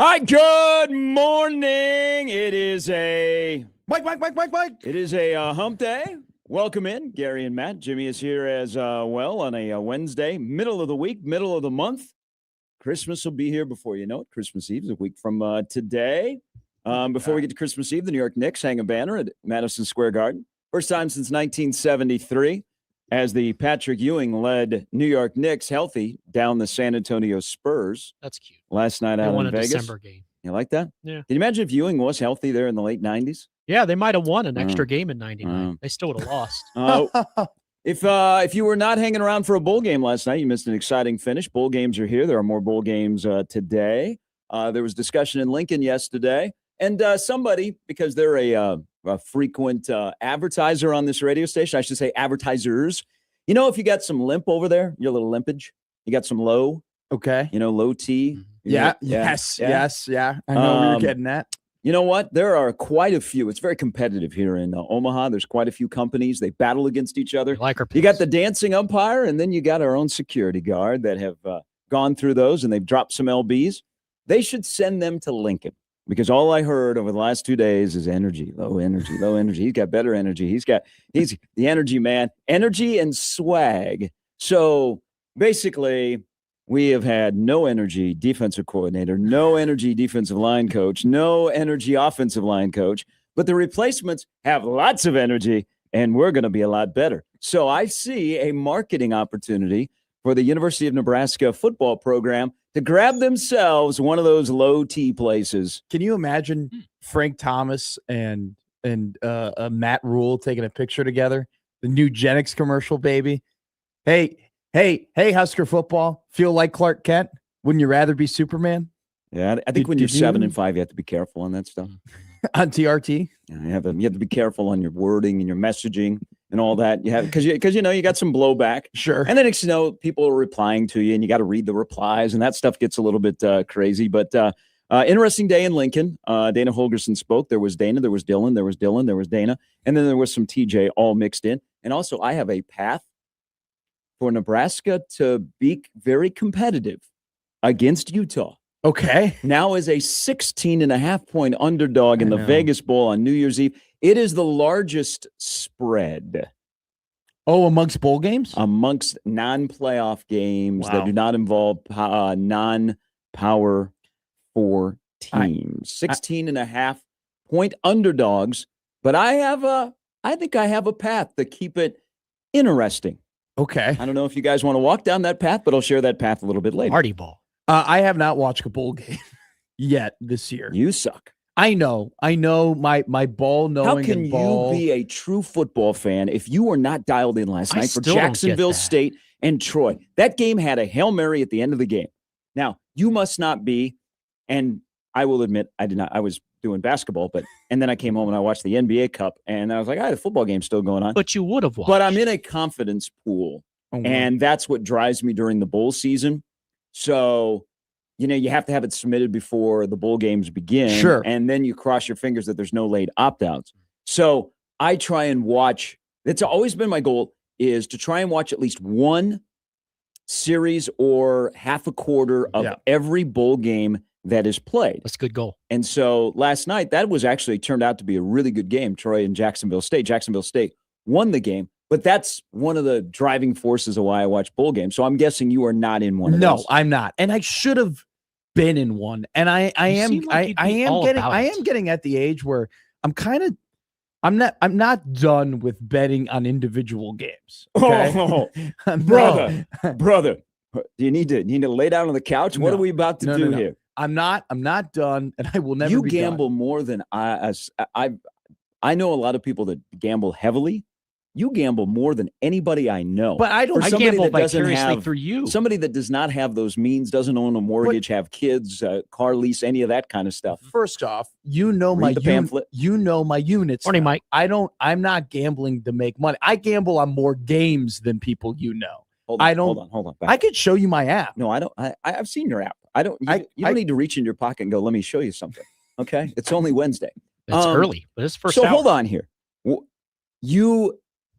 Hi, good morning. It is a Mike. It is a hump day. Welcome in, Gary and Matt. Jimmy is here as well on a Wednesday, middle of the week, middle of the month. Christmas will be here before you know it. Christmas Eve is a week from today. Before we get to Christmas Eve, the New York Knicks hang a banner at Madison Square Garden. First time since 1973 as the Patrick Ewing-led New York Knicks healthy down the San Antonio Spurs. That's cute. Last night They out won in a Vegas. December game. You like that? Yeah. Can you imagine if Ewing was healthy there in the late 90s? Yeah, they might have won an extra game in 99. They still would have lost. If you were not hanging around for a bowl game last night, you missed an exciting finish. Bowl games are here. There are more bowl games today. There was discussion in Lincoln yesterday. And somebody, because they're a frequent advertiser on this radio station, I should say advertisers. You know, if you got some limp over there, your little limpage, you got some low. Okay. You know, low T. Yeah. Yes. I know where you're getting at. You know what? There are quite a few. It's very competitive here in Omaha. There's quite a few companies. They battle against each other. You got the dancing umpire, and then you got our own security guard that have gone through those, and they've dropped some LBs. They should send them to Lincoln because all I heard over the last 2 days is energy, low energy, low energy. He's got better energy. He's the energy man, energy and swag. So basically, we have had no energy defensive coordinator, no energy defensive line coach, no energy offensive line coach, but the replacements have lots of energy, and we're going to be a lot better. So I see a marketing opportunity for the University of Nebraska football program to grab themselves one of those low T places. Can you imagine Frank Thomas and Matt Rule taking a picture together? The new Genix commercial, baby. Hey, Husker football. Feel like Clark Kent? Wouldn't you rather be Superman? Yeah, I think when you're 7 and 5, you have to be careful on that stuff. On TRT? Yeah, you have to be careful on your wording and your messaging and all that. You have because you got some blowback. Sure. And then people are replying to you, and you got to read the replies, and that stuff gets a little bit crazy. But interesting day in Lincoln. Dana Holgerson spoke. There was Dana, there was Dylan, there was Dana, and then there was some TJ all mixed in. And also, I have a path for Nebraska to be very competitive against Utah. Okay. Now is a 16.5-point underdog in the Vegas Bowl on New Year's Eve. It is the largest spread. Oh, amongst bowl games? Amongst non-playoff games that do not involve non-Power 4 teams. 16.5-point underdogs. But I think I have a path to keep it interesting. Okay. I don't know if you guys want to walk down that path, but I'll share that path a little bit later. Party ball. I have not watched a bowl game yet this year. You suck. I know. My ball knowing. How can you be a true football fan if you were not dialed in last night for Jacksonville State and Troy? That game had a Hail Mary at the end of the game. Now, you must not be, and I will admit I did not. I was doing basketball, and then I came home and I watched the NBA Cup, and I was like, the football game's still going on. But you would have watched. But I'm in a confidence pool, and that's what drives me during the bowl season. So, you have to have it submitted before the bowl games begin. Sure. And then you cross your fingers that there's no late opt-outs. So I try and watch. It's always been my goal is to try and watch at least one series or half a quarter of every bowl game that is played. That's a good goal. And so last night, that was actually turned out to be a really good game, Troy and Jacksonville State. Jacksonville State won the game. But that's one of the driving forces of why I watch bowl games. So I'm guessing you are not in one of those. No, I'm not. And I should have been in one. And I am getting at the age where I'm not done with betting on individual games. Okay? Brother, do you need to lay down on the couch? What are we about to do here? I'm not done, and I will never you be gamble done. More than I know a lot of people that gamble heavily. You gamble more than anybody I know. But I don't. I gamble vicariously through you. Somebody that does not have those means, doesn't own a mortgage, have kids, car lease, any of that kind of stuff. First off, my pamphlet. My units. Morning, Mike. I'm not gambling to make money. I gamble on more games than people you know. Hold on. I could show you my app. No, I don't. I've seen your app. I don't. You don't need to reach in your pocket and go, let me show you something. Okay? It's only Wednesday. It's early, but it's first So hour. hold on here.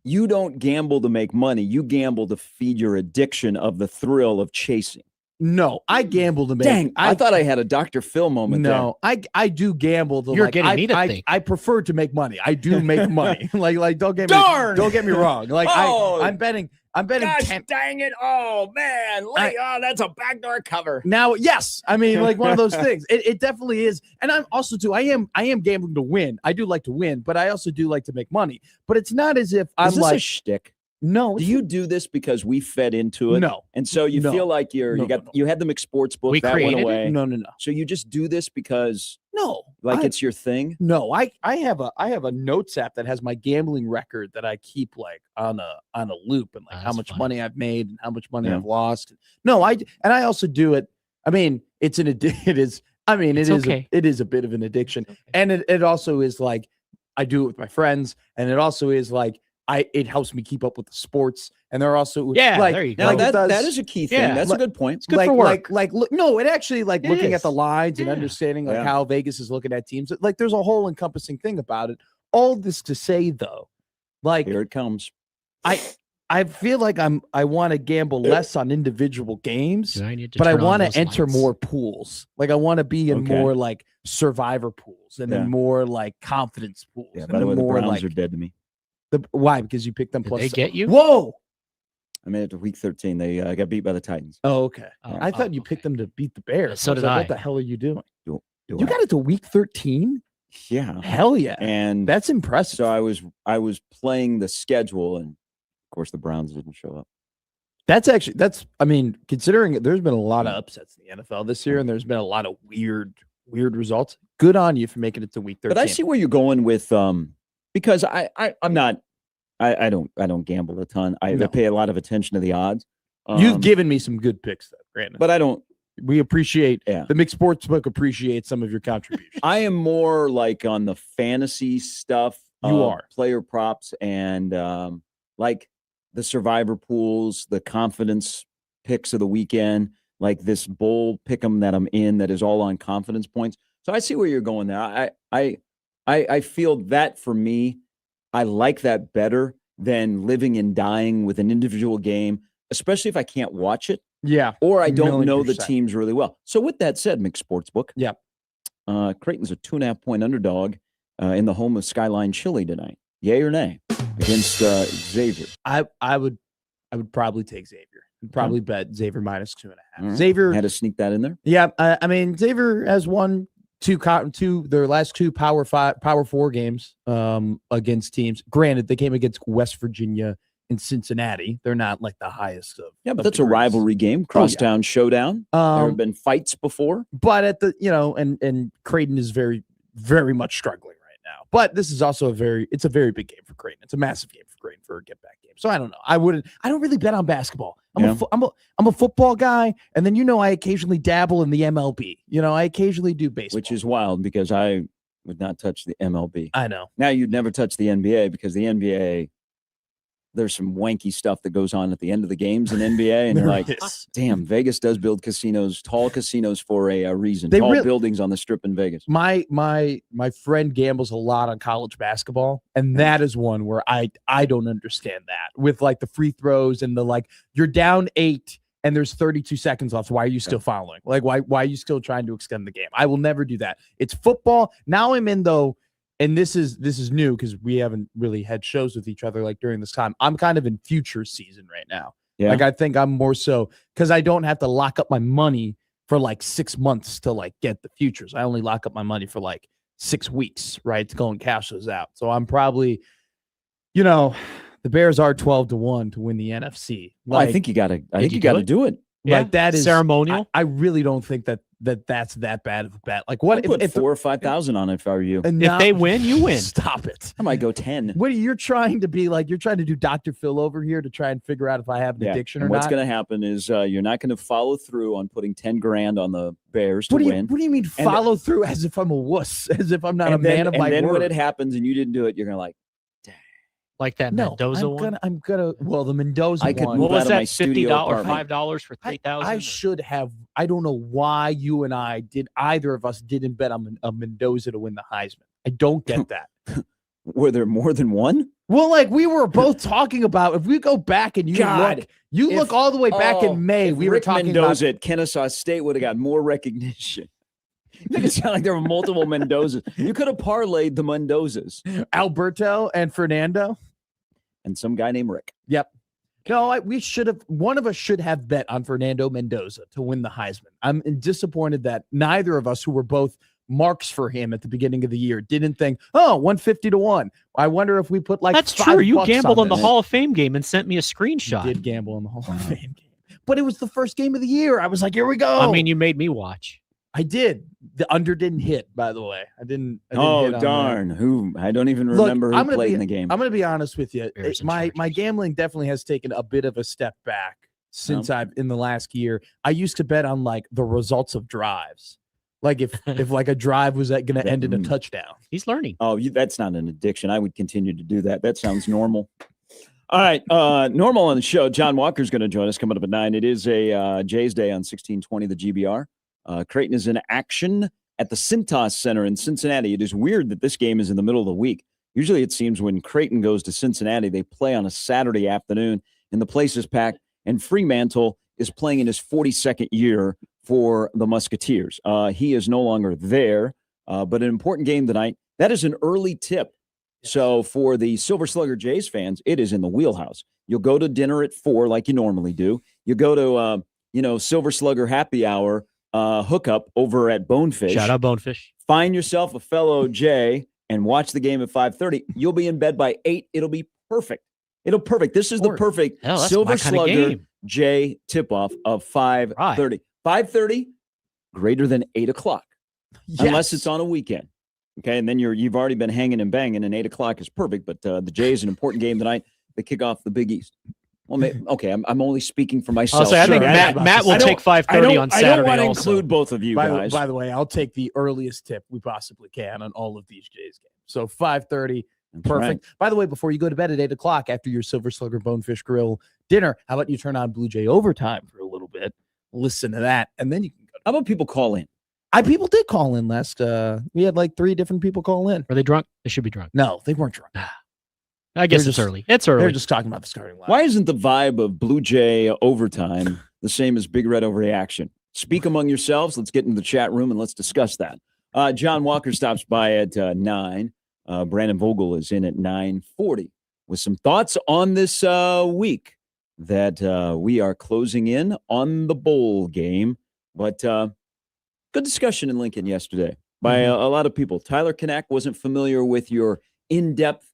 You don't gamble to make money. You gamble to feed your addiction of the thrill of chasing. No, I gamble to make. Dang, I thought I had a Dr. Phil moment. No, I do gamble. You're getting me to think. I prefer to make money. I do make money. like don't get me wrong. Like I'm betting. Gosh, dang it! Oh man, that's a backdoor cover. Now, yes, I mean like one of those things. It definitely is, and I'm also too. I am gambling to win. I do like to win, but I also do like to make money. But it's not as if I'm like a shtick. No. Do you do this because we fed into it? No. And so you feel like you had the McSportsbook that went away. No. So you just do this because it's your thing? No, I have a notes app that has my gambling record that I keep like on a loop and like how much money I've made and how much money I've lost. No, I also do it. I mean, it is a bit of an addiction. Okay. And it also is like I do it with my friends, and it also is like it helps me keep up with the sports, and they're also there you go. That is a key thing. Yeah, that's a good point. It's good for work. It actually looking at the lines and understanding how Vegas is looking at teams. Like there's a whole encompassing thing about it. All this to say though, like here it comes. I feel like I want to gamble less on individual games, but I want to enter more pools. Like I want to be in more like survivor pools and then more like confidence pools. Yeah, by the way, the Browns are dead to me. Why? Because you picked them plus. They get you? Whoa! I made it to week 13. They got beat by the Titans. Oh, okay. I thought you picked them to beat the Bears. So did I. What the hell are you doing? You got it to week 13? Yeah. Hell yeah. And that's impressive. So I was playing the schedule, and of course the Browns didn't show up. I mean, considering there's been a lot of upsets in the NFL this year, and there's been a lot of weird results. Good on you for making it to week 13. But I see where you're going with because I'm not I don't gamble a ton. I pay a lot of attention to the odds. You've given me some good picks though, Brandon. But I don't. We appreciate the McSportsbook appreciates some of your contributions. I am more like on the fantasy stuff. You are player props and like the survivor pools, the confidence picks of the weekend, like this bowl pick'em that I'm in that is all on confidence points. So I see where you're going there. I feel that for me, I like that better than living and dying with an individual game, especially if I can't watch it. Yeah. Or I don't know the teams really well. So with that said, McSportsbook. Yeah. Creighton's a 2.5-point underdog in the home of Skyline Chili tonight. Yay or nay against Xavier? I would probably take Xavier. I'd probably bet Xavier minus 2.5. Right. Xavier had to sneak that in there. Yeah. I mean, Xavier has won their last two Power 4 games against teams. Granted, they came against West Virginia and Cincinnati. They're not like the highest of. Yeah, but that's a rivalry game, crosstown showdown. There have been fights before. But at the and Creighton is very, very much struggling right now. But this is also it's a very big game for Creighton. It's a massive game for Creighton for a get back game. So I don't know. I don't really bet on basketball. I'm a football guy, and then I occasionally dabble in the MLB. I occasionally do baseball, which is wild because I would not touch the MLB. I know. Now you'd never touch the NBA because the NBA, there's some wanky stuff that goes on at the end of the games in NBA, and you're like, damn, Vegas does build casinos, tall casinos for a reason. Tall buildings on the Strip in Vegas. My friend gambles a lot on college basketball, and that is one where I don't understand that with like the free throws and the like. You're down 8 and there's 32 seconds left. Why are you still following? Like why are you still trying to extend the game? I will never do that. It's football. Now I'm in though. And this is new because we haven't really had shows with each other like during this time. I'm kind of in future season right now. Yeah. Like I think I'm more so because I don't have to lock up my money for like 6 months to like get the futures. I only lock up my money for like 6 weeks, right? To go and cash those out. So I'm probably, the Bears are 12-1 to win the NFC. Well, I think you gotta do it. Yeah. Like that is ceremonial. I really don't think that's that bad of a bet. Like what I'd put 4,000 or 5,000 on it if I were you. If they win, you win. Stop it. I might go 10. What you're trying to be like? You're trying to do Dr. Phil over here to try and figure out if I have an addiction or what's not. What's going to happen is you're not going to follow through on putting 10 grand on the Bears to win. What do you mean follow through as if I'm a wuss, as if I'm not a man of my word? And then when it happens and you didn't do it, you're going to like, like that Mendoza one? I'm gonna. Well, the Mendoza I could one. move What was out that? of my studio apartment. $50 for 3,000. I should have. I don't know why you and either of us didn't bet on a Mendoza to win the Heisman. I don't get that. Were there more than one? Well, like we were both talking about, if we go back and you look all the way back in May, we were talking Mendoza about at Kennesaw State would have got more recognition. You make it sound like there were multiple Mendozas. You could have parlayed the Mendozas. Alberto and Fernando. And some guy named Rick. Yep. No, we should have. One of us should have bet on Fernando Mendoza to win the Heisman. I'm disappointed that neither of us, who were both marks for him at the beginning of the year, didn't think, 150 to 1. I wonder if we put like that's true. You $5 gambled on the this. Hall of Fame game and sent me a screenshot. You did gamble on the Hall of Fame game, but it was the first game of the year. I was like, here we go. I mean, you made me watch. I did. The under didn't hit, by the way. I didn't oh, hit darn. Who? I don't even remember who played in the game. I'm going to be honest with you. My gambling definitely has taken a bit of a step back since in the last year. I used to bet on like the results of drives. Like if like a drive was going to end in a touchdown. He's learning. Oh, that's not an addiction. I would continue to do that. That sounds normal. All right. Normal on the show. John Walker's going to join us coming up at 9. It is a Jays Day on 1620, the GBR. Creighton is in action at the Cintas Center in Cincinnati. It is weird that this game is in the middle of the week. Usually it seems when Creighton goes to Cincinnati, they play on a Saturday afternoon and the place is packed, and Fremantle is playing in his 42nd year for the Musketeers. He is no longer there, but an important game tonight. That is an early tip. So for the Silver Slugger Jays fans, it is in the wheelhouse. You'll go to dinner at 4 like you normally do. You go to, Silver Slugger happy hour hookup over at Bonefish. Shout out Bonefish. Find yourself a fellow Jay and watch the game at 5:30. You'll be in bed by 8. It'll be perfect. This is the perfect Silver Slugger Jay tip-off of 5:30. 5:30, greater than 8 o'clock, unless it's on a weekend. Okay, and then you've already been hanging and banging, and 8 o'clock is perfect. But the Jays, an important game tonight. They kick off the Big East. Well, okay, I'm only speaking for myself. I think Matt will take 5:30 on Saturday. I don't want to include both of you guys. By the way, I'll take the earliest tip we possibly can on all of these Jays games. So 5:30, perfect. Right. By the way, before you go to bed at 8 o'clock after your Silver Slugger Bonefish Grill dinner, how about you turn on Blue Jay Overtime for a little bit, listen to that, and then you can go. How about people call in? People did call in last. We had like 3 different people call in. Were they drunk? They should be drunk. No, they weren't drunk. I guess it's early. It's early. They're just talking about the starting line. Why isn't the vibe of Blue Jay Overtime the same as Big Red Overreaction? Speak among yourselves. Let's get into the chat room and let's discuss that. John Walker stops by at 9. Brandon Vogel is in at 9:40 with some thoughts on this week that we are closing in on the bowl game. But good discussion in Lincoln yesterday by a lot of people. Tyler Knack wasn't familiar with your in-depth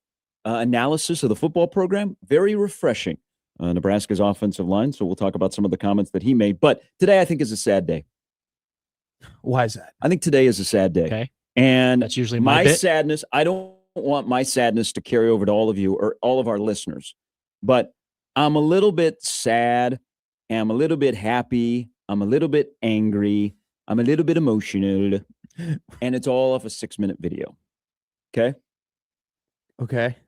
analysis of the football program. Very refreshing. Nebraska's offensive line. So we'll talk about some of the comments that he made. But today I think is a sad day. Why is that? I think today is a sad day. Okay. And that's usually my sadness. I don't want my sadness to carry over to all of you or all of our listeners. But I'm a little bit sad. I'm a little bit happy. I'm a little bit angry. I'm a little bit emotional. And it's all off a 6-minute video. Okay.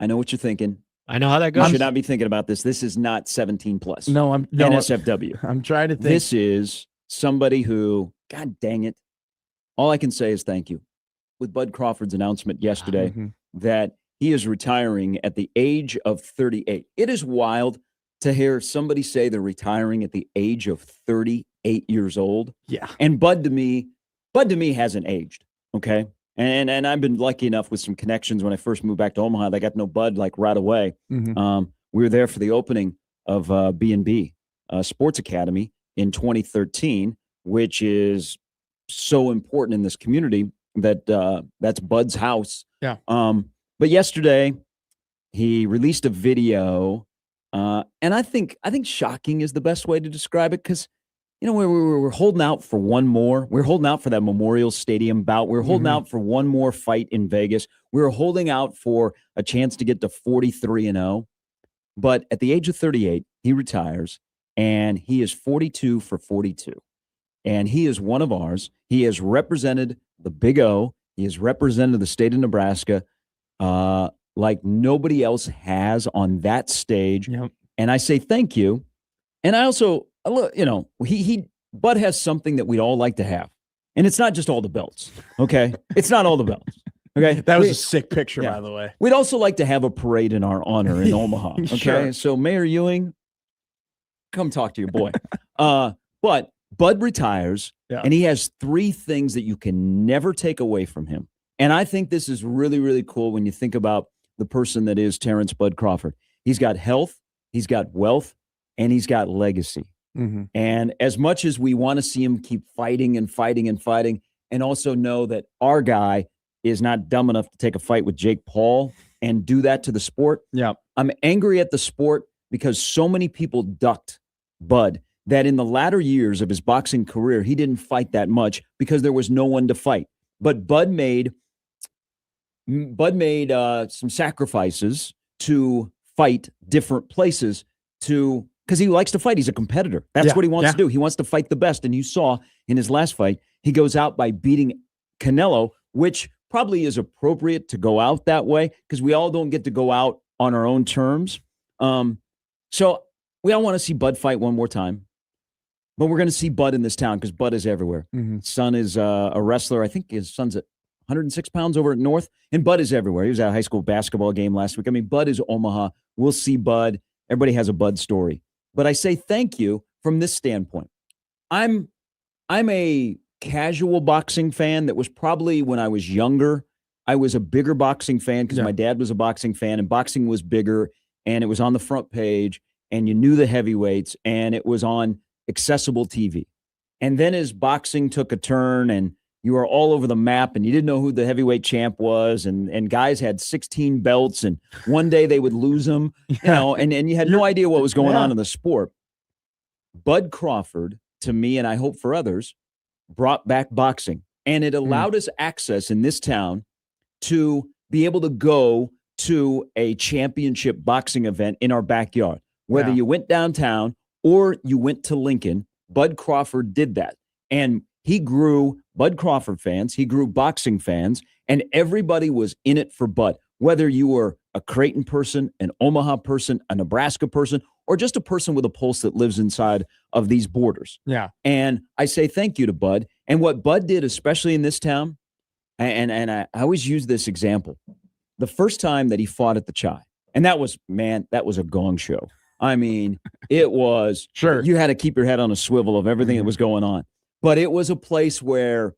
I know what you're thinking. I know how that goes. You should not be thinking about this. This is not 17 plus. No, NSFW. I'm trying to think. This is somebody who, God dang it. All I can say is thank you. With Bud Crawford's announcement yesterday that he is retiring at the age of 38. It is wild to hear somebody say they're retiring at the age of 38 years old. Yeah. And Bud to me hasn't aged. Okay. And I've been lucky enough with some connections when I first moved back to Omaha. They got to know Bud like right away. We were there for the opening of B&B Sports Academy in 2013, which is so important in this community that that's Bud's house. Yeah. But yesterday he released a video, and I think shocking is the best way to describe it because. We're holding out for one more. We're holding out for that Memorial Stadium bout. We're holding out for one more fight in Vegas. We're holding out for a chance to get to 43-0. But at the age of 38, he retires, and he is 42 for 42. And he is one of ours. He has represented the Big O. He has represented the state of Nebraska like nobody else has on that stage. Yep. And I say thank you. And I also... Bud has something that we'd all like to have. And it's not just all the belts, okay? It's not all the belts. Okay, that was a sick picture, by the way. We'd also like to have a parade in our honor in Omaha. Okay, Sure. so Mayor Ewing, come talk to your boy. But Bud retires, and he has 3 things that you can never take away from him. And I think this is really, really cool when you think about the person that is Terrence Bud Crawford. He's got health, he's got wealth, and he's got legacy. Mm-hmm. And as much as we want to see him keep fighting and fighting and fighting, and also know that our guy is not dumb enough to take a fight with Jake Paul and do that to the sport. Yeah. I'm angry at the sport because so many people ducked Bud that in the latter years of his boxing career, he didn't fight that much because there was no one to fight. But Bud made some sacrifices to fight different places because he likes to fight. He's a competitor. That's what he wants to do. He wants to fight the best. And you saw in his last fight, he goes out by beating Canelo, which probably is appropriate to go out that way because we all don't get to go out on our own terms. So we all want to see Bud fight one more time. But we're going to see Bud in this town because Bud is everywhere. Mm-hmm. Son is a wrestler. I think his son's at 106 pounds over at North. And Bud is everywhere. He was at a high school basketball game last week. I mean, Bud is Omaha. We'll see Bud. Everybody has a Bud story. But I say thank you from this standpoint. I'm a casual boxing fan that was probably when I was younger. I was a bigger boxing fan because my dad was a boxing fan and boxing was bigger and it was on the front page and you knew the heavyweights and it was on accessible TV. And then as boxing took a turn and you were all over the map and you didn't know who the heavyweight champ was and guys had 16 belts and one day they would lose them, and you had no idea what was going on in the sport. Bud Crawford, to me, and I hope for others, brought back boxing. And it allowed us access in this town to be able to go to a championship boxing event in our backyard. Whether you went downtown or you went to Lincoln, Bud Crawford did that. And he grew Bud Crawford fans, he grew boxing fans, and everybody was in it for Bud. Whether you were a Creighton person, an Omaha person, a Nebraska person, or just a person with a pulse that lives inside of these borders. Yeah. And I say thank you to Bud. And what Bud did, especially in this town, and I always use this example, the first time that he fought at the Chai, and that was a gong show. I mean, it was, you had to keep your head on a swivel of everything that was going on. But it was a place where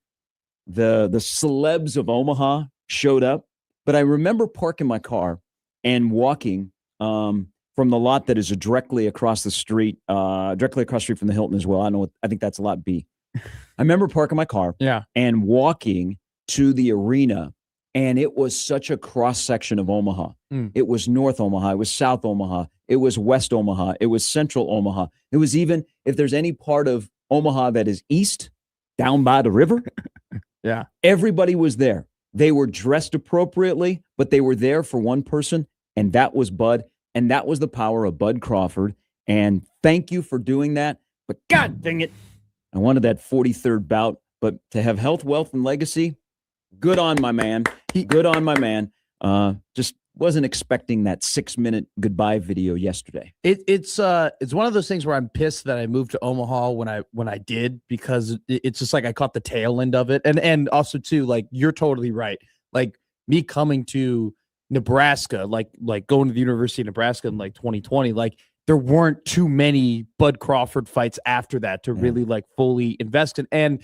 the celebs of Omaha showed up. But I remember parking my car and walking from the lot that is directly across the street from the Hilton as well. I think that's lot B. I remember parking my car and walking to the arena, and it was such a cross-section of Omaha. It was North Omaha. It was South Omaha. It was West Omaha. It was Central Omaha. It was even, if there's any part of Omaha that is east, down by the river, everybody was there. They were dressed appropriately, but they were there for one person, and that was Bud, and that was the power of Bud Crawford. And thank you for doing that. But God dang it, I wanted that 43rd bout. But to have health, wealth, and legacy, good on my man. Good on my man. Just wasn't expecting that 6-minute goodbye video yesterday. It's one of those things where I'm pissed that I moved to Omaha when I did, because it's just like I caught the tail end of it. And also too, like, you're totally right. Like, me coming to Nebraska, like going to the University of Nebraska in like 2020, like there weren't too many Bud Crawford fights after that to really like fully invest in. And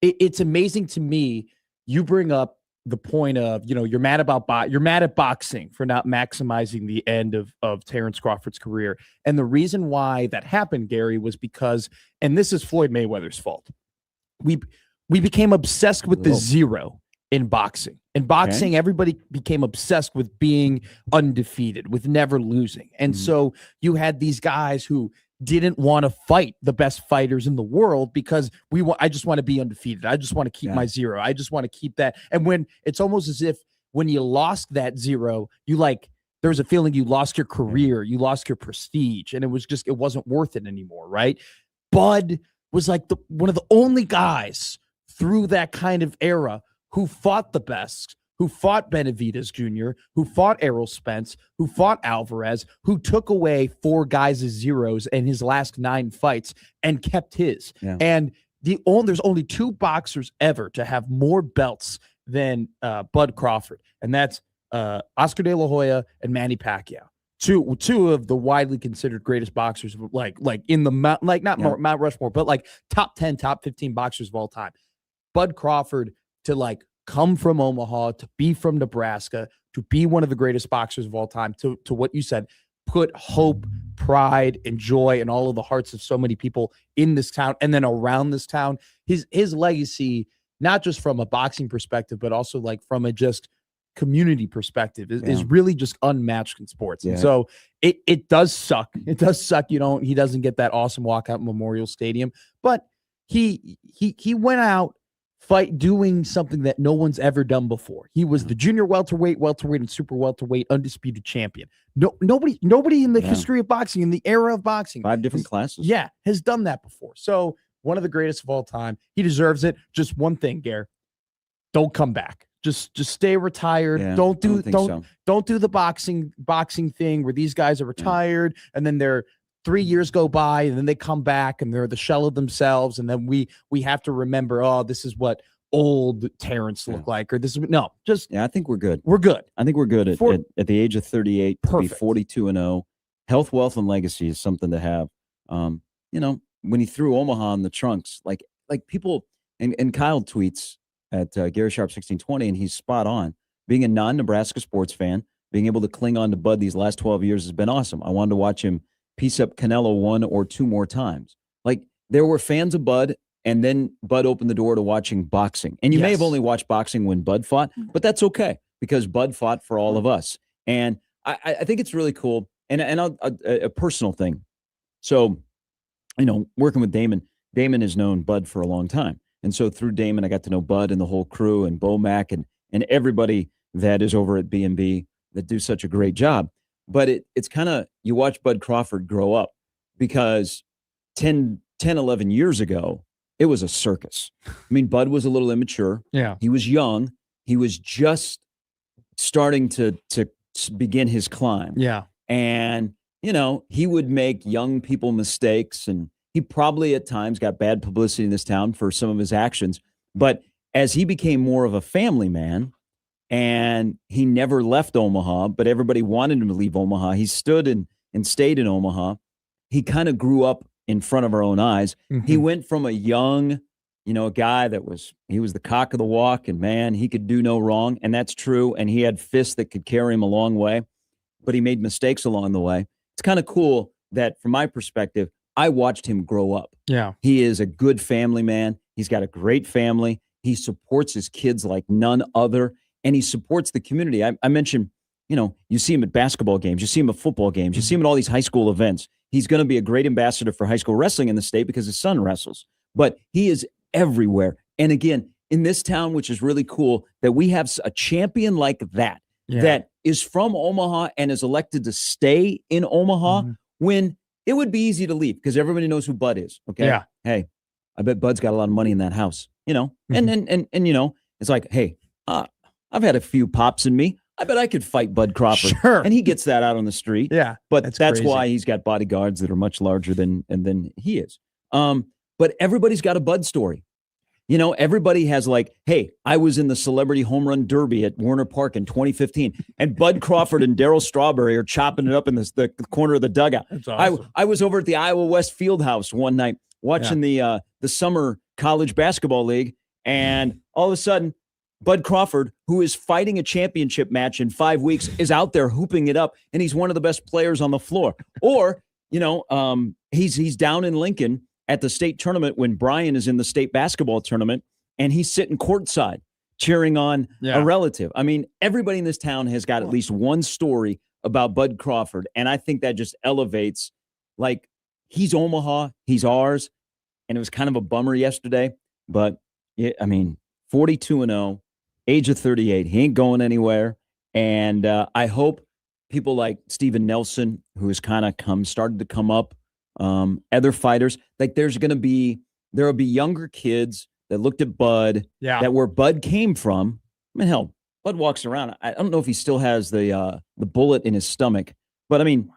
it's amazing to me. You bring up the point of, you're mad at boxing for not maximizing the end of Terrence Crawford's career. And the reason why that happened, Gary, was because, and this is Floyd Mayweather's fault, we became obsessed with the zero in boxing. In boxing, everybody became obsessed with being undefeated, with never losing. And so you had these guys who didn't want to fight the best fighters in the world because I just want to be undefeated. I just want to keep my zero. I just want to keep that. And when it's almost as if when you lost that zero, there was a feeling you lost your career, you lost your prestige, and it wasn't worth it anymore. Right. Bud was like one of the only guys through that kind of era who fought the best, who fought Benavidez Jr., who fought Errol Spence, who fought Alvarez, who took away 4 guys' zeros in his last 9 fights and kept his. And there's only 2 boxers ever to have more belts than Bud Crawford, and that's Oscar De La Hoya and Manny Pacquiao. Two of the widely considered greatest boxers, like in the Mount Rushmore, but like top 10, top 15 boxers of all time. Bud Crawford, to like come from Omaha, to be from Nebraska, to be one of the greatest boxers of all time, to what you said, put hope, pride, and joy in all of the hearts of so many people in this town and then around this town. His legacy, not just from a boxing perspective, but also like from a just community perspective, is really just unmatched in sports. And so it does suck. It does suck he doesn't get that awesome walkout in Memorial Stadium, but he went out doing something that no one's ever done before. He was the junior welterweight, and super welterweight undisputed champion. Nobody in the history of boxing, in the era of boxing, 5 different classes, has done that before. So one of the greatest of all time. He deserves it. Just one thing, Gare, don't come back. Just stay retired. Yeah, don't do the boxing thing where these guys are retired and then they're 3 years go by and then they come back and they're the shell of themselves, and then we have to remember, oh, this is what old Terrence looked like, or this is I think we're good. We're good. I think we're good at the age of 38 to be 42-0. Health, wealth, and legacy is something to have. When he threw Omaha in the trunks, like people, and Kyle tweets at Gary Sharp 1620, and he's spot on. Being a non-Nebraska sports fan, being able to cling on to Bud these last 12 years has been awesome. I wanted to watch him piece up Canelo 1 or 2 more times. Like, there were fans of Bud, and then Bud opened the door to watching boxing. And you may have only watched boxing when Bud fought, but that's okay, because Bud fought for all of us. And I think it's really cool. And a personal thing. So, working with Damon has known Bud for a long time. And so through Damon, I got to know Bud and the whole crew and Bo Mack and everybody that is over at B&B that do such a great job. But it's kind of, you watch Bud Crawford grow up, because 10, 11 years ago, it was a circus. I mean, Bud was a little immature. Yeah. He was young. He was just starting to begin his climb. Yeah. And, he would make young people mistakes, and he probably at times got bad publicity in this town for some of his actions. But as he became more of a family man, and he never left Omaha, but everybody wanted him to leave Omaha, he stood and stayed in Omaha. He kind of grew up in front of our own eyes. Mm-hmm. He went from a young, a guy he was the cock of the walk, and man, he could do no wrong. And that's true. And he had fists that could carry him a long way, but he made mistakes along the way. It's kind of cool that, from my perspective, I watched him grow up. Yeah. He is a good family man. He's got a great family. He supports his kids like none other, and he supports the community. I mentioned, you see him at basketball games, you see him at football games, you see him at all these high school events. He's going to be a great ambassador for high school wrestling in the state because his son wrestles. But he is everywhere. And again, in this town, which is really cool, that we have a champion like that, that is from Omaha and is elected to stay in Omaha, when it would be easy to leave because everybody knows who Bud is. Okay. Yeah. Hey, I bet Bud's got a lot of money in that house, and it's like, hey, I've had a few pops in me. I bet I could fight Bud Crawford. Sure. And he gets that out on the street. Yeah. But that's why he's got bodyguards that are much larger than he is. But everybody's got a Bud story. Everybody has like, hey, I was in the celebrity home run derby at Warner Park in 2015, and Bud Crawford and Darryl Strawberry are chopping it up in the corner of the dugout. That's awesome. I was over at the Iowa West Fieldhouse one night watching the summer college basketball league, and all of a sudden, Bud Crawford, who is fighting a championship match in 5 weeks, is out there hooping it up, and he's one of the best players on the floor. Or, he's down in Lincoln at the state tournament when Brian is in the state basketball tournament, and he's sitting courtside cheering on a relative. I mean, everybody in this town has got at least one story about Bud Crawford, and I think that just elevates, like, he's Omaha, he's ours, and it was kind of a bummer yesterday, but, 42-0, age of 38, he ain't going anywhere, and I hope people like Steven Nelson, who has kind of started to come up, other fighters, like there will be younger kids that looked at Bud, that where Bud came from. I mean, hell, Bud walks around. I don't know if he still has the bullet in his stomach, but I mean,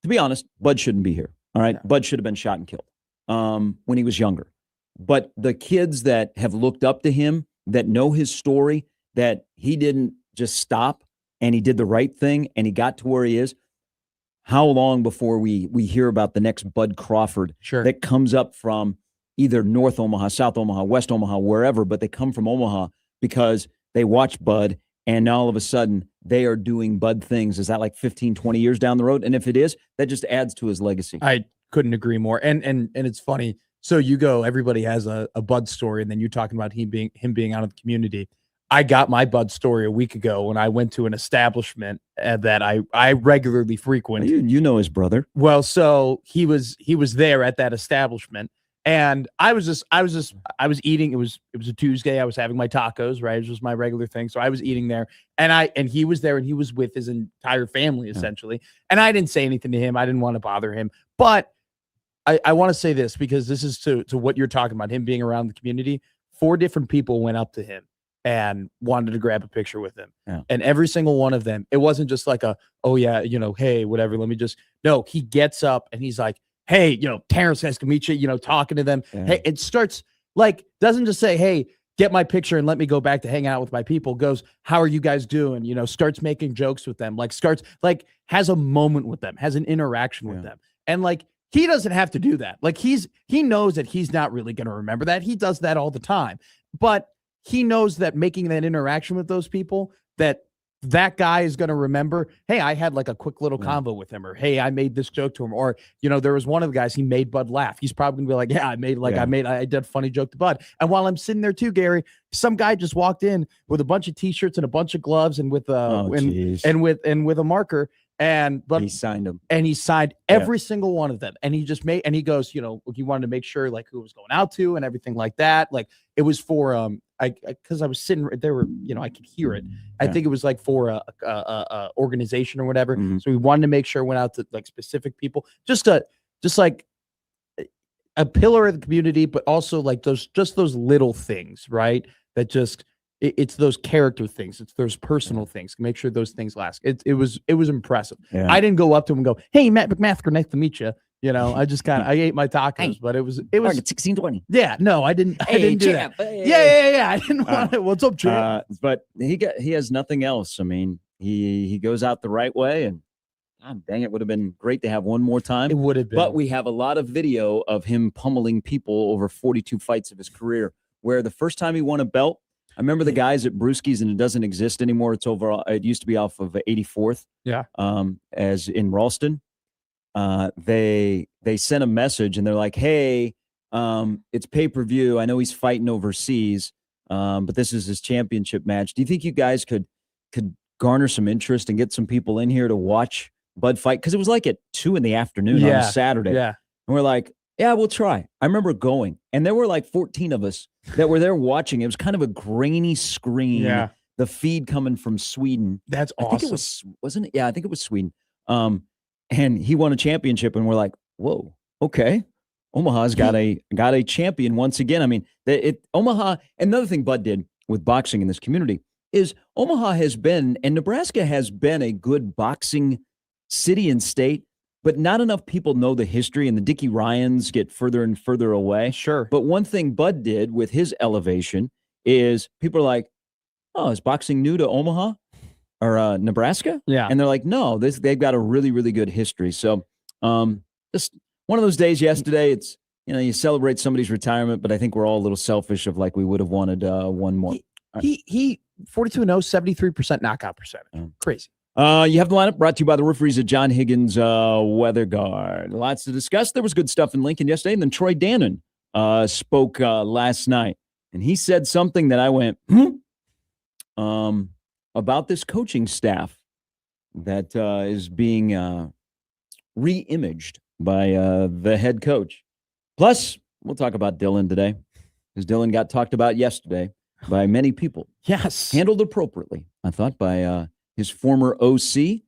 to be honest, Bud shouldn't be here. All right. Yeah. Bud should have been shot and killed when he was younger. But the kids that have looked up to him that know his story, that he didn't just stop and he did the right thing and he got to where he is. How long before we hear about the next Bud Crawford that comes up from either North Omaha, South Omaha, West Omaha, wherever, but they come from Omaha because they watch Bud and now all of a sudden they are doing Bud things. Is that like 15, 20 years down the road? And if it is, that just adds to his legacy. I couldn't agree more. And it's funny. So you go, everybody has a Bud story, and then you're talking about him being out of the community. I got my Bud story a week ago when I went to an establishment that I regularly frequent. You know his brother. Well, so he was there at that establishment, and I was eating. It was a Tuesday. I was having my tacos, right? It was just my regular thing. So I was eating there, and he was there, and he was with his entire family essentially. And I didn't say anything to him. I didn't want to bother him, but I want to say this because this is to what you're talking about, him being around the community. 4 different people went up to him and wanted to grab a picture with him. Yeah. And every single one of them, it wasn't just like oh yeah, hey, whatever, let me just, no, he gets up and he's like, hey, Terrence, nice to meet you, talking to them. Yeah. Hey, it starts like, doesn't just say, hey, get my picture and let me go back to hang out with my people. Goes, how are you guys doing? Starts making jokes with them, has a moment with them, has an interaction with them. And he doesn't have to do that. He knows that he's not really going to remember that. He does that all the time. But he knows that making that interaction with those people, that guy is going to remember, hey, I had a quick little convo with him, or hey, I made this joke to him, or there was one of the guys, he made Bud laugh. He's probably gonna be like, yeah, I did a funny joke to Bud. And while I'm sitting there too, Gary, some guy just walked in with a bunch of t-shirts and a bunch of gloves and with with a marker. But he signed them, and he signed every single one of them. And he just made, and he goes, he wanted to make sure who it was going out to and everything like that. It was for, because I was sitting there, I could hear it. I think it was for a organization or whatever. Mm-hmm. So we wanted to make sure it went out to specific people, just like a pillar of the community, but also those little things, right? That just, it's those character things. It's those personal things. Make sure those things last. It was impressive. Yeah. I didn't go up to him and go, hey, Matt McMaster, nice to meet you. I just I ate my tacos, but it was 1620. Yeah, no, I didn't do that. Yeah. I didn't want it. What's up, champ? But he has nothing else. I mean, he goes out the right way, and dang, it would have been great to have one more time. It would have been. But we have a lot of video of him pummeling people over 42 fights of his career, where the first time he won a belt, I remember the guys at Brewski's, and it doesn't exist anymore. It's over. It used to be off of 84th. Yeah. As in Ralston. They sent a message and they're like, hey, it's pay-per-view. I know he's fighting overseas, but this is his championship match. Do you think you guys could garner some interest and get some people in here to watch Bud fight? Because it was at 2 p.m. on a Saturday. Yeah. And we're like, yeah, we'll try. I remember going, and there were 14 of us that were there watching. It was kind of a grainy screen. Yeah. The feed coming from Sweden. That's awesome. I think it was, wasn't it? Yeah, I think it was Sweden. And he won a championship, and we're like, whoa, okay. Omaha's got a champion once again. I mean, Omaha, another thing Bud did with boxing in this community is Omaha has been, and Nebraska has been, a good boxing city and state, but not enough people know the history, and the Dickie Ryans get further and further away. Sure. But one thing Bud did with his elevation is people are like, oh, is boxing new to Omaha or Nebraska? Yeah. And they're like, no, they've got a really, really good history. So just one of those days yesterday, it's, you celebrate somebody's retirement, but I think we're all a little selfish of we would have wanted one more. He 42-0, 73% knockout percentage. Crazy. You have the lineup brought to you by the referees at John Higgins Weather Guard. Lots to discuss. There was good stuff in Lincoln yesterday, and then Troy Dannon spoke last night, and he said something that I went, about this coaching staff that is being re-imaged by the head coach. Plus, we'll talk about Dylan today, because Dylan got talked about yesterday by many people. Yes. Handled appropriately, I thought, by his former OC.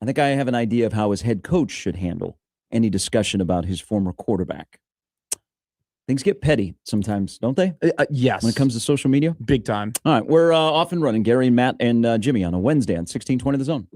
I think I have an idea of how his head coach should handle any discussion about his former quarterback. Things get petty sometimes, don't they? Yes. When it comes to social media? Big time. All right, we're off and running. Gary and Matt and Jimmy on a Wednesday on 1620 The Zone.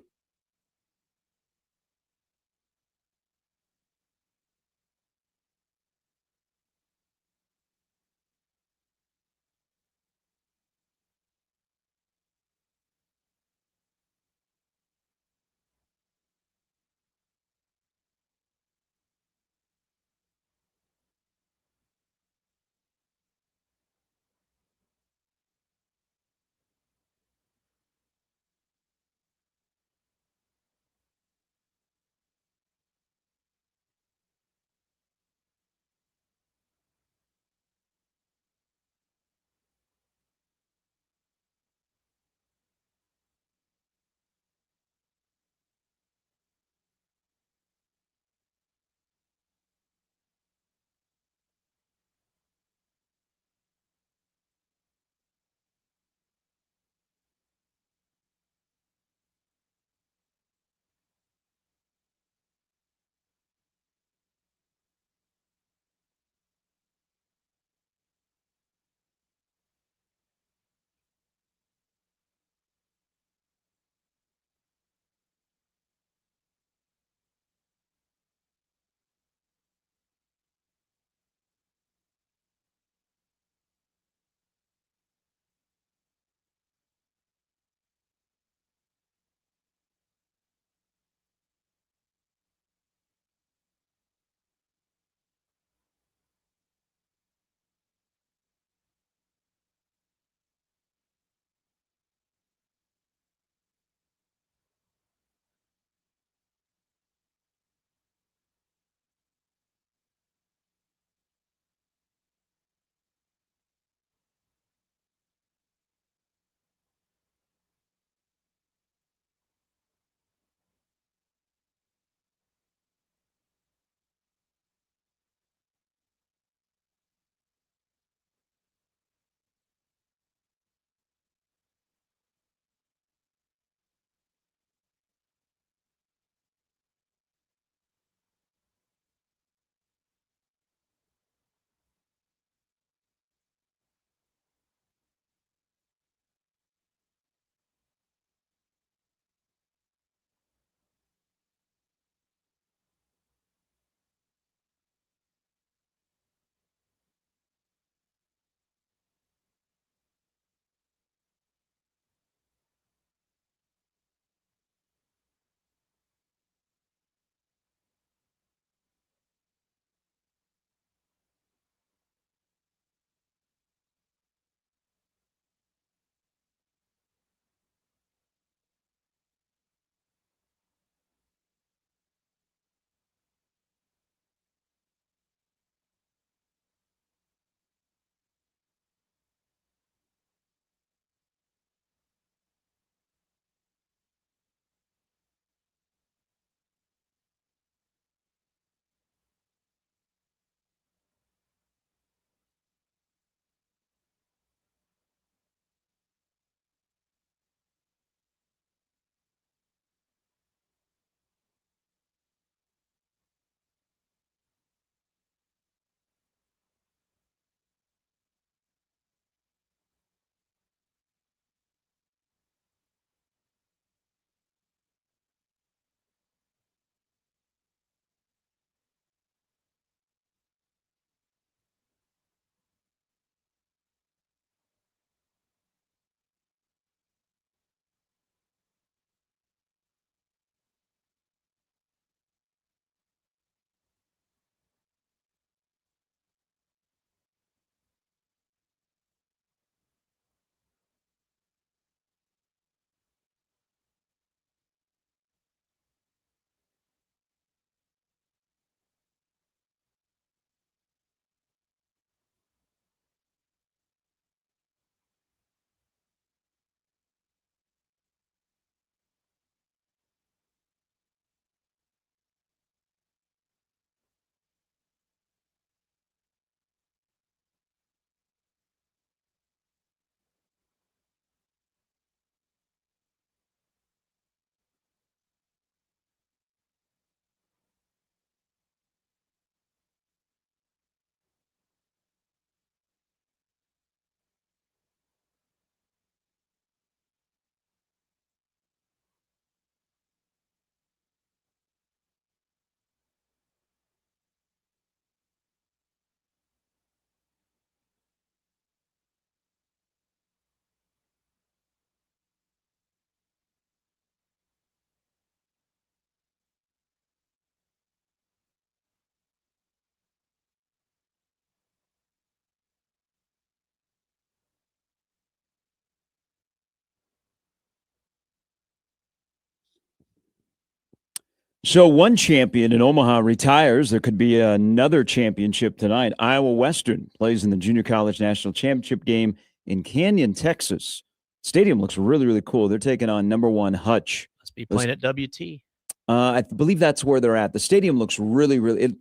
So one champion in Omaha retires. There could be another championship tonight. Iowa Western plays in the Junior College National Championship game in Canyon, Texas. Stadium looks really, really cool. They're taking on number 1 Hutch. Must be playing at WT. I believe that's where they're at. The stadium looks really, really.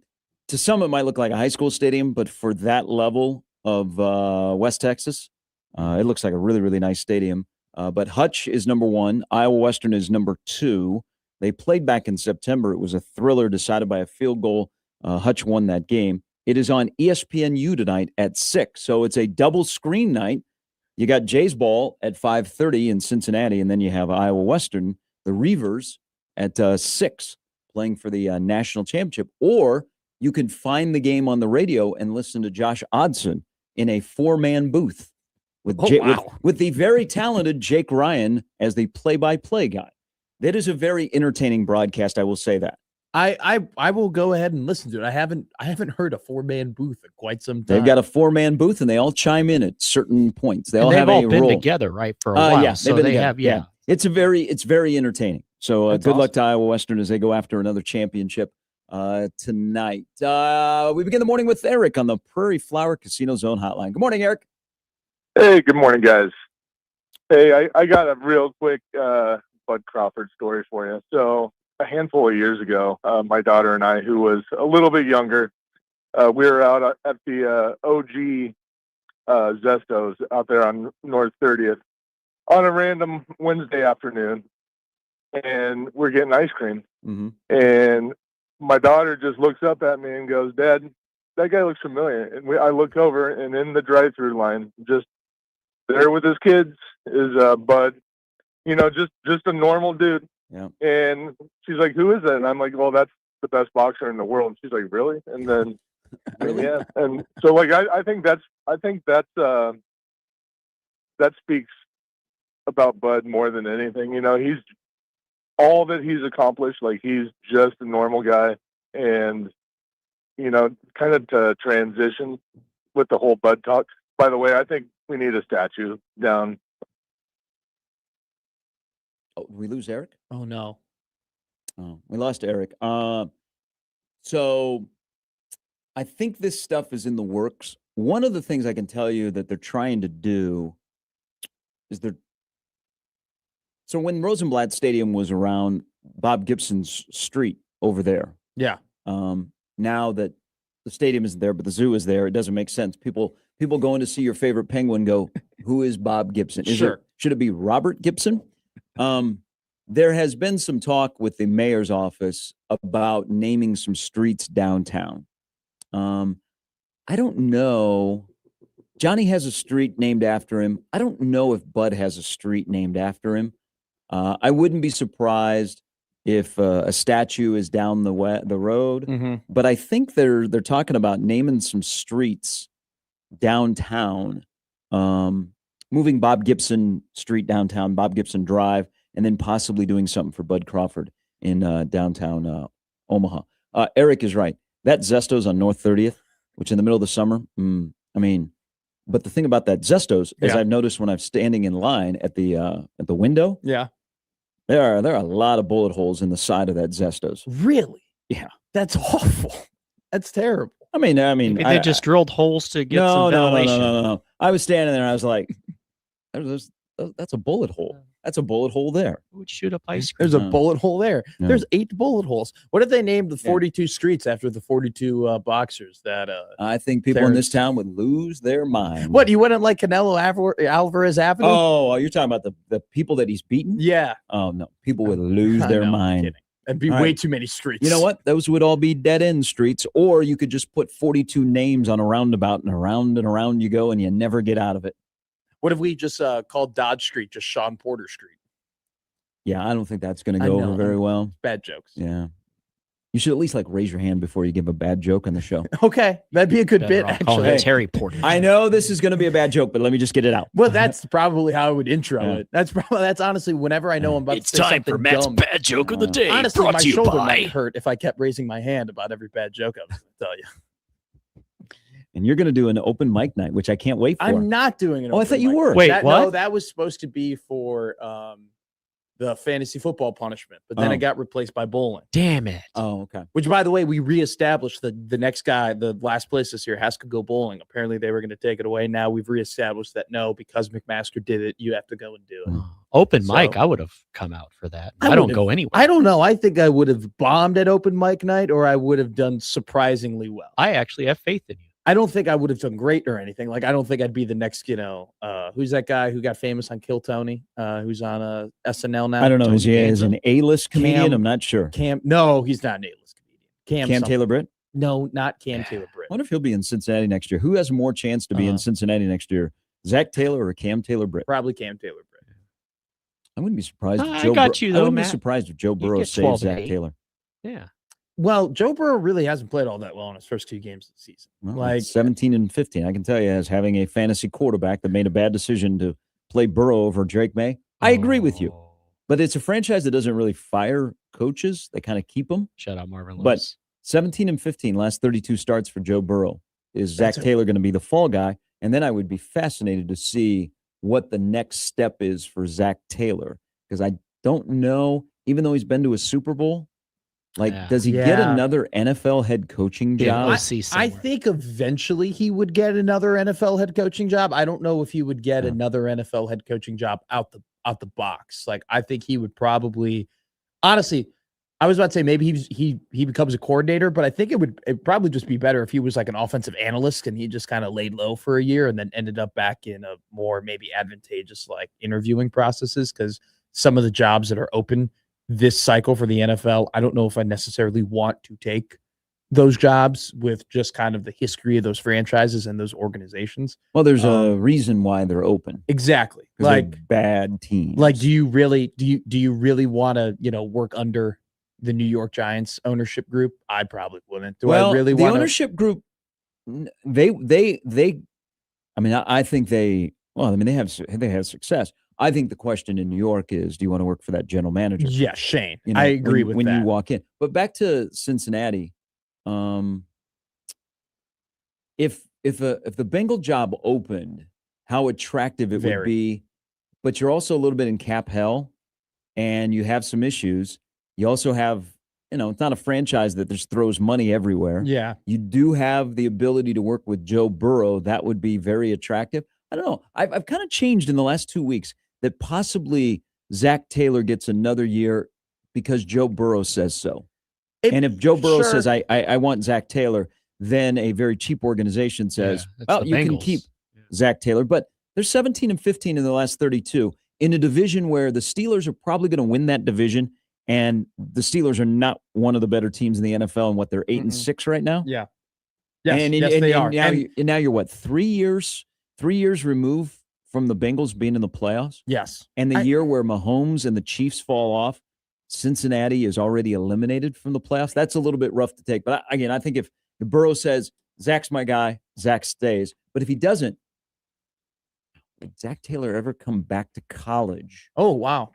To some, it might look like a high school stadium, but for that level of West Texas, it looks like a really, really nice stadium. But Hutch is number 1. Iowa Western is number 2. They played back in September. It was a thriller decided by a field goal. Hutch won that game. It is on ESPNU tonight at 6. So it's a double screen night. You got Jays ball at 5:30 in Cincinnati, and then you have Iowa Western, the Reavers, at 6 playing for the national championship. Or you can find the game on the radio and listen to Josh Odson in a 4-man booth with the very talented Jake Ryan as the play-by-play guy. That is a very entertaining broadcast, I will say that. I will go ahead and listen to it. I haven't heard a 4-man booth in quite some time. They've got a 4-man booth, and they all chime in at certain points. They've all been role together, right, for a while. Yeah, so they have. Yeah. It's very entertaining. So good luck to Iowa Western as they go after another championship tonight. We begin the morning with Eric on the Prairie Flower Casino Zone Hotline. Good morning, Eric. Hey, good morning, guys. Hey, I got a real quick Bud Crawford story for you. So a handful of years ago, my daughter and I, who was a little bit younger, we were out at the OG Zestos out there on North 30th on a random Wednesday afternoon, and we're getting ice cream. Mm-hmm. And my daughter just looks up at me and goes, "Dad, that guy looks familiar." And I look over, and in the drive-through line, just there with his kids, is Bud. Just a normal dude. Yeah. And she's like, "Who is that?" And I'm like, "Well, that's the best boxer in the world." And she's like, "Really?" And then, Really? yeah. And so, like, I think that speaks about Bud more than anything. He's all that he's accomplished. Like, he's just a normal guy, and kind of to transition with the whole Bud talk. By the way, I think we need a statue down. Oh, did we lose Eric? Oh, no. Oh, we lost Eric. So I think this stuff is in the works. One of the things I can tell you that they're trying to do is so when Rosenblatt Stadium was around Bob Gibson's street over there. Yeah. Now that the stadium isn't there, but the zoo is there, it doesn't make sense. People going to see your favorite Penguin go, who is Bob Gibson? Should it be Robert Gibson? There has been some talk with the mayor's office about naming some streets downtown. I don't know. Johnny has a street named after him. I don't know if Bud has a street named after him. I wouldn't be surprised if a statue is down the road. Mm-hmm. But I think they're talking about naming some streets downtown, moving Bob Gibson Street downtown, Bob Gibson Drive, and then possibly doing something for Bud Crawford in downtown Omaha. Eric is right. That Zestos on North 30th, which in the middle of the summer, but the thing about that Zestos is I've noticed when I'm standing in line at the window, there are a lot of bullet holes in the side of that Zestos. Really? Yeah. That's awful. That's terrible. I mean, Maybe they just drilled holes to get some ventilation. No. I was standing there and I was like, that's a bullet hole. That's a bullet hole there. Who would shoot up ice cream? There's a bullet hole there. No. There's 8 bullet holes. What if they named the 42 streets after the 42 boxers that I think people in this town would lose their mind. What, you wouldn't like Canelo Alvarez Avenue? Oh, you're talking about the people that he's beaten? Yeah. Oh no, people would lose their mind. It'd be way too many streets. You know what? Those would all be dead end streets, or you could just put 42 names on a roundabout, and around you go, and you never get out of it. What if we just called Dodge Street just Sean Porter Street? Yeah, I don't think that's going to go over very well. Bad jokes. Yeah. You should at least raise your hand before you give a bad joke on the show. Okay. That'd be a good bit, actually. Hey, Terry Porter. I know this is going to be a bad joke, but let me just get it out. Well, that's probably how I would intro it. That's honestly whenever I know I'm about to say something time for Matt's dumb. bad joke of the day. Honestly, brought my to you shoulder by... might hurt if I kept raising my hand about every bad joke I was going to tell you. And you're going to do an open mic night, which I can't wait for. I'm not doing it. Oh, I thought you were. Wait, what? what? No, that was supposed to be for the fantasy football punishment, but then it got replaced by bowling. Damn it. Oh, okay. Which, by the way, we reestablished the next guy, the last place this year has to go bowling. Apparently, they were going to take it away. Now we've reestablished that no, because McMaster did it, you have to go and do it. Open mic, I would have come out for that. I don't go anywhere. I don't know. I think I would have bombed at open mic night, or I would have done surprisingly well. I actually have faith in you. I don't think I would have done great or anything. Like, I don't think I'd be the next, who's that guy who got famous on Kill Tony, who's on SNL now? I don't know. Is he an A-list comedian? I'm not sure. No, he's not an A-list comedian. Cam Taylor-Britt? No, not Cam Taylor-Britt. I wonder if he'll be in Cincinnati next year. Who has more chance to be in Cincinnati next year? Zach Taylor or Cam Taylor-Britt? Probably Cam Taylor-Britt. I wouldn't be surprised. I got you, though, I wouldn't Matt. be surprised if Joe Burrow saves Zach Taylor. Yeah. Well, Joe Burrow really hasn't played all that well in his first 2 games of the season. Well, like 17 and 15. I can tell you, as having a fantasy quarterback that made a bad decision to play Burrow over Drake May. I agree with you. But it's a franchise that doesn't really fire coaches. They kind of keep them. Shout out Marvin Lewis. But 17 and 15, last 32 starts for Joe Burrow. Is Zach Taylor going to be the fall guy? And then I would be fascinated to see what the next step is for Zach Taylor. Because I don't know, even though he's been to a Super Bowl, does he get another NFL head coaching job? I think eventually he would get another NFL head coaching job. I don't know if he would get another NFL head coaching job out the box. Like, I think he would probably, honestly, I was about to say maybe he becomes a coordinator, but I think it'd probably just be better if he was like an offensive analyst and he just kind of laid low for a year and then ended up back in a more maybe advantageous like interviewing processes, because some of the jobs that are open this cycle for the NFL, I don't know if I necessarily want to take those jobs with just kind of the history of those franchises and those organizations. Well, there's a reason why they're open. Exactly. Like bad teams. Like, do you really want to, work under the New York Giants ownership group? I probably wouldn't. I really want the ownership group? I think they have success. I think the question in New York is, do you want to work for that general manager? Yeah, Shane. I agree with that. When you walk in. But back to Cincinnati, if the Bengal job opened, how attractive it would be, but you're also a little bit in cap hell and you have some issues. You also have, it's not a franchise that just throws money everywhere. Yeah. You do have the ability to work with Joe Burrow. That would be very attractive. I don't know. I've kind of changed in the last 2 weeks that possibly Zach Taylor gets another year because Joe Burrow says so. And if Joe Burrow says, I want Zach Taylor, then a very cheap organization says, you can keep Zach Taylor. But they're 17 and 15 in the last 32 in a division where the Steelers are probably going to win that division. And the Steelers are not one of the better teams in the NFL, and they're 8 and 6 right now. Yeah. Yes, they are. Now you're what, 3 years removed from the Bengals being in the playoffs? Yes. And the year where Mahomes and the Chiefs fall off, Cincinnati is already eliminated from the playoffs. That's a little bit rough to take. But I think if Burrow says, Zach's my guy, Zach stays. But if he doesn't, would Zach Taylor ever come back to college? Oh, wow.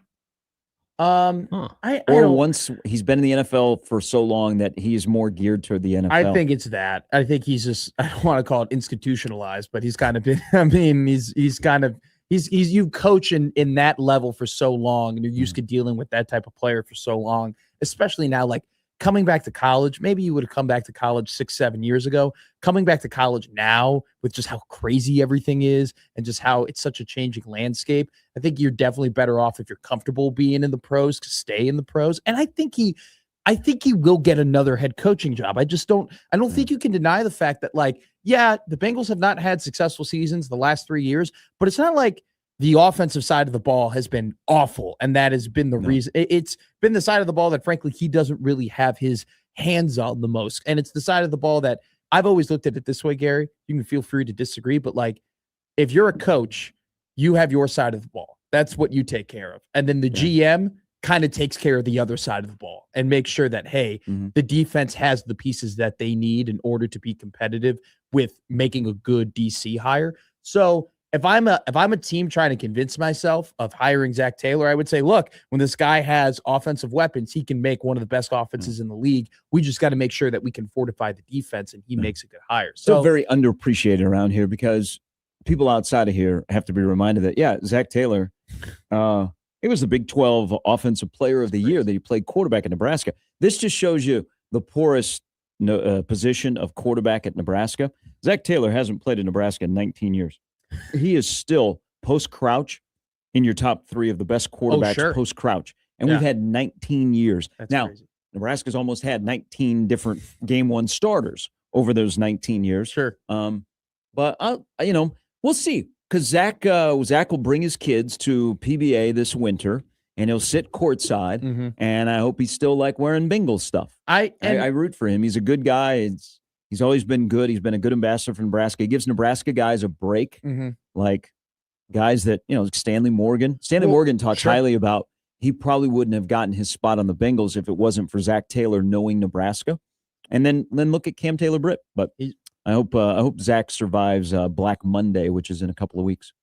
Once he's been in the NFL for so long that he is more geared toward the NFL. I think it's that. I think he's just, I don't want to call it institutionalized, but he's kind of been, you coach in that level for so long and you're used to dealing with that type of player for so long, especially now, like coming back to college. Maybe you would have come back to college 6-7 years ago. Coming back to college now with just how crazy everything is and just how it's such a changing landscape, I think you're definitely better off if you're comfortable being in the pros to stay in the pros. And I think he will get another head coaching job. I don't think you can deny the fact that, like, yeah, the Bengals have not had successful seasons the last 3 years, but it's not like the offensive side of the ball has been awful. And that has been the reason. It's been the side of the ball that, frankly, he doesn't really have his hands on the most. And it's the side of the ball that I've always looked at it this way, Gary. You can feel free to disagree, but like, if you're a coach, you have your side of the ball. That's what you take care of. And then the GM kind of takes care of the other side of the ball and makes sure that, hey, the defense has the pieces that they need in order to be competitive with making a good DC hire. So if I'm a team trying to convince myself of hiring Zach Taylor, I would say, look, when this guy has offensive weapons, he can make one of the best offenses in the league. We just got to make sure that we can fortify the defense, and he makes a good hire. So still very underappreciated around here because people outside of here have to be reminded that, Zach Taylor, he He was the Big 12 Offensive Player of the Year that he played quarterback at Nebraska. This just shows you the poorest position of quarterback at Nebraska. Zach Taylor hasn't played at Nebraska in 19 years. He is still post-Crouch in your top 3 of the best quarterbacks post-Crouch. And we've had 19 years. That's now, crazy. Nebraska's almost had 19 different game 1 starters over those 19 years. Sure. But, we'll see. Because Zach will bring his kids to PBA this winter, and he'll sit courtside, and I hope he's still wearing Bengals stuff. I root for him. He's a good guy. He's always been good. He's been a good ambassador for Nebraska. He gives Nebraska guys a break, like guys that, Stanley Morgan. Morgan talks highly about he probably wouldn't have gotten his spot on the Bengals if it wasn't for Zach Taylor knowing Nebraska. And then look at Cam Taylor-Britt. But I hope Zach survives Black Monday, which is in a couple of weeks.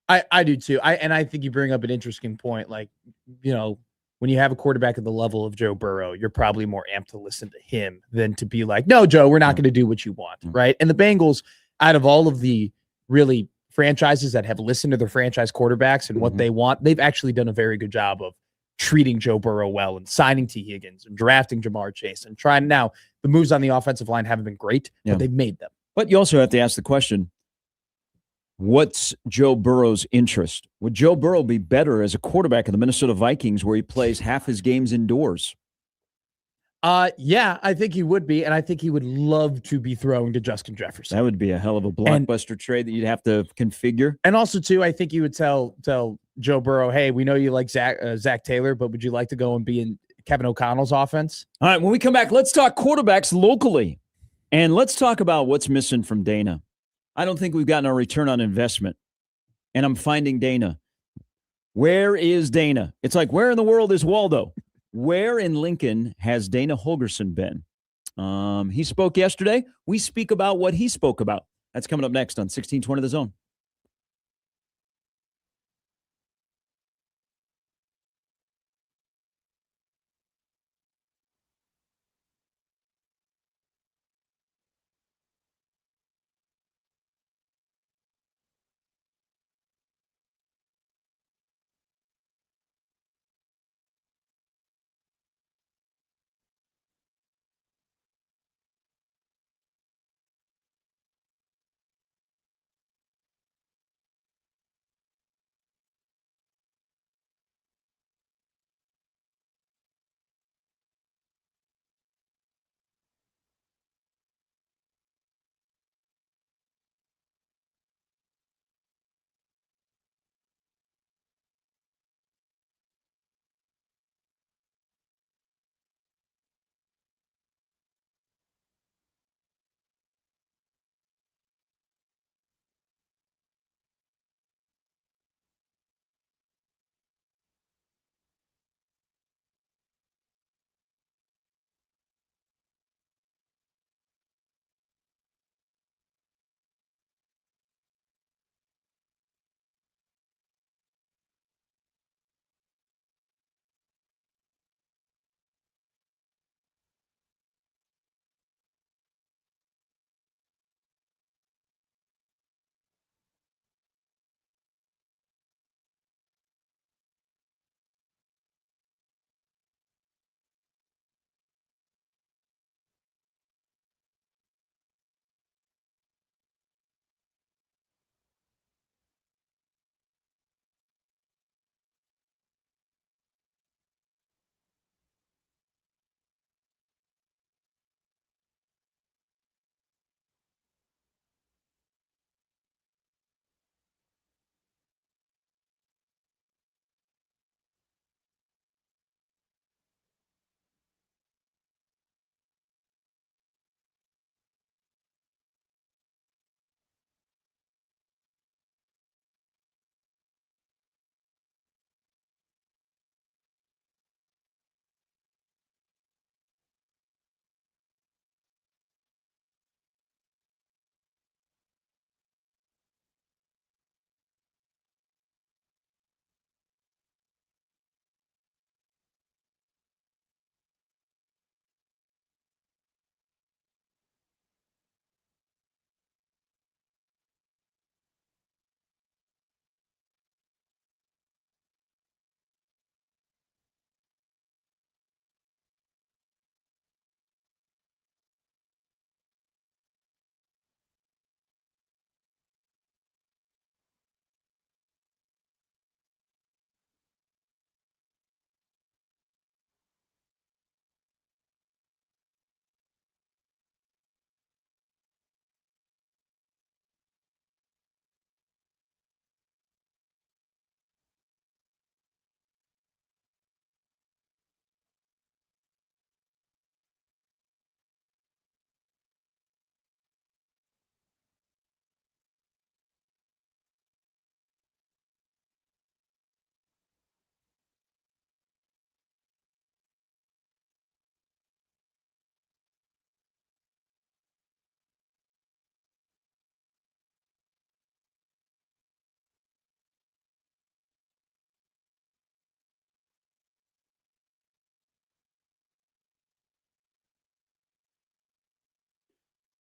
I do too. I think you bring up an interesting point. When you have a quarterback at the level of Joe Burrow, you're probably more amped to listen to him than to be like, no, Joe, we're not going to do what you want. Right. And the Bengals, out of all of the really franchises that have listened to their franchise quarterbacks and what they want, they've actually done a very good job of treating Joe Burrow well and signing T. Higgins and drafting Jamar Chase and trying. Now, the moves on the offensive line haven't been great, but they've made them. But you also have to ask the question, what's Joe Burrow's interest? Would Joe Burrow be better as a quarterback of the Minnesota Vikings where he plays half his games indoors? Yeah, I think he would be, and I think he would love to be throwing to Justin Jefferson. That would be a hell of a blockbuster trade that you'd have to configure. And also, too, I think you would tell Joe Burrow, hey, we know you like Zach Taylor, but would you like to go and be in Kevin O'Connell's offense? All right, when we come back, let's talk quarterbacks locally, and let's talk about what's missing from Dana. I don't think we've gotten our return on investment, and I'm finding Dana. Where is Dana? It's like, where in the world is Waldo? Where in Lincoln has Dana Holgerson been? He spoke yesterday. We speak about what he spoke about. That's coming up next on 1620 The Zone.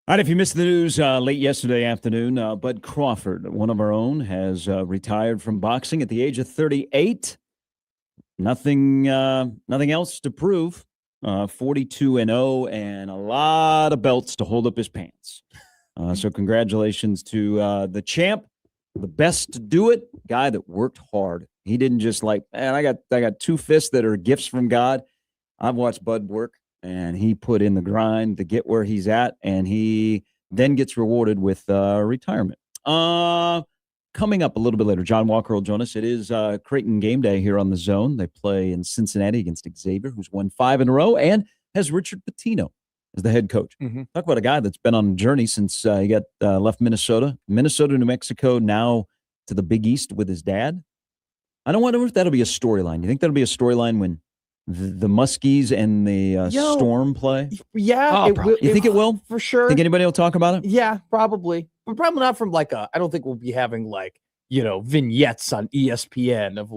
All right, if you missed the news late yesterday afternoon, Bud Crawford, one of our own, has retired from boxing at the age of 38. Nothing else to prove. 42-0 and a lot of belts to hold up his pants. So congratulations to the champ, the best to do it, guy that worked hard. He didn't just like, man, I got two fists that are gifts from God. I've watched Bud work, and he put in the grind to get where he's at, and he then gets rewarded with retirement. Coming up a little bit later, John Walker will join us. It is Creighton game day here on the Zone. They play in Cincinnati against Xavier, who's won 5 in a row, and has Richard Pitino as the head coach. Mm-hmm. Talk about a guy that's been on a journey since he got left Minnesota, New Mexico, now to the Big East with his dad. I don't wonder if that'll be a storyline. You think that'll be a storyline when the Muskies and the Storm play? Yeah. You think it will? For sure. Think anybody will talk about it? Yeah, probably. But probably not from I don't think we'll be having vignettes on ESPN of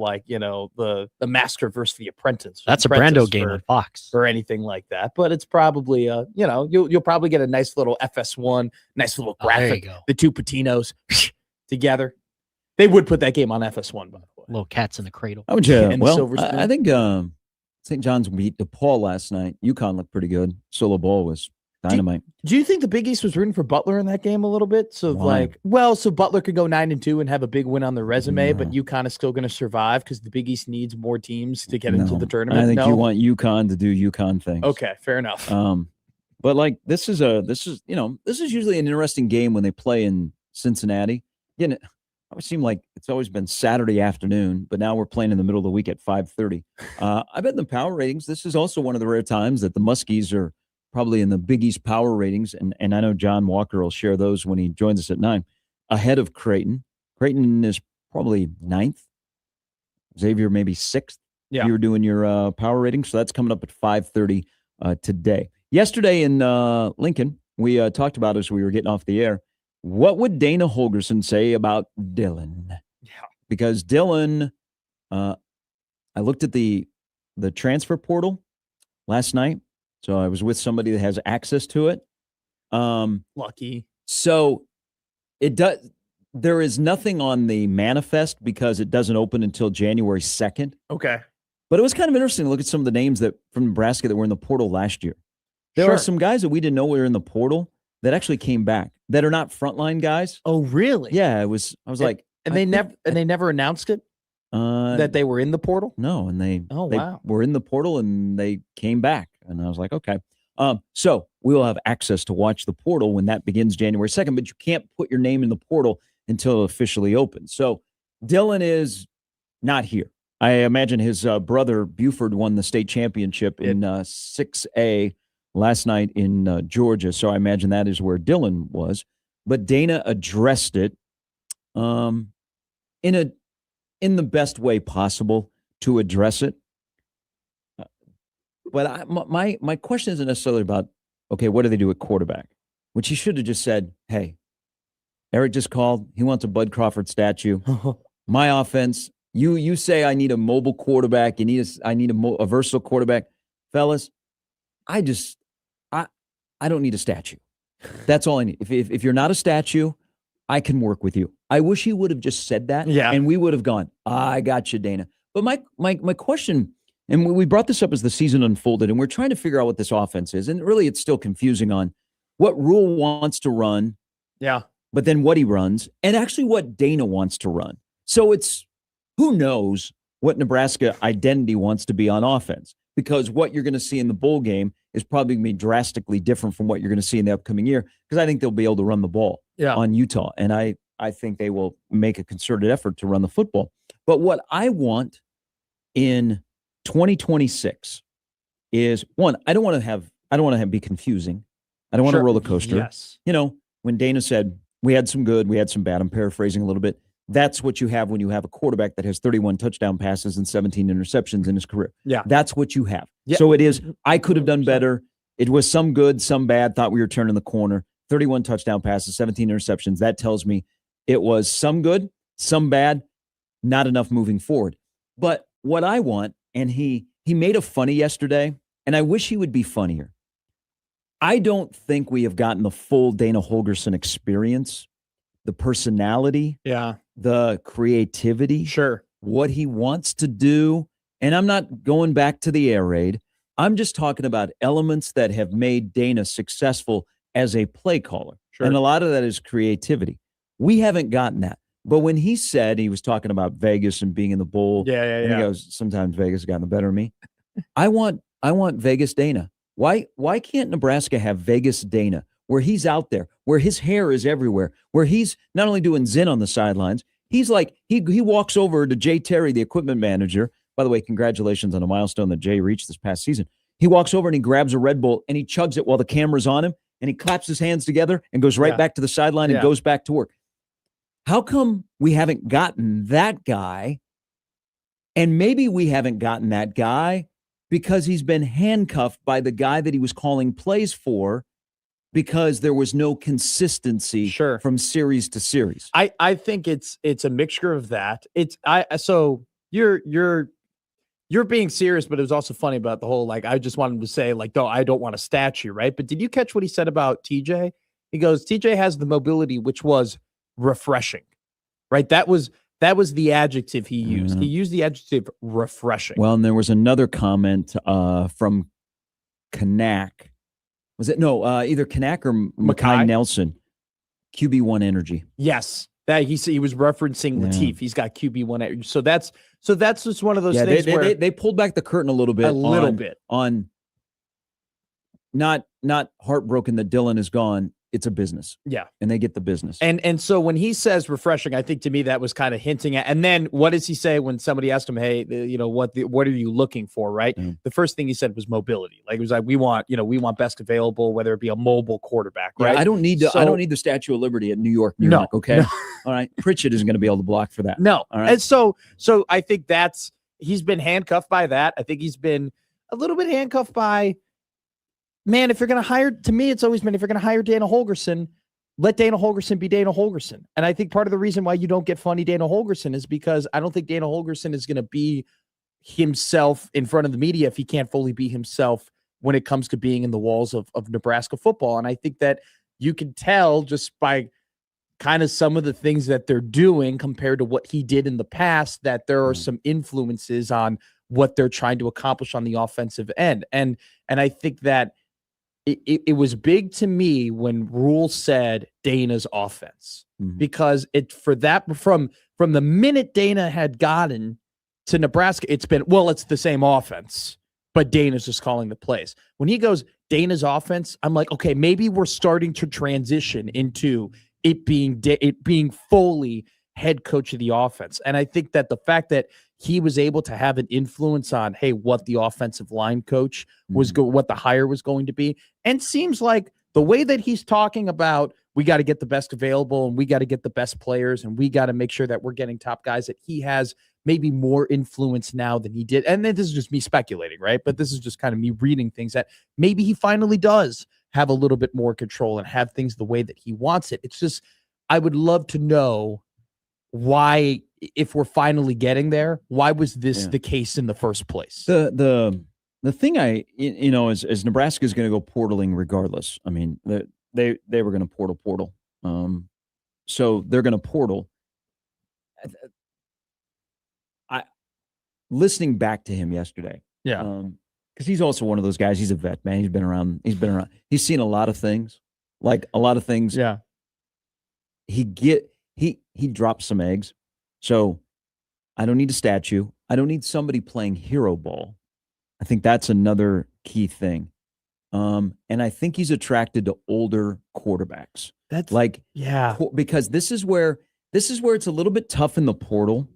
the Master versus the Apprentice. That's a Brando game on Fox. Or anything like that. But it's probably, you'll probably get a nice little FS1, nice little graphic. The two Patinos together. They would put that game on FS1, by the way. Little cats in the cradle. I think St. John's beat DePaul last night. UConn looked pretty good. Solo ball was dynamite. Do you think the Big East was rooting for Butler in that game a little bit? So Why? so Butler could go 9-2 and have a big win on their resume, but UConn is still going to survive because the Big East needs more teams to get into the tournament. I think you want UConn to do UConn things. Okay, fair enough. But this is usually an interesting game when they play in Cincinnati. Again, it would seem like it's always been Saturday afternoon, but now we're playing in the middle of the week at 5:30. I bet in the power ratings, this is also one of the rare times that the Muskies are probably in the Big East power ratings, and I know John Walker will share those when he joins us at 9, ahead of Creighton. Creighton is probably 9th. Xavier maybe 6th. Yeah. If you were doing your power ratings, so that's coming up at 5:30 today. Yesterday in Lincoln, we talked about as we were getting off the air, what would Dana Holgerson say about Dylan? Yeah. Because Dylan, I looked at the transfer portal last night. So I was with somebody that has access to it. Lucky. So there is nothing on the manifest because it doesn't open until January 2nd. Okay. But it was kind of interesting to look at some of the names that from Nebraska that were in the portal last year. There are some guys that we didn't know were in the portal that actually came back that are not frontline guys. Oh, really? Yeah, I was like, they never announced it that they were in the portal. No, and they wow. were in the portal and they came back, and I was like, okay. So we will have access to watch the portal when that begins January 2nd, but you can't put your name in the portal until it officially opens. So Dylan is not here. I imagine his brother Buford won the state championship in 6A last night in Georgia. So I imagine that is where Dylan was. But Dana addressed it in the best way possible to address it. But my question isn't necessarily about, okay, what do they do at quarterback? Which he should have just said, hey, Eric just called. He wants a Bud Crawford statue. My offense, you say I need a mobile quarterback. I need a versatile quarterback. Fellas, I don't need a statue. That's all I need. If you're not a statue, I can work with you. I wish he would have just said that. Yeah. And we would have gone, I got you, Dana. But my question, and we brought this up as the season unfolded, and we're trying to figure out what this offense is. And really, it's still confusing on what Rule wants to run. Yeah. But then what he runs, and actually what Dana wants to run. So it's, who knows what Nebraska identity wants to be on offense, because what you're going to see in the bowl game is probably going to be drastically different from what you're going to see in the upcoming year, because I think they'll be able to run the ball on Utah. And I think they will make a concerted effort to run the football. But what I want in 2026 is, one, I don't want to be confusing. I don't want a roller coaster. Yes. When Dana said we had some good, we had some bad, I'm paraphrasing a little bit. That's what you have when you have a quarterback that has 31 touchdown passes and 17 interceptions in his career. Yeah. That's what you have. Yeah. So it is, I could have done better. It was some good, some bad, thought we were turning the corner. 31 touchdown passes, 17 interceptions. That tells me it was some good, some bad, not enough moving forward. But what I want, and he made a funny yesterday, and I wish he would be funnier. I don't think we have gotten the full Dana Holgerson experience, the personality, the creativity, what he wants to do. And I'm not going back to the air raid. I'm just talking about elements that have made Dana successful as a play caller. And a lot of that is creativity. We haven't gotten that. But when he said he was talking about Vegas and being in the bowl, and he goes, sometimes Vegas has gotten the better of me. I want Vegas Dana. Why can't Nebraska have Vegas Dana, where he's out there, where his hair is everywhere, where he's not only doing Zen on the sidelines, he's like, he walks over to Jay Terry, the equipment manager. By the way, congratulations on a milestone that Jay reached this past season. He walks over and he grabs a Red Bull and he chugs it while the camera's on him, and he claps his hands together and goes right back to the sideline and goes back to work. How come we haven't gotten that guy? And maybe we haven't gotten that guy because he's been handcuffed by the guy that he was calling plays for, because there was no consistency from series to series. I think it's a mixture of that. So you're being serious, but it was also funny about the whole, like, I just wanted to say, like, no, I don't want a statue, right? But did you catch what he said about TJ? He goes, TJ has the mobility, which was refreshing, right? That was the adjective he used. He used the adjective refreshing. Well, and there was another comment from Kanak. Was it? No, either Kanak or Makai Nelson. QB1 energy. Yes. That he was referencing Latif. He's got QB1 energy. So that's just one of those things where they pulled back the curtain a little bit on not heartbroken that Dylan is gone. It's a business. Yeah. And they get the business. And so when he says refreshing, I think to me that was kind of hinting at, and then what does he say when somebody asked him, hey, what are you looking for, right? The first thing he said was mobility. Like, it was like, we want best available, whether it be a mobile quarterback, right? Yeah, I don't need the Statue of Liberty at New York, okay? No. All right. Pritchett isn't going to be able to block for that. No. All right. And so I think he's been handcuffed by that. I think he's been a little bit handcuffed by, man, if you're going to hire, to me, it's always been, if you're going to hire Dana Holgerson, let Dana Holgerson be Dana Holgerson. And I think part of the reason why you don't get funny Dana Holgerson is because I don't think Dana Holgerson is going to be himself in front of the media if he can't fully be himself when it comes to being in the walls of Nebraska football. And I think that you can tell just by kind of some of the things that they're doing compared to what he did in the past, that there are some influences on what they're trying to accomplish on the offensive end. And I think that it was big to me when Rule said Dana's offense, because from the minute Dana had gotten to Nebraska, it's been, well, it's the same offense, but Dana's just calling the plays. When he goes Dana's offense, I'm like, okay, maybe we're starting to transition into it being fully head coach of the offense. And I think that the fact that he was able to have an influence on, hey, what the offensive line coach was what the hire was going to be. And seems like the way that he's talking about, we got to get the best available and we got to get the best players and we got to make sure that we're getting top guys, that he has maybe more influence now than he did. And then this is just me speculating, right? But this is just kind of me reading things that maybe he finally does have a little bit more control and have things the way that he wants it. It's just, I would love to know why, if we're finally getting there, why was this the case in the first place? The thing is Nebraska is going to go portaling regardless. I mean, they were going to portal. So they're going to portal. Listening back to him yesterday. Yeah. Because he's also one of those guys. He's a vet, man. He's been around. He's seen a lot of things. Yeah. He dropped some eggs. So I don't need a statue. I don't need somebody playing hero ball. I think that's another key thing. And I think he's attracted to older quarterbacks. That's because this is where it's a little bit tough in the portal.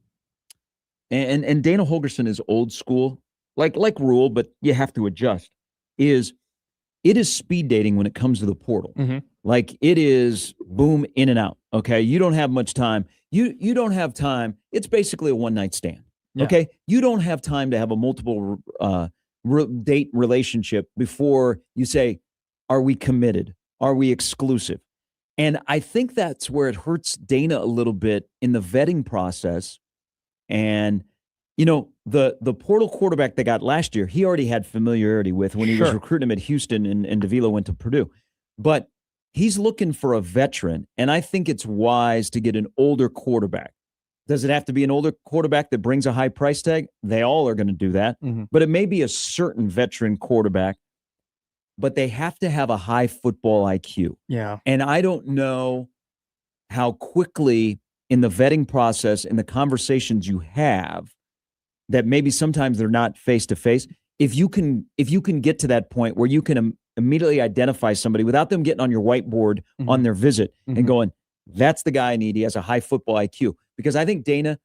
And Dana Holgerson is old school, like Rule, but you have to adjust. It is speed dating when it comes to the portal. Like, it is boom, in and out. Okay. You don't have much time. You don't have time. It's basically a one-night stand. Yeah. Okay. You don't have time to have a multiple date relationship before you say, are we committed? Are we exclusive? And I think that's where it hurts Dana a little bit in the vetting process. And, the portal quarterback they got last year, he already had familiarity with when he was recruiting him at Houston and Davila went to Purdue. But he's looking for a veteran, and I think it's wise to get an older quarterback. Does it have to be an older quarterback that brings a high price tag? They all are going to do that. But it may be a certain veteran quarterback, but they have to have a high football IQ. Yeah. And I don't know how quickly in the vetting process, in the conversations you have, that maybe sometimes they're not face-to-face. If you can get to that point where you can immediately identify somebody without them getting on your whiteboard on their visit and going, that's the guy I need. He has a high football IQ. Because I think Dana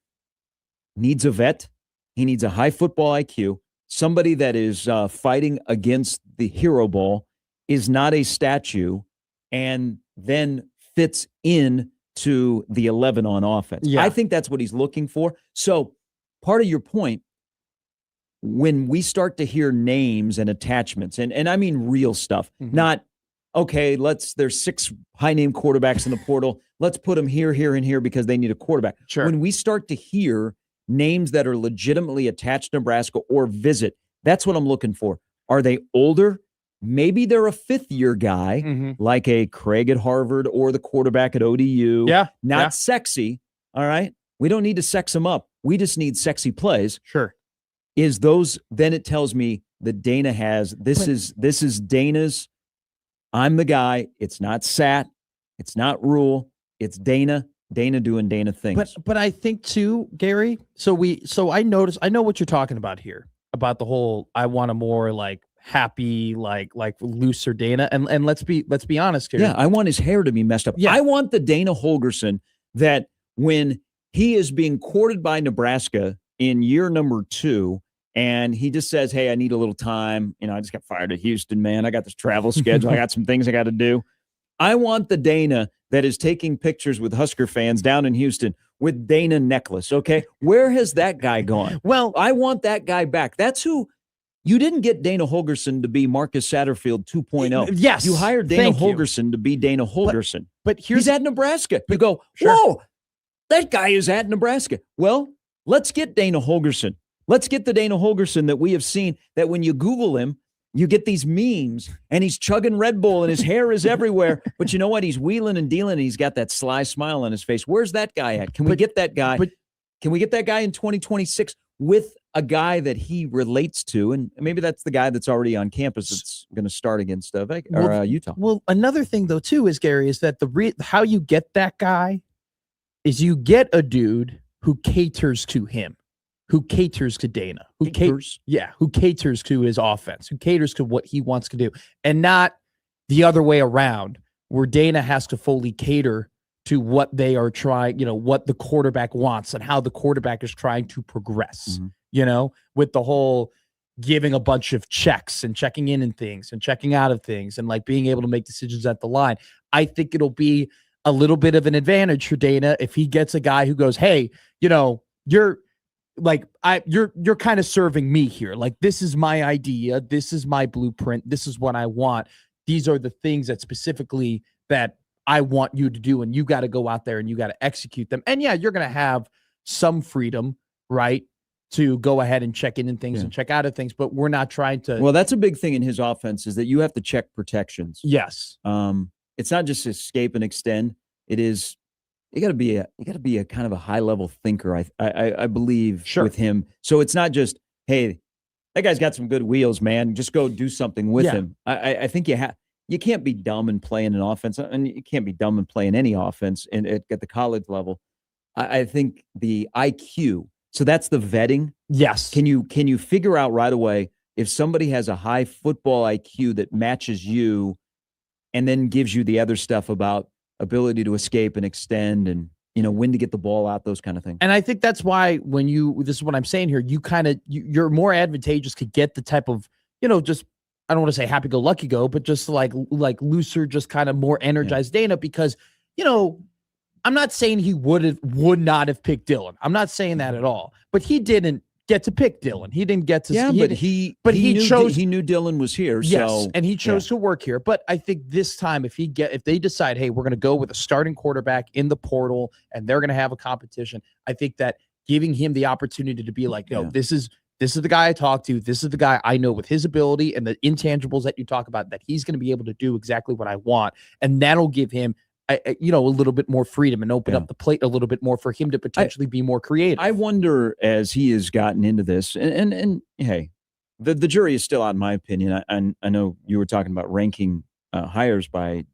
needs a vet. He needs a high football IQ. Somebody that is fighting against the hero ball, is not a statue, and then fits in to the 11 on offense. Yeah. I think that's what he's looking for. So part of your point, when we start to hear names and attachments, and I mean real stuff, not, okay, there's 6 high-name quarterbacks in the portal. Let's put them here, here, and here because they need a quarterback. Sure. When we start to hear names that are legitimately attached to Nebraska or visit, that's what I'm looking for. Are they older? Maybe they're a 5th-year guy, like a Craig at Harvard or the quarterback at ODU. Yeah. Not sexy, all right? We don't need to sex them up. We just need sexy plays. Sure. Then it tells me that Dana has, this is Dana's, I'm the guy. It's not Sat. It's not Rule. It's Dana doing Dana things. But I think too, Gary, so I know what you're talking about here, about the whole, I want a more like happy, like looser Dana. And let's be honest here. Yeah, I want his hair to be messed up. Yeah. I want the Dana Holgerson that when he is being courted by Nebraska in year number 2, and he just says, hey, I need a little time. I just got fired at Houston, man. I got this travel schedule. I got some things I got to do. I want the Dana that is taking pictures with Husker fans down in Houston with Dana necklace, okay? Where has that guy gone? Well, I want that guy back. That's who – you didn't get Dana Holgerson to be Marcus Satterfield 2.0. Yes. You hired Dana Holgerson to be Dana Holgerson. But he's at Nebraska. You go, whoa, that guy is at Nebraska. Well, let's get Dana Holgerson. Let's get the Dana Holgerson that we have seen, that when you Google him, you get these memes, and he's chugging Red Bull, and his hair is everywhere. But you know what? He's wheeling and dealing, and he's got that sly smile on his face. Where's that guy at? Can we get that guy? Can we get that guy in 2026 with a guy that he relates to? And maybe that's the guy that's already on campus that's going to start against Utah. Well, another thing, though, too, is, Gary, is that how you get that guy is you get a dude who caters to him, who caters to Dana, who caters to his offense, who caters to what he wants to do, and not the other way around, where Dana has to fully cater to what they are trying, what the quarterback wants and how the quarterback is trying to progress, with the whole giving a bunch of checks and checking in and things and checking out of things and like being able to make decisions at the line. I think it'll be a little bit of an advantage for Dana if he gets a guy who goes, hey, you're kind of serving me here. Like, this is my idea. This is my blueprint. This is what I want. These are the things that specifically that I want you to do. And you got to go out there and you got to execute them. And yeah, you're going to have some freedom, right, to go ahead and check in and things and check out of things. But we're not trying to. Well, that's a big thing in his offense, is that you have to check protections. Yes. It's not just escape and extend. It is. You got to be a kind of a high level thinker. I believe with him. So it's not just, hey, that guy's got some good wheels, man. Just go do something with him. I think you can't be dumb and play in an offense, and you can't be dumb and play in any offense at the college level. I think the IQ. So that's the vetting. Yes. Can you figure out right away if somebody has a high football IQ that matches you, and then gives you the other stuff about ability to escape and extend and, when to get the ball out, those kind of things. And I think that's why this is what I'm saying here, you're more advantageous to get the type of, just, I don't want to say happy-go-lucky but just like looser, just kind of more energized Dana, because, I'm not saying he would not have picked Dylan. I'm not saying that at all, but he didn't get to pick Dylan. He didn't get to. Yeah, he knew Dylan was here. Yes, so, and he chose to work here. But I think this time, if they decide, hey, we're going to go with a starting quarterback in the portal, and they're going to have a competition, I think that giving him the opportunity to be like, no, this is the guy I talk to. This is the guy I know with his ability and the intangibles that you talk about, that he's going to be able to do exactly what I want. And that'll give him, a little bit more freedom and open up the plate a little bit more for him to potentially be more creative. I wonder, as he has gotten into this, and hey, the jury is still out, in my opinion. I know you were talking about ranking hires by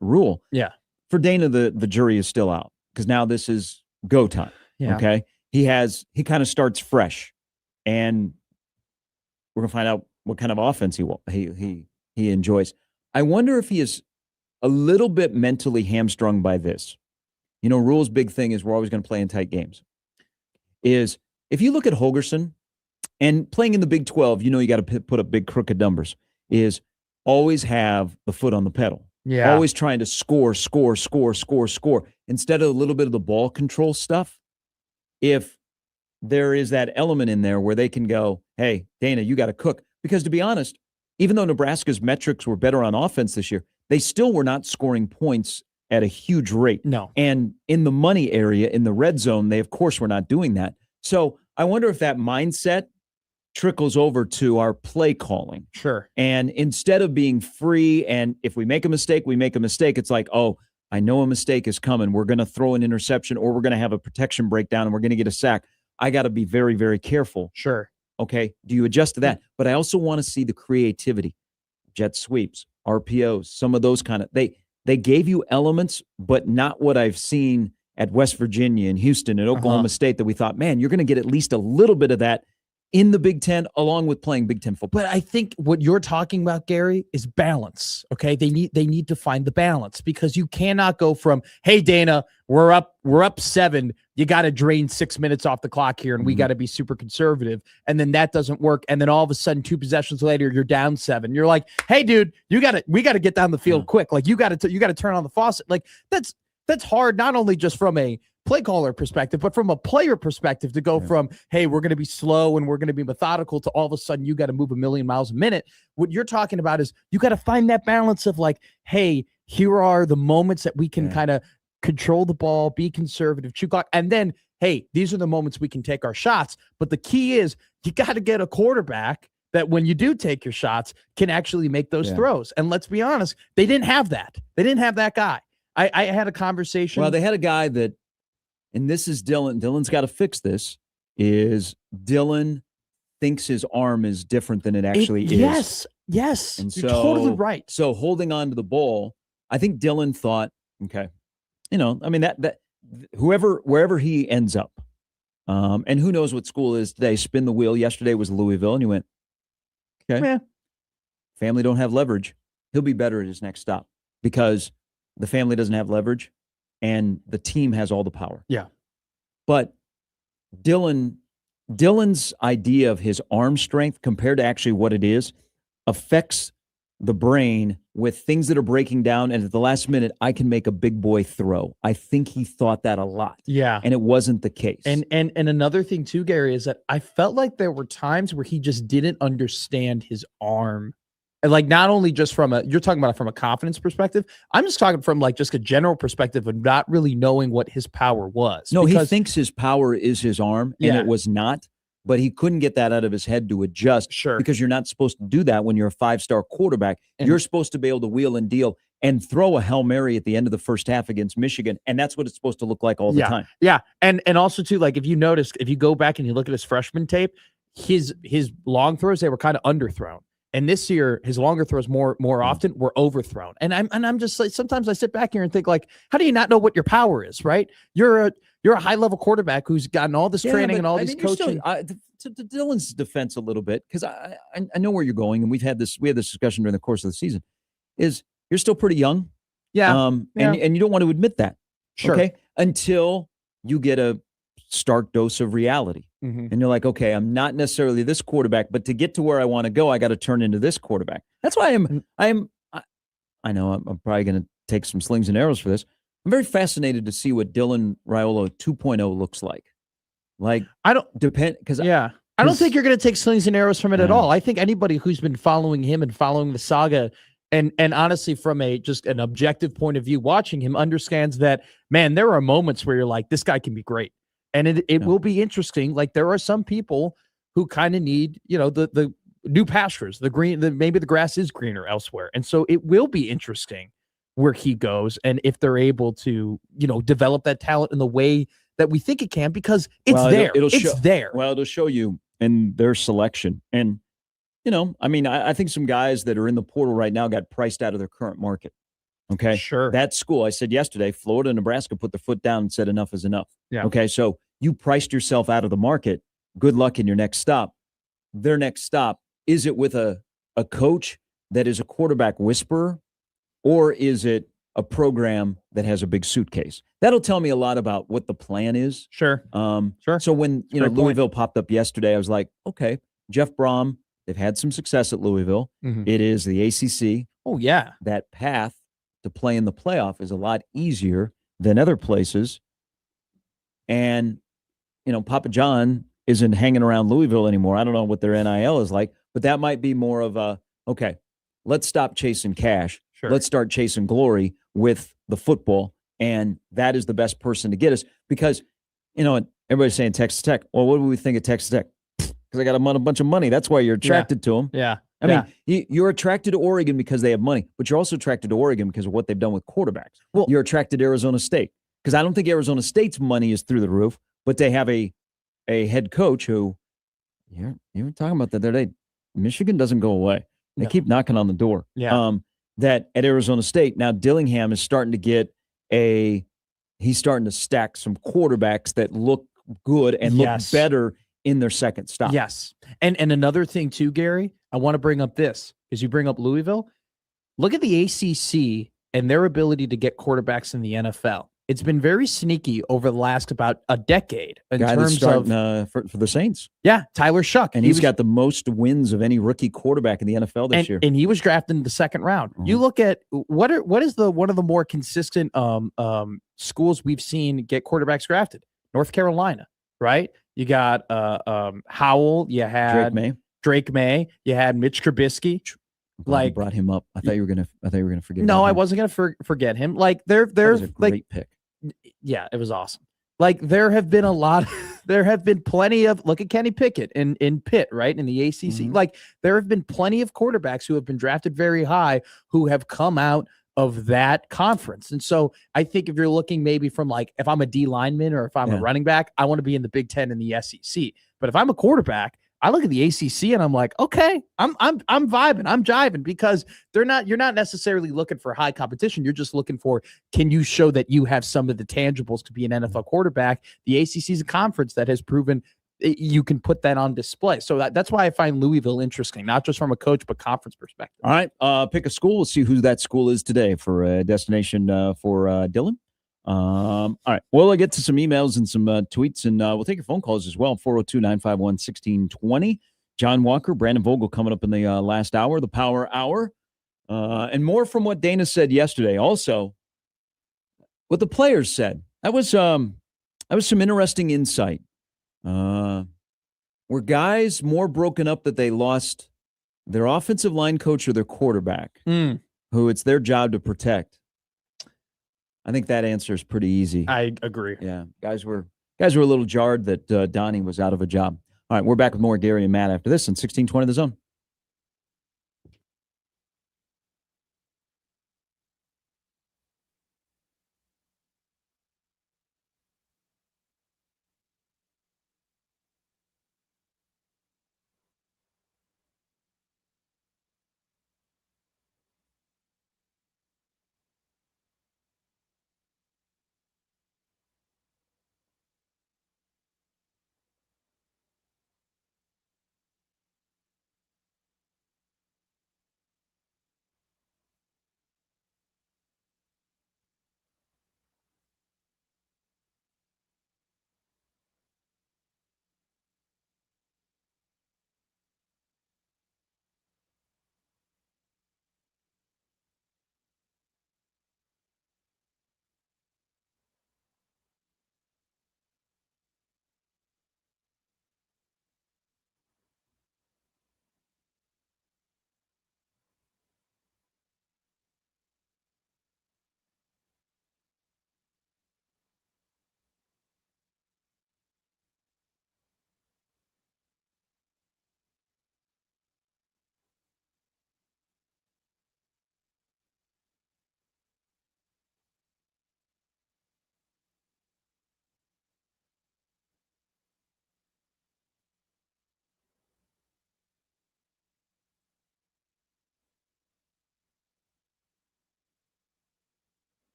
rule. Yeah. For Dana, the jury is still out, because now this is go time. Yeah. Okay. He kind of starts fresh, and we're going to find out what kind of offense he enjoys. I wonder if he is a little bit mentally hamstrung by this. Rule's big thing is we're always going to play in tight games. Is if you look at Holgerson and playing in the Big 12, you got to put up big crooked numbers, is always have the foot on the pedal. Yeah. Always trying to score, instead of a little bit of the ball control stuff. If there is that element in there where they can go, hey, Dana, you got to cook. Because to be honest, even though Nebraska's metrics were better on offense this year, they still were not scoring points at a huge rate. No. And in the money area, in the red zone, they, of course, were not doing that. So I wonder if that mindset trickles over to our play calling. Sure. And instead of being free, and if we make a mistake, it's like, oh, I know a mistake is coming. We're going to throw an interception, or we're going to have a protection breakdown, and we're going to get a sack. I got to be very, very careful. Sure. Okay. Do you adjust to that? But I also want to see the creativity, jet sweeps, RPOs, some of those kind of, they gave you elements, but not what I've seen at West Virginia and Houston and Oklahoma State, that we thought, man, you're going to get at least a little bit of that in the Big Ten, along with playing Big Ten football. But I think what you're talking about, Gary, is balance. Okay. They need to find the balance, because you cannot go from, hey, Dana, we're up 7. You got to drain 6 minutes off the clock here, and we got to be super conservative. And then that doesn't work. And then all of a sudden, 2 possessions later, you're down 7. You're like, hey, dude, we got to get down the field quick. Like, you got to turn on the faucet. Like, that's hard, not only just from a play caller perspective, but from a player perspective, to go from, hey, we're going to be slow and we're going to be methodical, to all of a sudden you got to move 1,000,000 miles a minute. What you're talking about is you got to find that balance of like, hey, here are the moments that we can kind of control the ball, be conservative, chew clock, and then, hey, these are the moments we can take our shots. But the key is you got to get a quarterback that, when you do take your shots, can actually make those throws. And let's be honest, they didn't have that. They didn't have that guy. I had a conversation. Well, they had a guy that, and this is Dylan. Dylan's got to fix this. Is Dylan thinks his arm is different than it actually is. Yes. And you're totally right. So holding on to the ball, I think Dylan thought, okay, I mean, that wherever he ends up, and who knows what school is today. Spin the wheel. Yesterday was Louisville, and he went, okay, family don't have leverage. He'll be better at his next stop, because the family doesn't have leverage, and the team has all the power. Yeah. But Dylan's idea of his arm strength compared to actually what it is affects the brain with things that are breaking down. And at the last minute, I can make a big boy throw. I think he thought that a lot. Yeah. And it wasn't the case. And another thing too, Gary, is that I felt like there were times where he just didn't understand his arm. And like, not only just you're talking about it from a confidence perspective. I'm just talking from like just a general perspective of not really knowing what his power was. No, he thinks his power is his arm, and it was not. But he couldn't get that out of his head to adjust. Sure. Because you're not supposed to do that when you're a 5-star quarterback. And you're supposed to be able to wheel and deal and throw a Hail Mary at the end of the first half against Michigan. And that's what it's supposed to look like all the time. Yeah. And also too, like, if you notice, if you go back and you look at his freshman tape, his long throws, they were kind of underthrown. And this year, his longer throws more often were overthrown. And I'm just like, sometimes I sit back here and think, like, how do you not know what your power is, right? You're a high level quarterback who's gotten all this training and all this coaching. To Dylan's defense a little bit, because I know where you're going, and we had this discussion during the course of the season. Is you're still pretty young, and you don't want to admit that, okay, until you get a stark dose of reality. And you're like, okay, I'm not necessarily this quarterback, but to get to where I want to go, I got to turn into this quarterback. That's why I know I'm probably going to take some slings and arrows for this. I'm very fascinated to see what Dylan Raiola 2.0 looks like. Like, I don't depend, because I don't think you're going to take slings and arrows from it at all. I think anybody who's been following him and following the saga, and honestly, from just an objective point of view, watching him, understands that, man, there are moments where you're like, this guy can be great. And it will be interesting. Like there are some people who kind of need, the new pastures, maybe the grass is greener elsewhere. And so it will be interesting where he goes and if they're able to, develop that talent in the way that we think it can, because it's there. It's there. Well, it'll show you in their selection. And, I think some guys that are in the portal right now got priced out of their current market. Okay. Sure. That school, I said yesterday, Florida and Nebraska put their foot down and said enough is enough. Yeah. Okay. So you priced yourself out of the market. Good luck in your next stop. Their next stop, is it with a coach that is a quarterback whisperer, or is it a program that has a big suitcase? That'll tell me a lot about what the plan is. Sure. Sure. So when Louisville popped up yesterday, I was like, okay, Jeff Brom, they've had some success at Louisville. Mm-hmm. It is the ACC. Oh, yeah. That path to play in the playoff is a lot easier than other places. And, Papa John isn't hanging around Louisville anymore. I don't know what their NIL is like, but that might be more of a, okay, let's stop chasing cash. Sure. Let's start chasing glory with the football. And that is the best person to get us because, everybody's saying Texas Tech. Well, what do we think of Texas Tech? Because I got a bunch of money. That's why you're attracted to them. Yeah. I mean, you're attracted to Oregon because they have money, but you're also attracted to Oregon because of what they've done with quarterbacks. Well, you're attracted to Arizona State because I don't think Arizona State's money is through the roof, but they have a head coach who, you were talking about that the other day. Michigan doesn't go away. They keep knocking on the door. Yeah. That at Arizona State, now Dillingham is starting to get he's starting to stack some quarterbacks that look good and look better in their second stop. Yes. And another thing too, Gary, I want to bring up this because you bring up Louisville. Look at the ACC and their ability to get quarterbacks in the NFL. It's been very sneaky over the last about a decade in terms of for the Saints. Yeah, Tyler Shuck, and he's got the most wins of any rookie quarterback in the NFL this year. And he was drafted in the second round. Mm-hmm. You look at what is one of the more consistent schools we've seen get quarterbacks drafted? North Carolina, right? You got Howell. You had Drake May. You had Mitch Trubisky. You brought him up. I thought you were gonna forget. No, I wasn't gonna forget him. Like they're a great pick. Yeah, it was awesome. Like there have been plenty of, look at Kenny Pickett in Pitt, right? In the ACC. Mm-hmm. Like there have been plenty of quarterbacks who have been drafted very high who have come out of that conference. And so I think if you're looking maybe from like, if I'm a D lineman or if I'm a running back, I want to be in the Big Ten and the SEC. But if I'm a quarterback, I look at the ACC and I'm like, okay, I'm vibing, I'm jiving, because you're not necessarily looking for high competition. You're just looking for, can you show that you have some of the tangibles to be an NFL quarterback? The ACC is a conference that has proven you can put that on display. So that's why I find Louisville interesting, not just from a coach, but conference perspective. All right, pick a school. We'll see who that school is today for a destination for Dylan. All right. Well, I'll get to some emails and some tweets, and we'll take your phone calls as well. 402-951-1620. John Walker, Brandon Vogel coming up in the last hour, the Power Hour, and more from what Dana said yesterday. Also, what the players said. That was some interesting insight. Were guys more broken up that they lost their offensive line coach or their quarterback, who it's their job to protect? I think that answer is pretty easy. I agree. Yeah, guys were a little jarred that Donnie was out of a job. All right, we're back with more Gary and Matt after this on 1620 The Zone.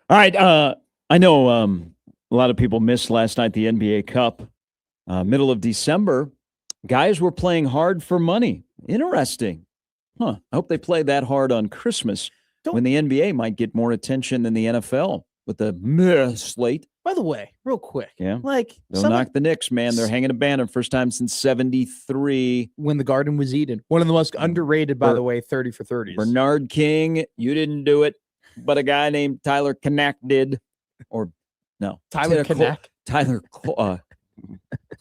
All right. I know a lot of people missed last night the NBA Cup. Middle of December, guys were playing hard for money. Interesting. I hope they play that hard on Christmas when the NBA might get more attention than the NFL with the slate. By the way, real quick. Yeah. Like, they'll knock the Knicks, man. They're hanging a banner first time since 73. When the Garden was Eden. One of the most underrated, by the way, 30 for 30s. Bernard King, you didn't do it, but a guy named Tyler Knack did. Or no. Tyler Knack? Tyler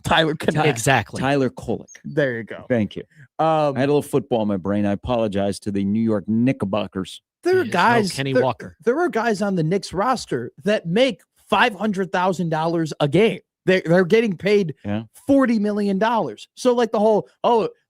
Knack. Exactly. Tyler Kolek. There you go. Thank you. I had a little football in my brain. I apologize to the New York Knickerbockers. There are guys, Kenny Walker. There are guys on the Knicks roster that make $500,000 a game. They're getting paid $40 million. So like the whole,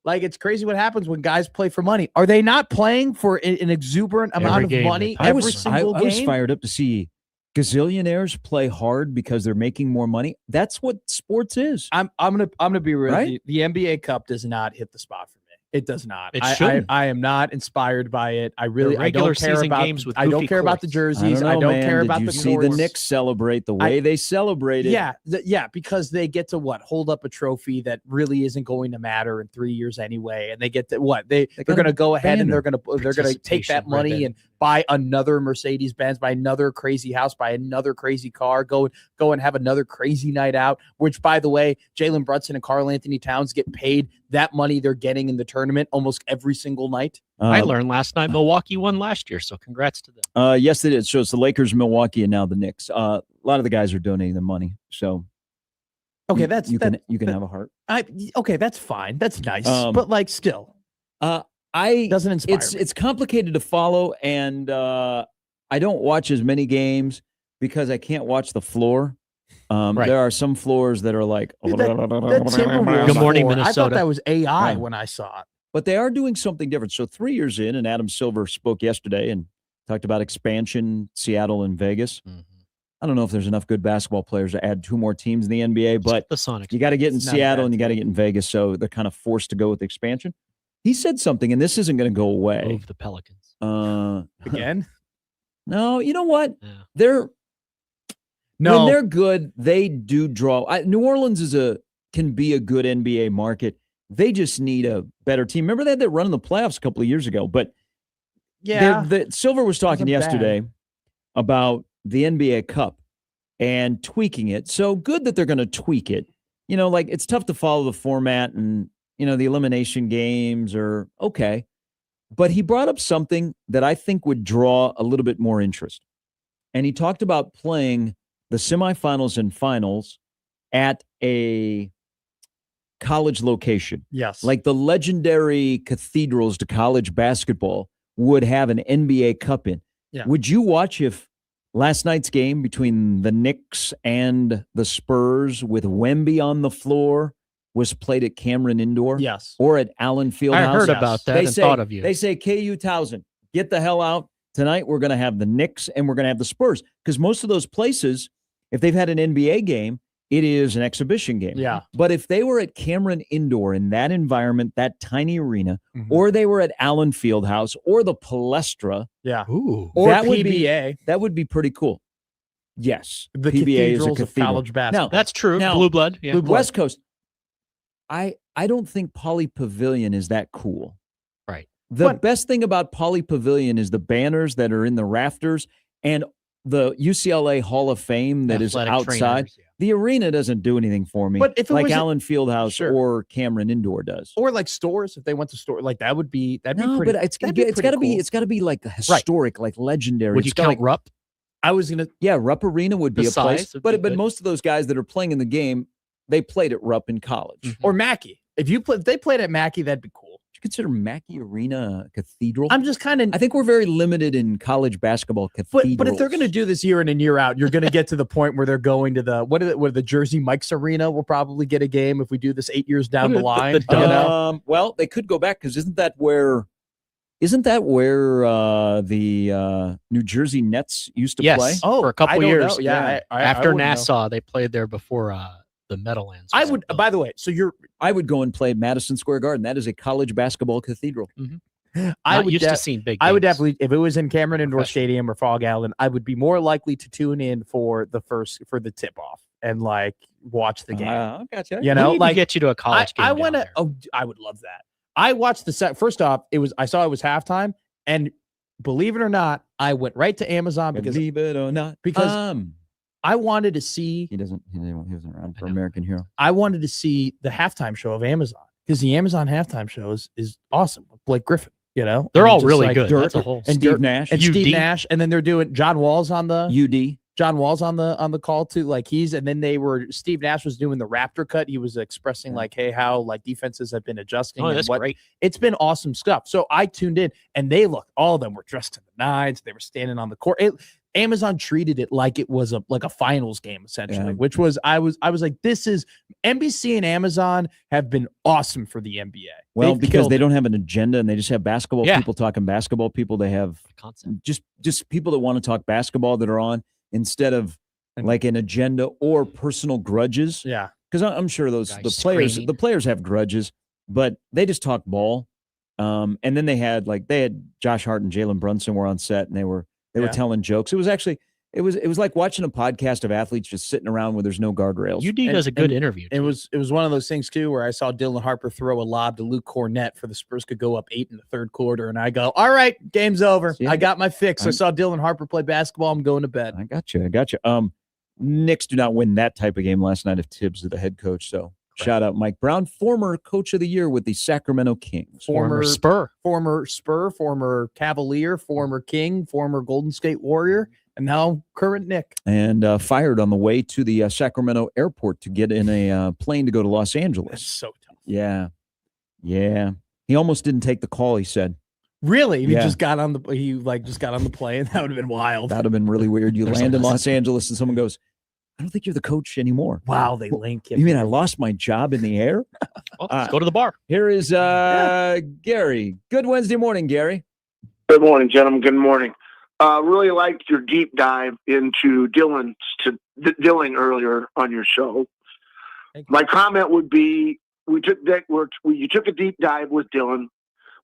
it's crazy what happens when guys play for money. Are they not playing for an exuberant amount of money every single game? I was fired up to see gazillionaires play hard because they're making more money. That's what sports is. I'm gonna be real. Right? The NBA Cup does not hit the spot for me. It does not. I am not inspired by it. I don't care about games with I don't care about the jerseys. I don't care about the courts. Did you see the Knicks celebrate the way they celebrated? Yeah, because they get to hold up a trophy that really isn't going to matter in 3 years anyway, and they get to they're going to go ahead and they're going to take that money and buy another Mercedes-Benz, buy another crazy house, buy another crazy car, go and have another crazy night out. Which, by the way, Jalen Brunson and Karl Anthony Towns get paid that money they're getting in the tournament almost every single night. I learned last night Milwaukee won last year, so congrats to them. Yes, they did. So it's the Lakers, Milwaukee, and now the Knicks. A lot of the guys are donating the money. So okay, you can have a heart. Okay, that's fine. That's nice, but still, doesn't inspire me. It's complicated to follow, and I don't watch as many games because I can't watch the floor. There are some floors that are like Good morning, Minnesota. I thought that was AI when I saw it. But they are doing something different. So 3 years in, and Adam Silver spoke yesterday and talked about expansion, Seattle and Vegas. Mm-hmm. I don't know if there's enough good basketball players to add 2 more teams in the NBA, but the Sonics. You got to get in Seattle and you got to get in Vegas, so they're kind of forced to go with expansion. He said something, and this isn't going to go away. Move the Pelicans. Again? No, you know what? Yeah. When they're good, they do draw. New Orleans can be a good NBA market. They just need a better team. Remember they had that run in the playoffs a couple of years ago. But Silver was talking yesterday about the NBA Cup and tweaking it. So good that they're going to tweak it. It's tough to follow the format, and the elimination games are okay. But he brought up something that I think would draw a little bit more interest. And he talked about playing the semifinals and finals at a college location. Yes. Like the legendary cathedrals to college basketball would have an NBA Cup in. Yeah. Would you watch if last night's game between the Knicks and the Spurs with Wemby on the floor was played at Cameron Indoor? Yes. Or at Allen Fieldhouse? I heard about that and thought of you. They say, KU Towson, get the hell out. Tonight we're going to have the Knicks and we're going to have the Spurs. Because most of those places, if they've had an NBA game, it is an exhibition game. Yeah. But if they were at Cameron Indoor in that environment, that tiny arena, or they were at Allen Fieldhouse or the Palestra, or that PBA, that would be pretty cool. Yes, the PBA is a cathedrals of college basketball. Now, that's true. Now, Blue blood. Yeah. West Coast. I don't think Poly Pavilion is that cool. Right. The best thing about Poly Pavilion is the banners that are in the rafters and the UCLA Hall of Fame that is outside. Trainers, The arena doesn't do anything for me. But if it like was Allen Fieldhouse or Cameron Indoor does, or like stores, if they went to store, like that'd be pretty. But it's got to be like historic, like legendary. Would you count Rupp? I was gonna. Yeah, Rupp Arena would be a place. But good. Most of those guys that are playing in the game, they played at Rupp in college or Mackey. If they played at Mackey, that'd be cool. Consider Mackey Arena a cathedral? I'm just kind of. I think we're very limited in college basketball cathedrals. But if they're going to do this year in and year out, you're going to get to the point where they're going to the Jersey Mike's Arena. We'll probably get a game if we do this 8 years down the line. Well, they could go back because isn't that where the New Jersey Nets used to play? Oh, for a couple years. Know. Yeah. After Nassau, they played there before. The Meadowlands. I would. By the way, I would go and play at Madison Square Garden. That is a college basketball cathedral. Mm-hmm. I would used to seeing big. I would games. definitely, if it was in Cameron Indoor Professional. Stadium or Fog Island, I would be more likely to tune in for the tip off and like watch the game. Gotcha. You We know, need like to get you to a college game. I down want to. there. Oh, I would love that. I watched the set. First off, I saw it was halftime, and believe it or not, I went right to Amazon because Believe it or not, I wanted to see. he wasn't around for I know. American Hero. I wanted to see the halftime show of Amazon because the Amazon halftime show is awesome. With Blake Griffin, you know, They're And all just really like good. Dirk That's a whole. and Steve Dirk Nash, and UD. Steve Nash, and then they're doing John Wall's on the UD. John Wall's on the call too. Like and then Steve Nash was doing the Raptor cut. He was expressing like, hey, how like defenses have been adjusting. Oh, and that's great. It's been awesome stuff. So I tuned in and all of them were dressed to the nines. They were standing on the court. Amazon treated it like it was a finals game essentially, Yeah. which was I was like, this is NBC and Amazon have been awesome for the NBA. Well, They've because killed they it. don't have an agenda and they just have basketball Yeah. people talking basketball people. They have Concept. just people that want to talk basketball that are on instead of And- like an agenda or personal grudges. Yeah. Because I'm sure the Guys players screaming. the players have grudges, but they just talk ball. And then they had Josh Hart and Jalen Brunson were on set and they were Yeah. telling jokes. It was actually it was like watching a podcast of athletes just sitting around where there's no guardrails. UD does a good interview. It was one of those things too where I saw Dylan Harper throw a lob to Luke Cornett for the Spurs could go up 8 in the third quarter, and I go, all right, game's over. See, I got my fix. I I- saw Dylan Harper play basketball. I'm going to bed. I got you. Knicks do not win that type of game last night if Tibbs is the head coach. So shout out Mike Brown, former coach of the year with the Sacramento Kings. former Spur. Former Spur, former Cavalier, former King, former Golden State Warrior, and now current Nick. And fired on the way to the Sacramento airport to get in a plane to go to Los That's Angeles. so tough. Yeah. He almost didn't take the call, he said. Really? He Yeah. just got on the plane. That would have been wild. That would have been really weird. You There's land in a- Los Angeles and someone goes, I don't think you're the coach anymore. Wow, they link it. You mean I lost my job in the air? Oh, let's go to the bar. Here is Gary. Good Wednesday morning, Gary. Good morning, gentlemen. Good morning. Really liked your deep dive into Dylan earlier on your show. Thank you. My comment would be, you took a deep dive with Dylan.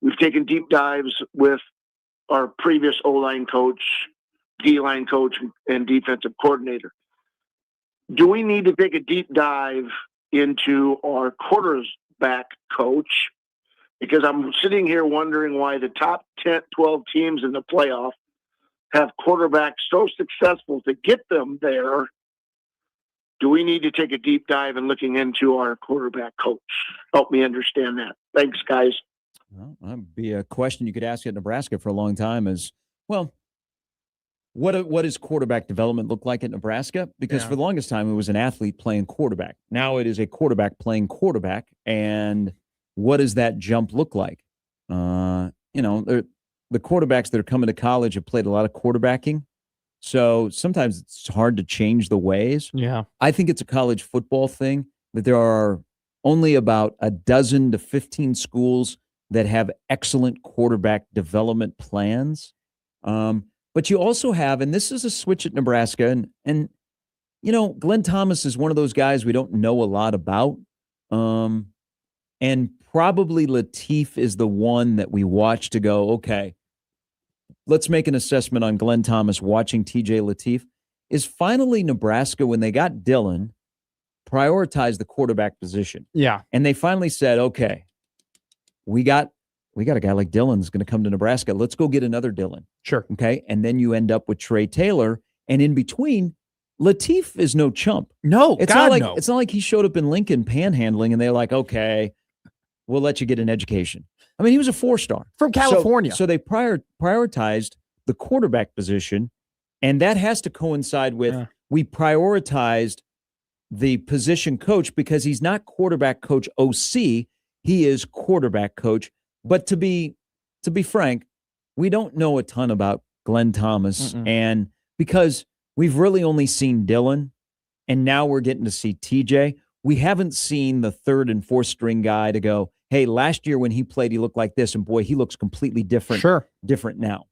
We've taken deep dives with our previous O-line coach, D-line coach, and defensive coordinator. Do we need to take a deep dive into our quarterback coach? Because I'm sitting here wondering why the top 10, 12 teams in the playoff have quarterbacks so successful to get them there. Do we need to take a deep dive in looking into our quarterback coach? Help me understand that. Thanks, guys. Well, that'd be a question you could ask at Nebraska for a long time is, well, what does quarterback development look like at Nebraska? Because for the longest time, it was an athlete playing quarterback. Now it is a quarterback playing quarterback. And what does that jump look like? The quarterbacks that are coming to college have played a lot of quarterbacking. So sometimes it's hard to change the ways. Yeah. I think it's a college football thing that there are only about a dozen to 15 schools that have excellent quarterback development plans. But you also have, and this is a switch at Nebraska, and Glenn Thomas is one of those guys we don't know a lot about. And probably Latif is the one that we watch to go, okay, let's make an assessment on Glenn Thomas watching TJ Latif. Is finally Nebraska, when they got Dylan, prioritized the quarterback position. Yeah. And they finally said, okay, we got a guy like Dylan's going to come to Nebraska. Let's go get another Dylan. Sure. Okay. And then you end up with Trey Taylor. And in between, Latif is no chump. No, It's God, not like no. it's not like he showed up in Lincoln panhandling and they're like, okay, we'll let you get an education. I mean, he was a 4-star From California. So they prioritized the quarterback position, and that has to coincide with we prioritized the position coach because he's not quarterback coach OC, he is quarterback coach. But to be frank, we don't know a ton about Glenn Thomas, and because we've really only seen Dylan, and now we're getting to see TJ. We haven't seen the third and fourth string guy to go, hey, last year when he played, he looked like this, and boy, he looks completely different. Sure. Different now.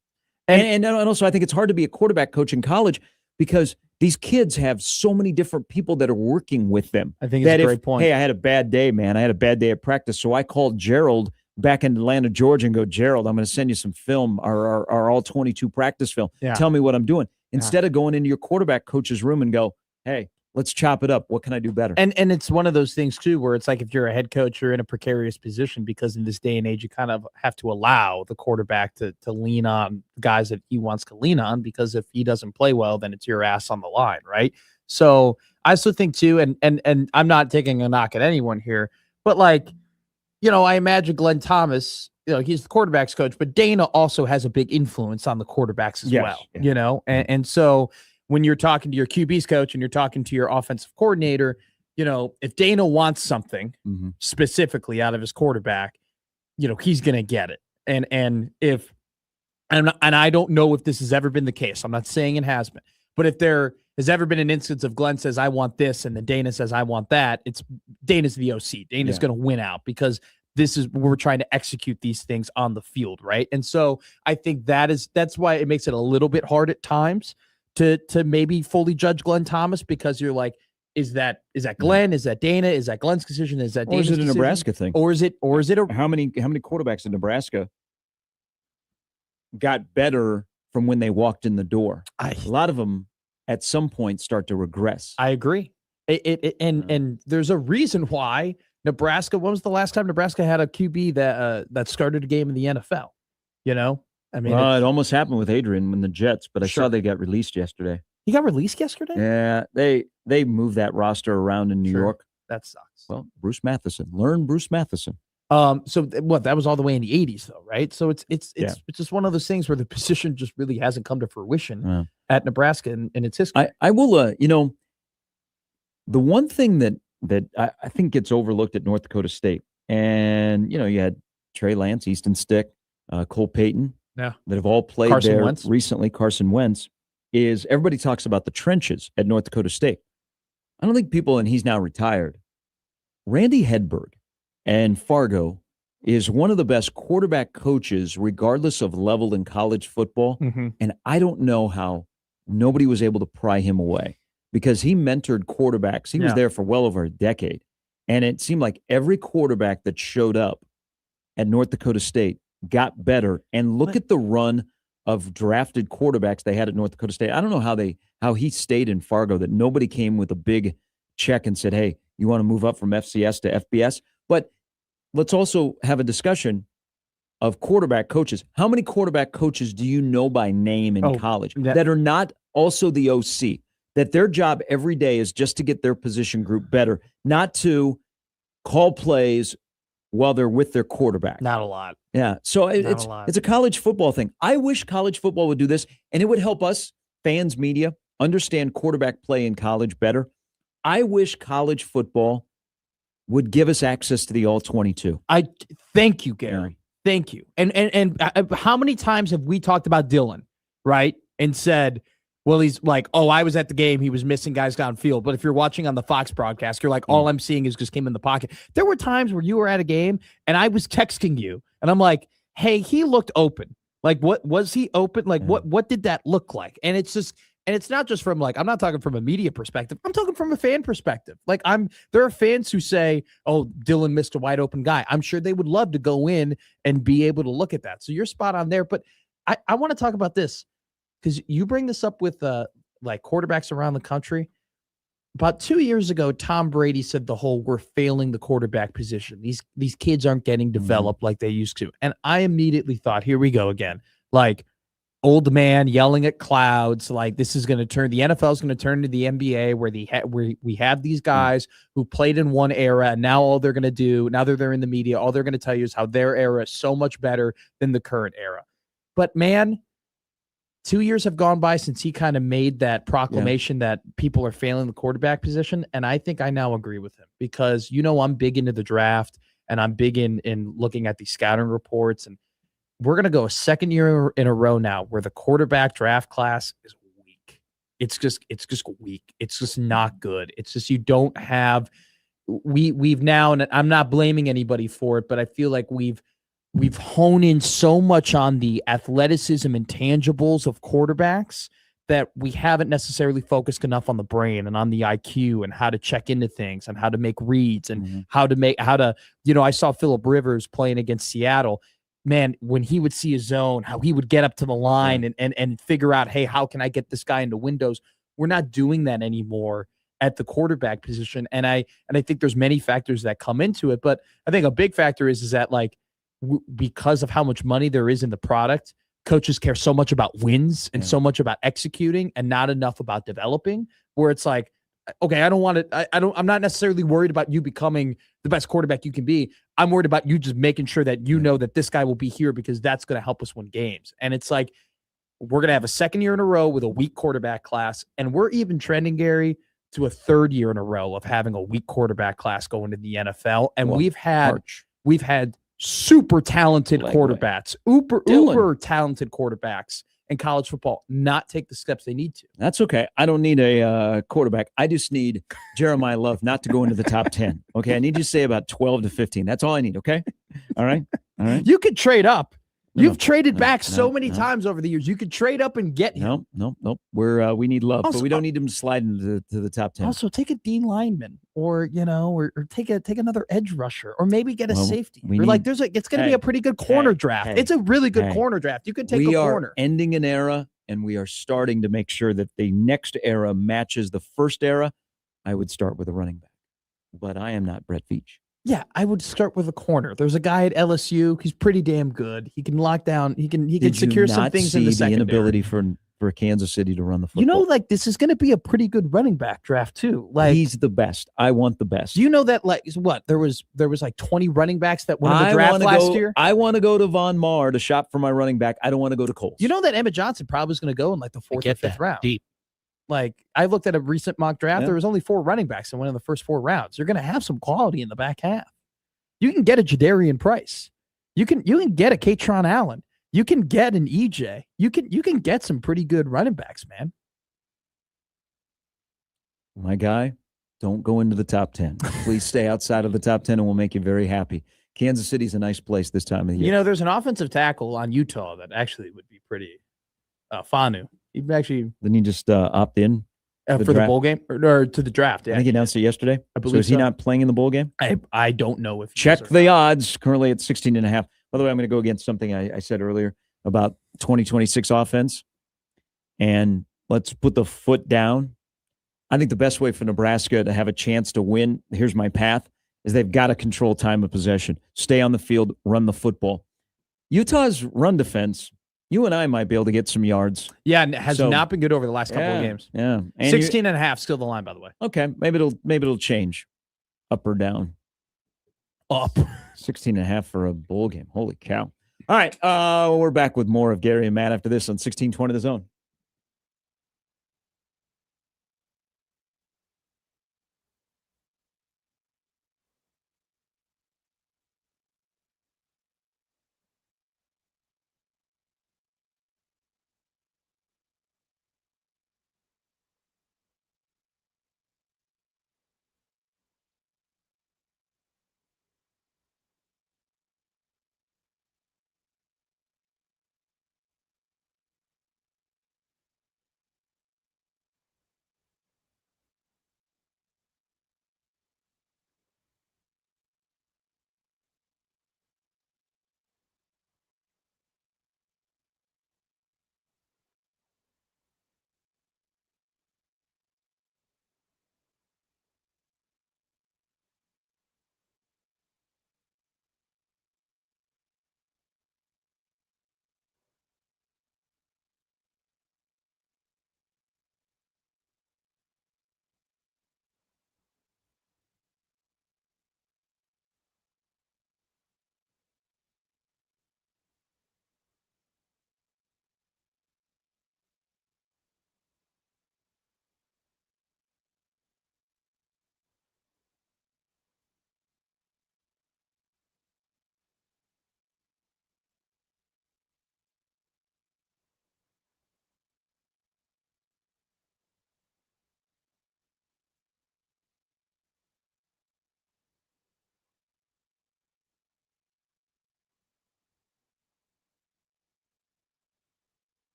And also, I think it's hard to be a quarterback coach in college because these kids have so many different people that are working with them. I think it's a great point. Hey, I had a bad day, man. I had a bad day at practice, so I called Gerald back in Atlanta, Georgia, and go, Gerald, I'm going to send you some film, our all 22 practice film. Yeah. Tell me what I'm doing. Instead of going into your quarterback coach's room and go, hey, let's chop it up. What can I do better? And it's one of those things too, where it's like if you're a head coach, you're in a precarious position because in this day and age, you kind of have to allow the quarterback to lean on guys that he wants to lean on, because if he doesn't play well, then it's your ass on the line, right? So I also think too, and I'm not taking a knock at anyone here, but like, I imagine Glenn Thomas, he's the quarterback's coach, but Dana also has a big influence on the quarterbacks as well, and so when you're talking to your QB's coach and you're talking to your offensive coordinator, if Dana wants something specifically out of his quarterback, he's going to get it. And I don't know if this has ever been the case. I'm not saying it has been, but if there has ever been an instance of Glenn says, I want this, and then Dana says, I want that, it's Dana's the OC. Dana's going to win out because we're trying to execute these things on the field, right? And so I think that's why it makes it a little bit hard at times to maybe fully judge Glenn Thomas, because you're like, is that Glenn? Is that Dana? Is that Glenn's decision? Is that Dana's decision? Or is it a decision? Nebraska thing? Or is it how many quarterbacks in Nebraska got better from when they walked in the door? A lot of them at some point start to regress. I agree. And there's a reason why Nebraska. When was the last time Nebraska had a QB that started a game in the NFL? I mean, it almost happened with Adrian when the Jets, but I saw they got released yesterday. He got released yesterday? Yeah, they moved that roster around in New York. That sucks. Well, Bruce Matheson. Learn Bruce Matheson. So that was all the way in the 80s though, right? So it's just one of those things where the position just really hasn't come to fruition at Nebraska in its history. I will the one thing that I think gets overlooked at North Dakota State, and you had Trey Lance, Easton Stick, Cole Payton, that have all played there recently. Carson Wentz, is everybody talks about the trenches at North Dakota State. I don't think people, and he's now retired, Randy Hedberg and Fargo is one of the best quarterback coaches, regardless of level in college football. And I don't know how nobody was able to pry him away, because he mentored quarterbacks. He was there for well over a decade. And it seemed like every quarterback that showed up at North Dakota State got better. And look at the run of drafted quarterbacks they had at North Dakota State. I don't know how he stayed in Fargo, that nobody came with a big check and said, hey, you want to move up from FCS to FBS? But let's also have a discussion of quarterback coaches. How many quarterback coaches do you know by name in college that are not also the OC, that their job every day is just to get their position group better, not to call plays while they're with their quarterback? Not a lot. Yeah. So it's a college football thing. I wish college football would do this, and it would help us, fans, media, understand quarterback play in college better. I wish college football would give us access to the all-22. I thank you, Gary. Thank you. And how many times have we talked about Dylan, right? And said, well, he's like, oh, I was at the game. He was missing guys downfield. But if you're watching on the Fox broadcast, you're like, all I'm seeing is just him in the pocket. There were times where you were at a game and I was texting you and I'm like, hey, he looked open. Like, what was he open? Like, what did that look like? And it's just, and it's not just from like, I'm not talking from a media perspective. I'm talking from a fan perspective. Like there are fans who say, oh, Dylan missed a wide open guy. I'm sure they would love to go in and be able to look at that. So you're spot on there. But I want to talk about this, because you bring this up with like quarterbacks around the country. About 2 years ago, Tom Brady said we're failing the quarterback position. These kids aren't getting developed like they used to. And I immediately thought, here we go again. Like, old man yelling at clouds, like this is going to turn, the NFL is going to turn into the NBA, where we have these guys who played in one era, and now all they're going to do, now that they're in the media, all they're going to tell you is how their era is so much better than the current era. But man, 2 years have gone by since he kind of made that proclamation that people are failing the quarterback position, and I think I now agree with him, because I'm big into the draft, and I'm big in looking at the scouting reports, and we're going to go a second year in a row now where the quarterback draft class is weak. It's just weak. It's just not good. It's just, you don't have, we've now, and I'm not blaming anybody for it, but I feel like we've honed in so much on the athleticism and tangibles of quarterbacks that we haven't necessarily focused enough on the brain and on the IQ and how to check into things and how to make reads and how to, I saw Phillip Rivers playing against Seattle. Man, when he would see a zone, how he would get up to the line and figure out, hey, how can I get this guy into windows? We're not doing that anymore at the quarterback position. And I think there's many factors that come into it, but I think a big factor is that like because of how much money there is in the product, coaches care so much about wins and so much about executing and not enough about developing, where it's like, okay, I'm not necessarily worried about you becoming the best quarterback you can be. I'm worried about you just making sure that you know that this guy will be here because that's going to help us win games. And it's like, we're going to have a second year in a row with a weak quarterback class. And we're even trending, Gary, to a third year in a row of having a weak quarterback class going to the NFL. And we've had super talented quarterbacks, uber talented quarterbacks in college football not take the steps they need to. That's okay. I don't need a quarterback. I just need Jeremiah Love not to go into the top 10. Okay. I need you to say about 12 to 15. That's all I need. Okay. All right. You could trade up. You've traded back so many times over the years. You could trade up and get him. Nope. We need Love, but we don't need him to slide into the top 10. Also, take a D lineman, or take another edge rusher, or maybe get a safety. It's going to be a pretty good corner draft. It's a really good corner draft. You could take a corner. We are ending an era, and we are starting to make sure that the next era matches the first era. I would start with a running back, but I am not Brett Veach. Yeah, I would start with a corner. There's a guy at LSU. He's pretty damn good. He can lock down. He can secure some things in the secondary. The inability for Kansas City to run the football. This is going to be a pretty good running back draft too. Like, he's the best. I want the best. Do you know that? Like, what there was like 20 running backs that went in the draft last year. I want to go to Von Maur to shop for my running back. I don't want to go to Colts. You know that Emmett Johnson probably is going to go in like the 4th or 5th round. Deep. Like, I looked at a recent mock draft. There was only 4 running backs that went in the first 4 rounds. You're going to have some quality in the back half. You can get a Jadarian Price. You can get a Katron Allen. You can get an EJ. You can get some pretty good running backs, man. My guy, don't go into the top 10. Please stay outside of the top 10 and we'll make you very happy. Kansas City's a nice place this time of the year. There's an offensive tackle on Utah that actually would be pretty Fanu. He'd actually Then you just opt in for the bowl game or to the draft. Yeah. I think he announced it yesterday. I believe so. Is he not playing in the bowl game? I don't know if check the odds. Currently at 16.5. By the way, I'm going to go against something I said earlier about 2026 offense. And let's put the foot down. I think the best way for Nebraska to have a chance to win, here's my path, is they've got to control time of possession, stay on the field, run the football. Utah's run defense, you and I might be able to get some yards. Yeah, and it has not been good over the last couple of games. Yeah. 16.5 still the line, by the way. Okay. Maybe it'll change. Up or down? Up. 16.5 for a bowl game. Holy cow. All right. We're back with more of Gary and Matt after this on 1620 The Zone.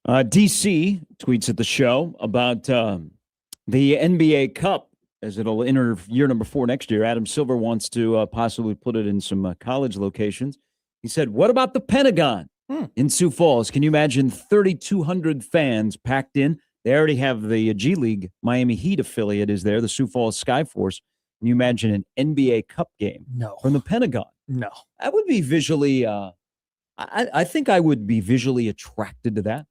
DC tweets at the show about the NBA Cup as it'll enter year number 4 next year. Adam Silver wants to possibly put it in some college locations. He said, what about the Pentagon in Sioux Falls? Can you imagine 3,200 fans packed in? They already have the G League Miami Heat affiliate is there, the Sioux Falls Skyforce. Can you imagine an NBA Cup game from the Pentagon? No. That would be visually, I think I would be visually attracted to that.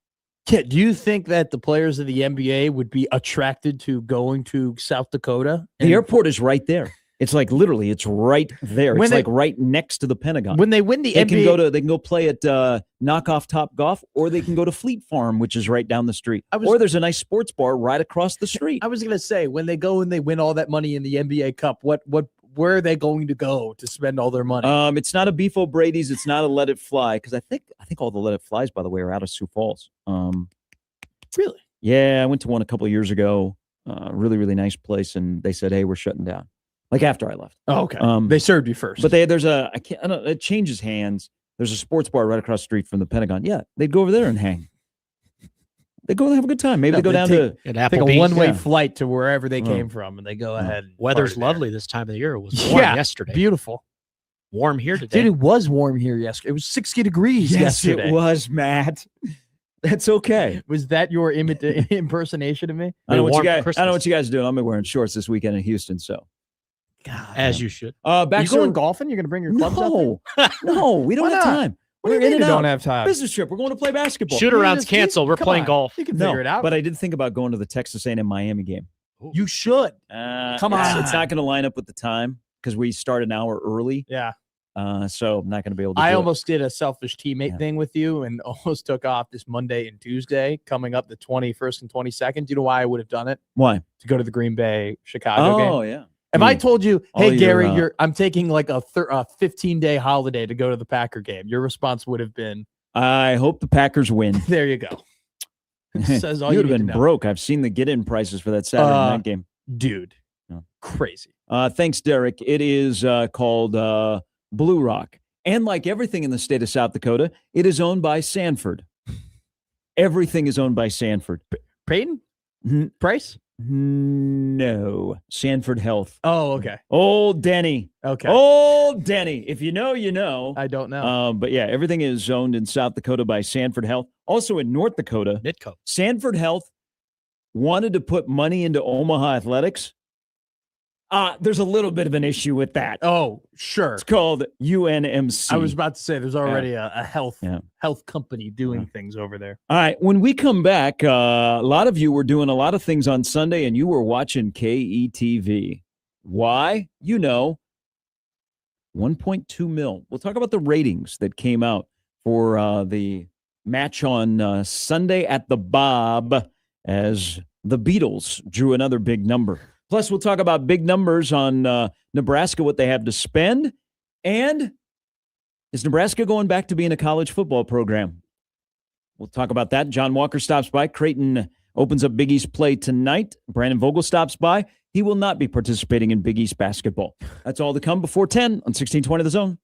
Yeah, do you think that the players of the NBA would be attracted to going to South Dakota? The airport is right there. It's like literally, it's right there. It's like right next to the Pentagon. When they win the NBA, they can go play at Knockoff Top Golf, or they can go to Fleet Farm, which is right down the street. Or there's a nice sports bar right across the street. I was going to say, when they go and they win all that money in the NBA Cup, where are they going to go to spend all their money? It's not a Beef O'Brady's. It's not a Let It Fly, because I think all the Let It Flies, by the way, are out of Sioux Falls. Really? Yeah, I went to one a couple of years ago. Really, really nice place, and they said, "Hey, we're shutting down." Like after I left. Oh, okay. They served you first. But it changes hands. There's a sports bar right across the street from the Pentagon. Yeah, they'd go over there and hang. They go and have a good time. Maybe they go down to take a one-way flight to wherever they came from, and they go ahead. And weather's lovely this time of the year. It was warm yesterday. Beautiful. Warm here today. Dude, it was warm here yesterday. It was 60 degrees yesterday. It was, Matt. That's okay. Was that your impersonation of me? I know what you guys are doing. I'm wearing shorts this weekend in Houston, so. God, as you should. Back you going golfing? You're going to bring your clubs out? No, we don't have time. We're in and out. Don't have time. Business trip. We're going to play basketball. Shoot-around's canceled. We're playing golf. You can figure it out. But I did think about going to the Texas A&M Miami game. You should. Come on. It's not going to line up with the time because we start an hour early. Yeah. So I'm not going to be able to. I almost did a selfish teammate thing with you and almost took off this Monday and Tuesday, coming up the 21st and 22nd. Do you know why I would have done it? Why? To go to the Green Bay Chicago game. Oh yeah. If I told you, hey, Gary, I'm taking like a 15-day holiday to go to the Packer game, your response would have been, I hope the Packers win. There you go. Says all you would have been broke. I've seen the get-in prices for that Saturday night game. Dude, crazy. Thanks, Derek. It is called Blue Rock. And like everything in the state of South Dakota, it is owned by Sanford. Everything is owned by Sanford. Peyton? Price? No. Sanford Health. Oh, okay. Old Denny. Okay. Old Denny. If you know, you know. I don't know. But yeah, everything is owned in South Dakota by Sanford Health. Also in North Dakota, Nitco. Sanford Health wanted to put money into Omaha Athletics. There's a little bit of an issue with that. Oh, sure. It's called UNMC. I was about to say there's already a health company doing things over there. All right. When we come back, a lot of you were doing a lot of things on Sunday, and you were watching KETV. Why? 1.2 mil. We'll talk about the ratings that came out for the match on Sunday at the Bob as the Beatles drew another big number. Plus, we'll talk about big numbers on Nebraska, what they have to spend. And is Nebraska going back to being a college football program? We'll talk about that. John Walker stops by. Creighton opens up Big East play tonight. Brandon Vogel stops by. He will not be participating in Big East basketball. That's all to come before 10 on 1620 The Zone.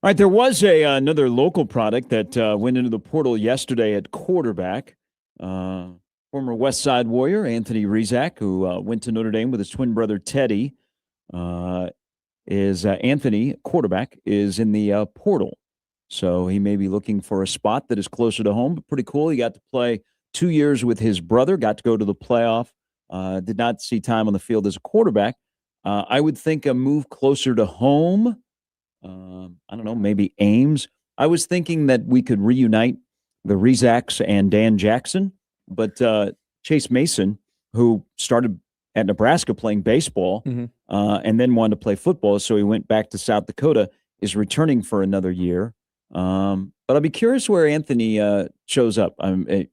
All right, there was another local product that went into the portal yesterday at quarterback. Former West Side Warrior Anthony Rizak, who went to Notre Dame with his twin brother Teddy, is Anthony, quarterback, is in the portal. So he may be looking for a spot that is closer to home, but pretty cool. He got to play 2 years with his brother, got to go to the playoff, did not see time on the field as a quarterback. I would think a move closer to home. I don't know, maybe Ames. I was thinking that we could reunite the Rizaks and Dan Jackson, but Chase Mason, who started at Nebraska playing baseball and then wanted to play football, so he went back to South Dakota, is returning for another year. But I'll be curious where Anthony shows up. I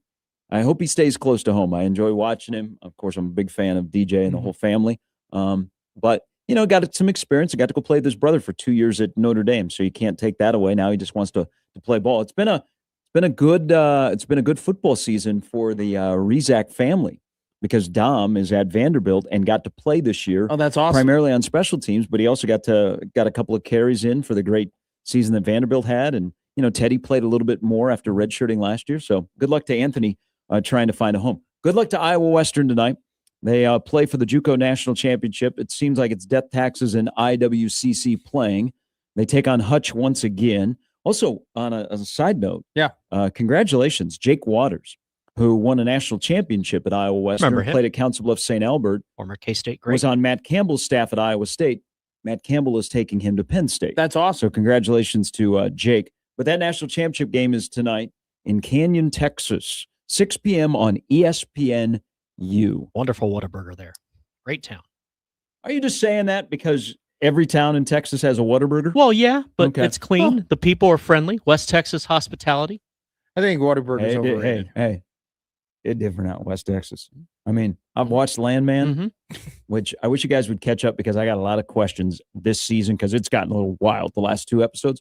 hope he stays close to home. I enjoy watching him. Of course, I'm a big fan of DJ and the whole family. But got some experience. I got to go play with his brother for 2 years at Notre Dame, so you can't take that away. Now he just wants to play ball. It's been a good football season for the Rizak family because Dom is at Vanderbilt and got to play this year. Oh, that's awesome! Primarily on special teams, but he also got a couple of carries in for the great season that Vanderbilt had, and Teddy played a little bit more after redshirting last year. So good luck to Anthony trying to find a home. Good luck to Iowa Western tonight. They play for the JUCO National Championship. It seems like it's Death Taxes and IWCC playing. They take on Hutch once again. Also, on a side note, congratulations, Jake Waters, who won a national championship at Iowa Western, played at Council Bluffs St. Albert. Former K-State great. Was on Matt Campbell's staff at Iowa State. Matt Campbell is taking him to Penn State. That's awesome. So congratulations to Jake. But that national championship game is tonight in Canyon, Texas, 6 p.m. on ESPN. Wonderful Whataburger there. Great town. Are you just saying that because every town in Texas has a Whataburger? Well, yeah, but it's clean. Oh. The people are friendly. West Texas hospitality. I think Whataburger's overrated. Hey, it's different out in West Texas. I mean, I've watched Landman, which I wish you guys would catch up because I got a lot of questions this season because it's gotten a little wild the last 2 episodes.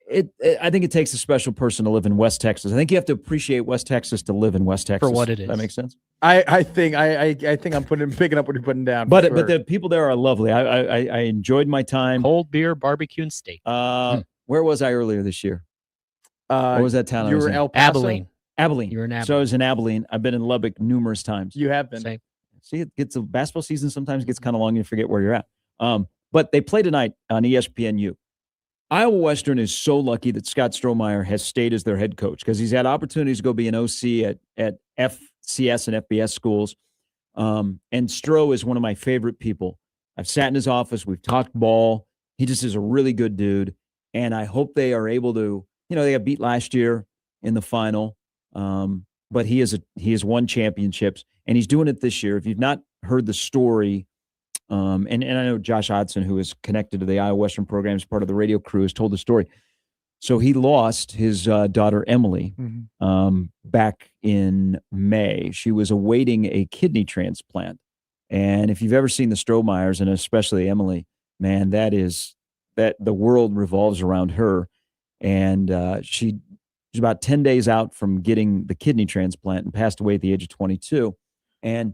I think it takes a special person to live in West Texas. I think you have to appreciate West Texas to live in West Texas. For what it is. That makes sense? I think I'm picking up what you're putting down. But the people there are lovely. I enjoyed my time. Cold beer, barbecue, and steak. Where was I earlier this year? What was that town? You were in El Paso? Abilene. You were in Abilene. So I was in Abilene. I've been in Lubbock numerous times. You have been. Same. See, it gets a basketball season sometimes gets kind of long and you forget where you're at. But they play tonight on ESPNU. Iowa Western is so lucky that Scott Strohmeyer has stayed as their head coach because he's had opportunities to go be an OC at FCS and FBS schools. And Stroh is one of my favorite people. I've sat in his office. We've talked ball. He just is a really good dude. And I hope they are able to, they got beat last year in the final. But he has won championships and he's doing it this year. If you've not heard the story, and I know Josh Hodson, who is connected to the Iowa Western program as part of the radio crew, has told the story. So he lost his daughter, Emily, back in May. She was awaiting a kidney transplant. And if you've ever seen the Strohmeyers, and especially Emily, man, that the world revolves around her. And she's about 10 days out from getting the kidney transplant and passed away at the age of 22. And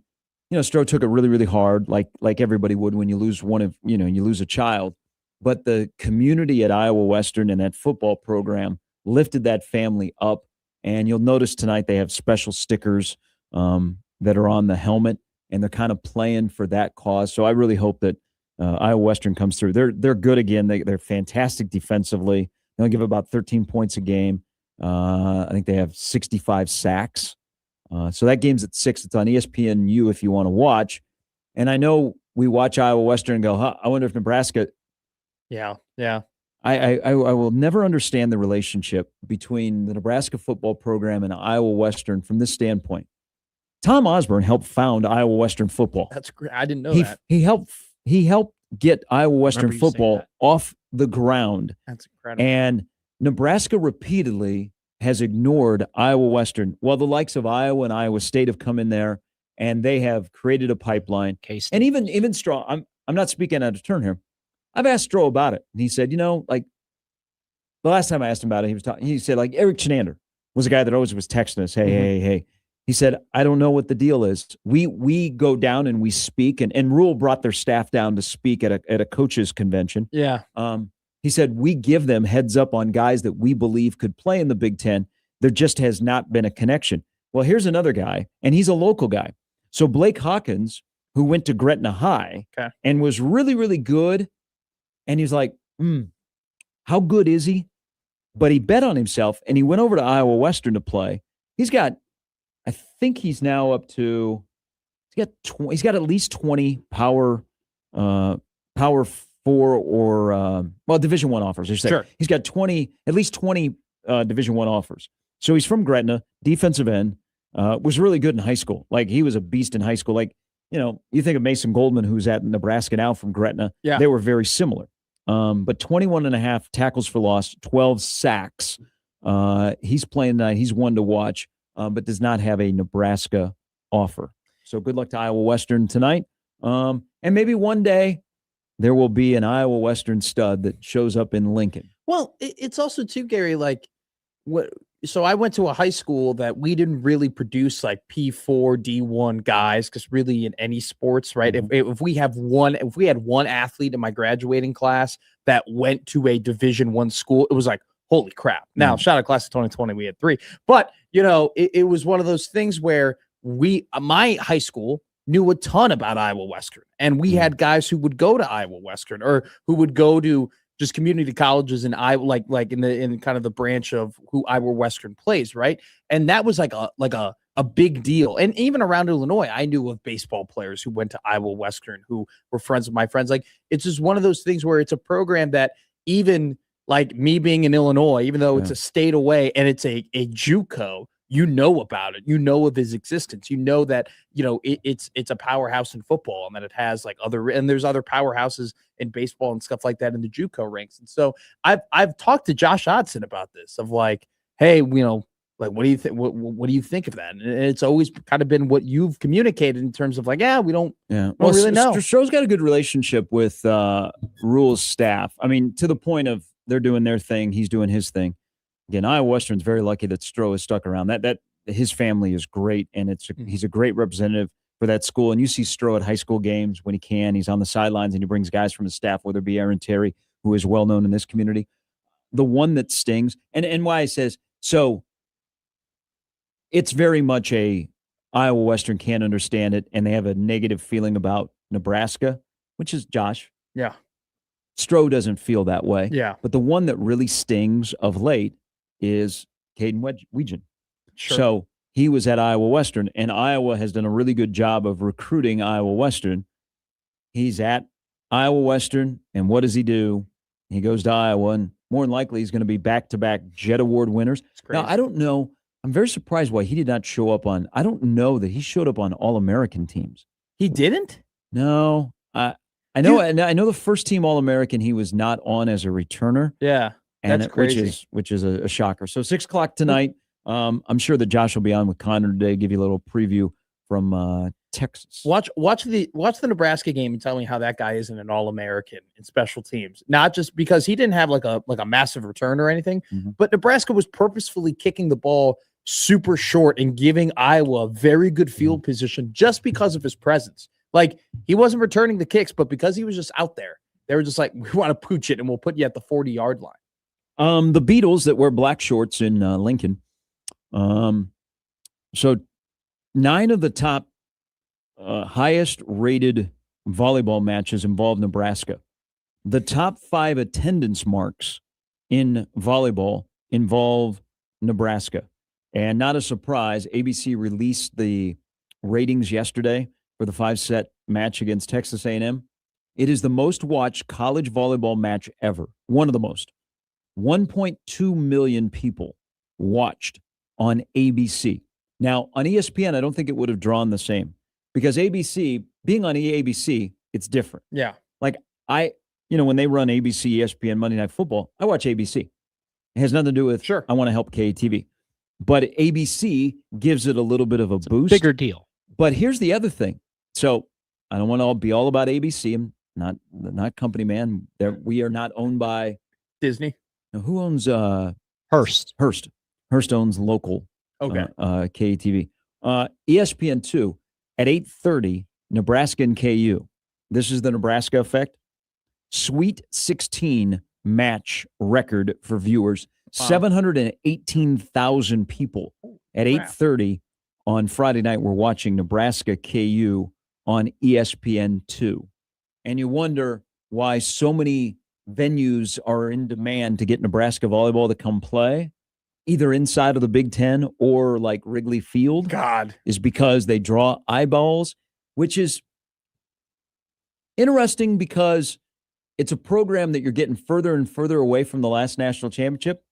Stroh took it really, really hard, like everybody would when you lose you lose a child. But the community at Iowa Western and that football program lifted that family up. And you'll notice tonight they have special stickers that are on the helmet, and they're kind of playing for that cause. So I really hope that Iowa Western comes through. They're good again. They're fantastic defensively. They only give about 13 points a game. I think they have 65 sacks. So that game's at 6. It's on ESPNU if you want to watch. And I know we watch Iowa Western and go, I wonder if Nebraska. Yeah. I will never understand the relationship between the Nebraska football program and Iowa Western from this standpoint. Tom Osborne helped found Iowa Western football. That's great. I didn't know that. He helped get Iowa Western football off the ground. That's incredible. And Nebraska repeatedly has ignored Iowa Western. Well, the likes of Iowa and Iowa State have come in there, and they have created a pipeline. And even Stroh, I'm not speaking out of turn here. I've asked Stroh about it, and he said, the last time I asked him about it, he said, Eric Chenander was a guy that always was texting us, hey. He said, I don't know what the deal is. We go down and we speak, and Rule brought their staff down to speak at a coaches convention. Yeah. He said, we give them heads up on guys that we believe could play in the Big Ten. There just has not been a connection. Well, here's another guy, and he's a local guy. So Blake Hawkins, who went to Gretna High and was really, really good. And he's like, how good is he? But he bet on himself, and he went over to Iowa Western to play. He's got, I think he's now up to, he's got at least 20 Power 4 or Division I offers. Sure. He's got at least 20 Division I offers. So he's from Gretna, defensive end, was really good in high school. Like, he was a beast in high school. Like, you think of Mason Goldman, who's at Nebraska now from Gretna. Yeah. They were very similar. But 21 and a half tackles for loss, 12 sacks. He's playing tonight. He's one to watch, but does not have a Nebraska offer. So good luck to Iowa Western tonight. And maybe one day there will be an Iowa Western stud that shows up in Lincoln. Well, it's also too, Gary, like so I went to a high school that we didn't really produce like P4, D1 guys, because really in any sports, right? Mm-hmm. If we had one athlete in my graduating class that went to a Division I school, it was like, holy crap. Now, shout out class of 2020, we had 3. But, it was one of those things where my high school knew a ton about Iowa Western. And we had guys who would go to Iowa Western or who would go to just community colleges in Iowa, like in kind of the branch of who Iowa Western plays, right? And that was like a big deal. And even around Illinois, I knew of baseball players who went to Iowa Western who were friends of my friends. Like, it's just one of those things where it's a program that, even like me being in Illinois, even though it's a state away and it's a JUCO, about it, of his existence, that, it's a powerhouse in football, and that it has like there's other powerhouses in baseball and stuff like that in the JUCO ranks. And so I've talked to Josh Odson about this, of like, hey, like, what do you think? What do you think of that? And it's always kind of been what you've communicated in terms of like, we don't really know. Stroh's got a good relationship with Rule's staff. I mean, to the point of they're doing their thing, he's doing his thing. Again, Iowa Western's very lucky that Stroh is stuck around. That his family is great, and he's a great representative for that school. And you see Stroh at high school games when he can. He's on the sidelines, and he brings guys from his staff, whether it be Aaron Terry, who is well known in this community. The one that stings, and why I says so, it's very much a Iowa Western can't understand it, and they have a negative feeling about Nebraska, which is Josh. Yeah. Stroh doesn't feel that way. Yeah. But the one that really stings of late is Caden Weegan. Sure. So he was at Iowa Western, and Iowa has done a really good job of recruiting Iowa Western. He's at Iowa Western, and what does he do? He goes to Iowa, and more than likely he's going to be back-to-back Jet Award winners. Now, I don't know. I'm very surprised why he did not show up on – I don't know that he showed up on All-American teams. He didn't? No. I know the first team All-American he was not on as a returner. Yeah. That's crazy. Which is a shocker. So 6 o'clock tonight. I'm sure that Josh will be on with Connor today, give you a little preview from Texas. Watch the Nebraska game and tell me how that guy isn't an All-American in special teams. Not just because he didn't have like a massive return or anything, but Nebraska was purposefully kicking the ball super short and giving Iowa a very good field position just because of his presence. Like, he wasn't returning the kicks, but because he was just out there, they were just like, we want to pooch it, and we'll put you at the 40-yard line. The Beatles that wear black shorts in Lincoln. So 9 of the top highest-rated volleyball matches involve Nebraska. The top 5 attendance marks in volleyball involve Nebraska. And not a surprise, ABC released the ratings yesterday for the 5-set match against Texas A&M. It is the most watched college volleyball match ever. One of the most. 1.2 million people watched on ABC. Now, on ESPN, I don't think it would have drawn the same, because ABC, being on ABC, it's different. Yeah. Like, when they run ABC, ESPN, Monday Night Football, I watch ABC. It has nothing to do with, I want to help KTV. But ABC gives it a little bit of a boost. Bigger deal. But here's the other thing. So I don't want to be all about ABC. I'm not company man. We are not owned by Disney. Now, who owns Hearst? Hearst owns local KTV. ESPN2 at 8:30, Nebraska and KU. This is the Nebraska effect. Sweet 16 match record for viewers. 718,000 people at 8:30 on Friday night were watching Nebraska KU on ESPN2. And you wonder why so many venues are in demand to get Nebraska volleyball to come play, either inside of the Big Ten or like Wrigley Field. God, is because they draw eyeballs, which is interesting because it's a program that you're getting further and further away from the last national championship.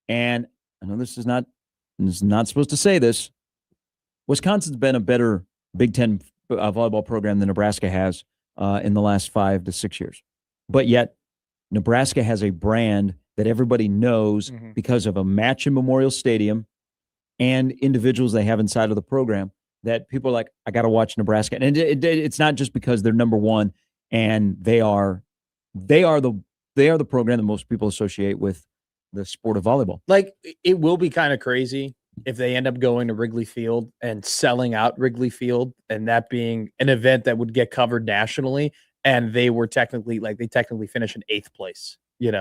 And I know this is not supposed to say this. Wisconsin's been a better Big Ten volleyball program than Nebraska has in the last 5 to 6 years. But yet Nebraska has a brand that everybody knows because of a match in Memorial Stadium and individuals they have inside of the program that people are like, I got to watch Nebraska. And it's not just because they're number one and they are the program that most people associate with the sport of volleyball. Like, it will be kind of crazy if they end up going to Wrigley Field and selling out Wrigley Field, and that being an event that would get covered nationally. And they technically finish in 8th place, in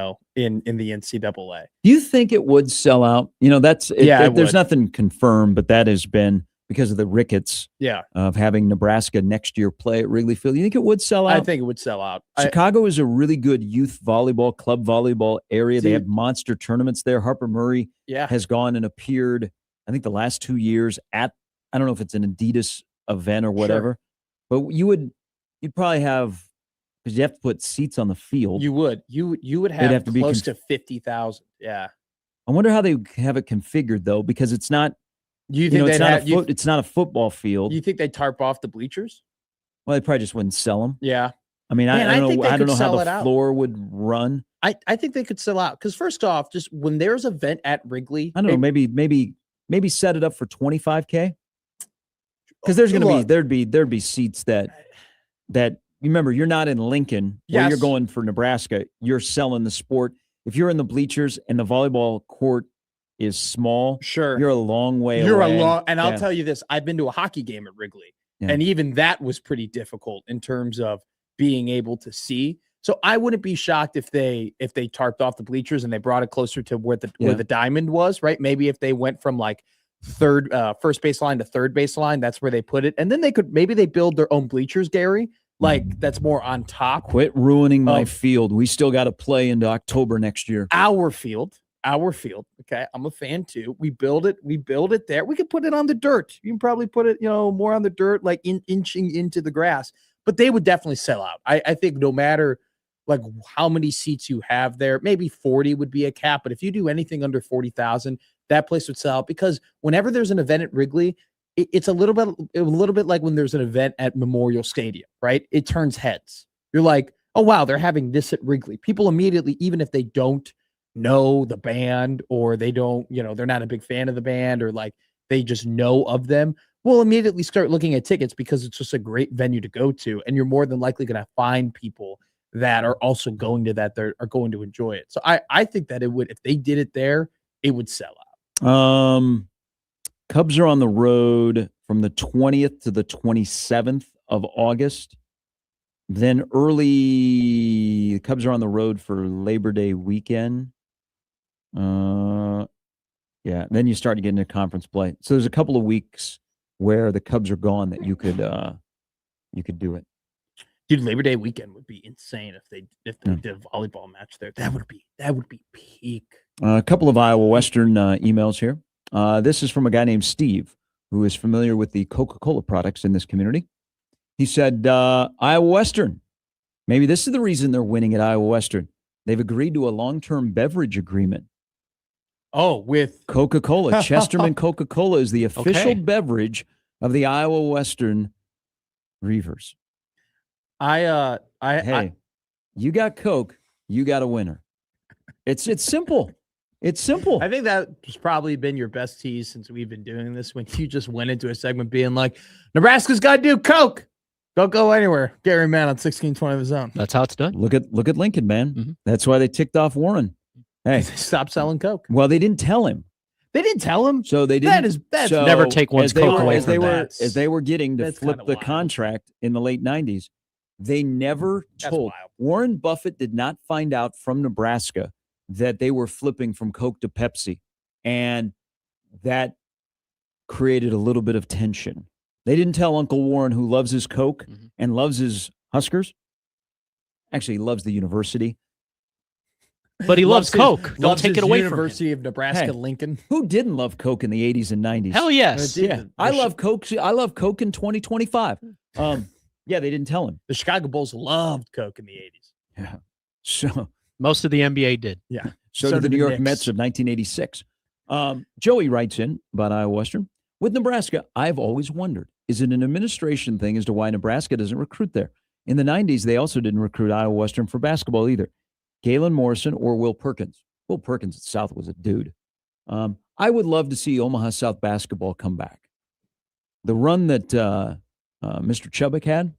the NCAA. Do you think it would sell out? There's nothing confirmed, but that has been because of the rickets of having Nebraska next year play at Wrigley Field. You think it would sell out? I think it would sell out. Chicago is a really good youth volleyball, club volleyball area. They have monster tournaments there. Harper Murray has gone and appeared, I think, the last 2 years at, I don't know if it's an Adidas event or whatever, but you'd probably have, because you have to put seats on the field. You would have to close to 50,000. Yeah. I wonder how they have it configured though, because it's not. It's not a football field. You think they tarp off the bleachers? Well, they probably just wouldn't sell them. Yeah. I mean, I don't know how the floor would run. I think they could sell out because first off, just when there's an event at Wrigley, I don't know, maybe set it up for $25,000 because there'd be seats that remember, you're not in Lincoln where you're going for Nebraska. You're selling the sport. If you're in the bleachers and the volleyball court is small, you're a long way away. And I'll tell you this, I've been to a hockey game at Wrigley, and even that was pretty difficult in terms of being able to see. So I wouldn't be shocked if they tarped off the bleachers and they brought it closer to where the diamond was, right? Maybe if they went from like first baseline to third baseline, that's where they put it. And then they build their own bleachers, Gary. Like, that's more on top. Quit ruining my field. We still got to play into October next year. Our field. Okay. I'm a fan too. We build it there. We could put it on the dirt. You can probably put it, more on the dirt, like inching into the grass, but they would definitely sell out. I think no matter like how many seats you have there, maybe 40 would be a cap. But if you do anything under 40,000, that place would sell out, because whenever there's an event at Wrigley, it's a little bit like when there's an event at Memorial Stadium, right? It turns heads. You're like, oh, wow, they're having this at Wrigley. People immediately, even if they don't know the band or they don't, they're not a big fan of the band, or like they just know of them, will immediately start looking at tickets because it's just a great venue to go to. And you're more than likely going to find people that are also going to that, that are going to enjoy it. So I think that it would, if they did it there, it would sell out. Cubs are on the road from the 20th to the 27th of August. Then the Cubs are on the road for Labor Day weekend. Then you start to get into conference play. So there's a couple of weeks where the Cubs are gone that you could do it. Dude, Labor Day weekend would be insane if they did a volleyball match there. That would be peak. A couple of Iowa Western emails here. This is from a guy named Steve, who is familiar with the Coca-Cola products in this community. He said, Iowa Western, maybe this is the reason they're winning at Iowa Western. They've agreed to a long-term beverage agreement. Oh, with Coca-Cola. Chesterman Coca-Cola is the official beverage of the Iowa Western Reavers. You got Coke, you got a winner. It's simple. It's simple. I think that's probably been your best tease since we've been doing this, when you just went into a segment being like, Nebraska's got to do Coke. Don't go anywhere. Gary Mann on 1620 The Zone. That's how it's done. Look at Lincoln, man. Mm-hmm. That's why they ticked off Warren. Hey, stop selling Coke. Well, they didn't tell him. They didn't tell him. So they didn't. That's so never take one's Coke away from as they were getting to flip the contract in the late 90s. They never told. wild. Warren Buffett did not find out from Nebraska that they were flipping from Coke to Pepsi. And that created a little bit of tension. They didn't tell Uncle Warren, who loves his Coke and loves his Huskers. Actually, he loves the university. But he loves Coke. Don't take it away from him. University of Nebraska, Hey, Lincoln. Who didn't love Coke in the 80s and 90s? Hell yes. Yeah. I love Coke. I love Coke in 2025. Yeah, they didn't tell him. The Chicago Bulls loved Coke in the 80s. Yeah. So Most of the NBA did. Yeah. So did the New York Knicks. Mets of 1986. Joey writes in about Iowa Western. With Nebraska, I've always wondered, is it an administration thing as to why Nebraska doesn't recruit there? In the 90s, they also didn't recruit Iowa Western for basketball either. Galen Morrison or Will Perkins. Will Perkins at South was a dude. I would love to see Omaha South basketball come back. The run that Mr. Chubbuck had,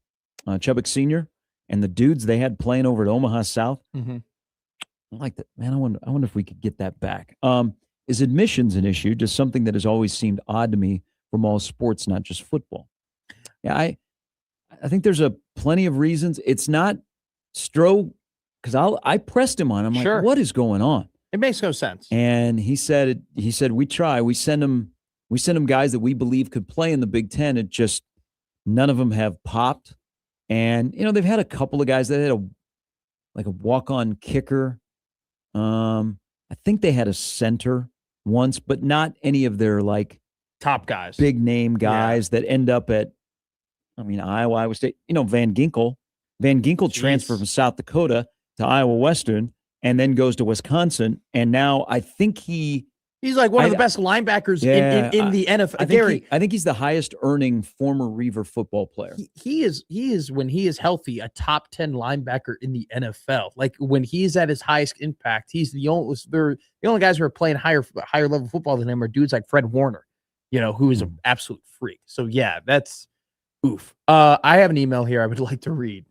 Chubbuck Sr., and the dudes they had playing over at Omaha South, I like that. Man, I wonder if we could get that back. Is admissions an issue? Just something that has always seemed odd to me from all sports, not just football. Yeah, I think there's plenty of reasons. It's not Stroh, because I pressed him on. I'm like, what is going on? It makes no sense. And he said we try. We send them guys that we believe could play in the Big Ten. It just none of them have popped. And they've had a couple of guys that had a walk-on kicker. I think they had a center once, but not any of their top guys, big name guys that end up at, Iowa State. Van Ginkel. Van Ginkel transferred from South Dakota to Iowa Western and then goes to Wisconsin. And now I think he's like one of the best linebackers in the NFL. I think he's the highest earning former Reaver football player. He is when he is healthy, a top 10 linebacker in the NFL. Like when he's at his highest impact, he's the only guys who are playing higher level football than him are dudes like Fred Warner, who is an absolute freak. So yeah, that's oof. I have an email here I would like to read.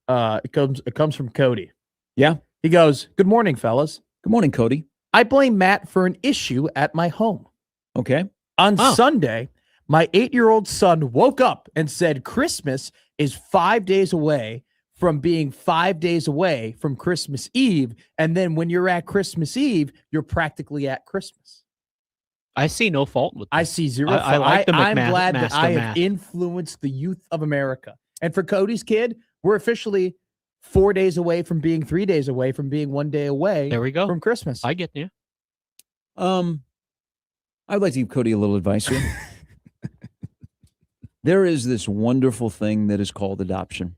It comes from Cody. Yeah. He goes, "Good morning, fellas." Good morning, Cody. I blame Matt for an issue at my home. Okay. On Sunday, my 8-year-old son woke up and said Christmas is 5 days away from being 5 days away from Christmas Eve. And then when you're at Christmas Eve, you're practically at Christmas. I see no fault with that. I see zero fault. I like the I'm glad that I have math. influenced the youth of America. And for Cody's kid, we're officially 4 days away from being 3 days away from being 1 day away. There we go. From Christmas. I get you. I'd like to give Cody a little advice here. There is this wonderful thing that is called adoption.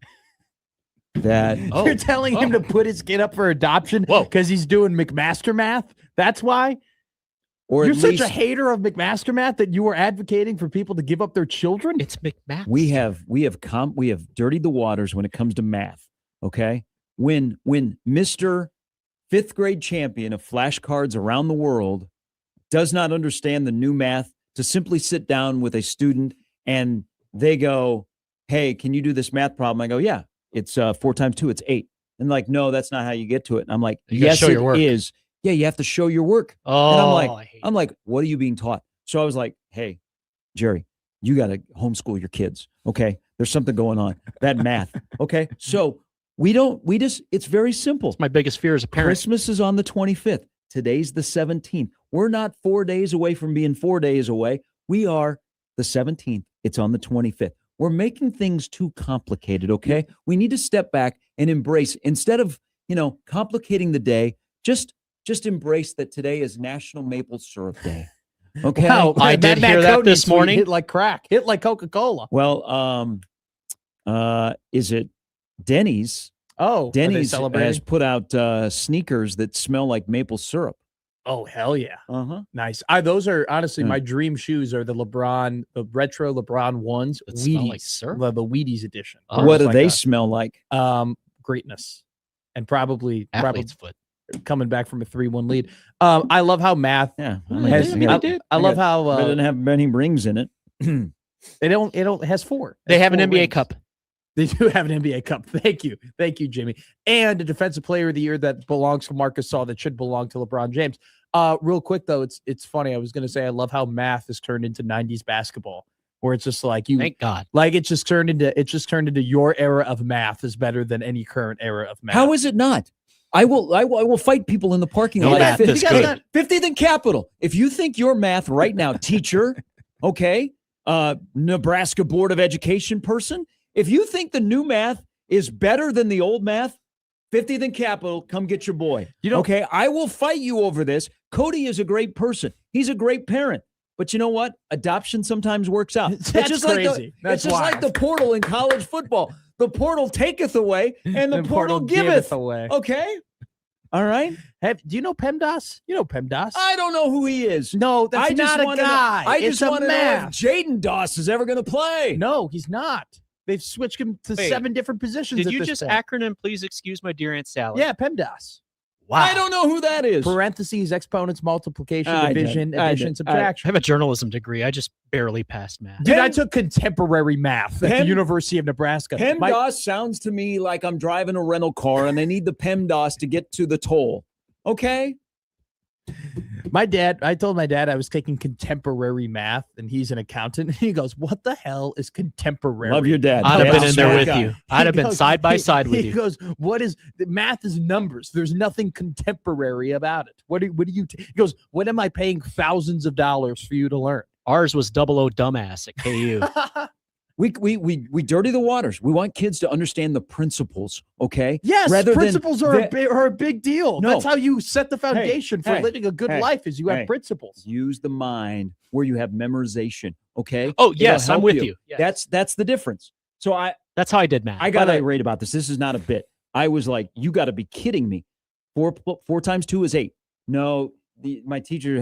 That You're telling him to put his kid up for adoption because he's doing McMaster math? That's why? Or You're such a hater of McMaster math that you are advocating for people to give up their children? It's McMath. We have dirtied the waters when it comes to math. Okay? When Mr. 5th grade champion of flashcards around the world does not understand the new math, to simply sit down with a student and they go, "Hey, can you do this math problem?" I go, "Yeah, it's 4 times 2, it's 8." And like, "No, that's not how you get to it." And I'm like, "Yes, it is. Yeah, you have to show your work." Oh, and I'm like, "What are you being taught?" So I was like, "Hey, Jerry, you got to homeschool your kids. Okay, there's something going on. That math. Okay, so it's very simple. It's my biggest fear as a parent. Christmas is on the 25th. Today's the 17th. We're not 4 days away from being 4 days away. We are the 17th. It's on the 25th. We're making things too complicated, okay? We need to step back and embrace, instead of, complicating the day, just embrace that today is National Maple Syrup Day. Okay? Wow, I did hear that this morning. Hit like crack. Hit like Coca-Cola. Well, is it Denny's? Oh, Denny's has put out sneakers that smell like maple syrup. Oh, hell yeah. Uh-huh. Nice. Those are honestly my dream shoes are the retro LeBron ones. That smell like syrup? The Wheaties edition. What do they smell like? Greatness. And probably foot. Coming back from a 3-1 lead. I love how math. Yeah. I love how it doesn't have many rings in it. It has 4. They have an four NBA rings. Cup. They do have an NBA Cup. Thank you, Jimmy. And a Defensive Player of the Year that belongs to Marcus Saul that should belong to LeBron James. Real quick though, it's funny. I was going to say I love how math has turned into 90s basketball, where it's just like you. Thank God. Like it just turned into your era of math is better than any current era of math. How is it not? I will fight people in the parking lot. math is good. 50th and Capitol. If you think your math right now, teacher, okay, Nebraska Board of Education person, if you think the new math is better than the old math, 50th and Capitol, come get your boy. Okay, I will fight you over this. Cody is a great person. He's a great parent. But you know what? Adoption sometimes works out. That's just crazy. It's just like the portal in college football. The portal taketh away, and the portal giveth away. Okay? All right? Do you know PEMDAS? You know PEMDAS. I don't know who he is. No, that's not a guy. I just want to know if if Jaden Doss is ever going to play. No, he's not. They've switched him to 7 different positions. Did you just acronym, please excuse my dear Aunt Sally? Yeah, PEMDAS. Wow. I don't know who that is. Parentheses, exponents, multiplication, division, I subtraction. have a journalism degree. I just barely passed math. Dude, I took contemporary math at the University of Nebraska. PEMDAS sounds to me like I'm driving a rental car and they need the PEMDAS to get to the toll. Okay? I told my dad I was taking contemporary math, and he's an accountant. And he goes, "What the hell is contemporary?" Love your dad. I'd have been in there with guy. you. I'd have been side by side with you. He goes, "What is math? Is numbers. There's nothing contemporary about it. What do you?" He goes, "What am I paying thousands of dollars for you to learn?" Ours was 00 dumbass at KU. We dirty the waters. We want kids to understand the principles, okay? Yes, principles are a big deal. No. That's how you set the foundation for living a good life is you have principles. Use the mind where you have memorization, okay? Oh, yes, I'm with you. Yes. That's the difference. So that's how I did math. I got irate about this. This is not a bit. I was like, you got to be kidding me. 4 times 2 is 8. No, my teacher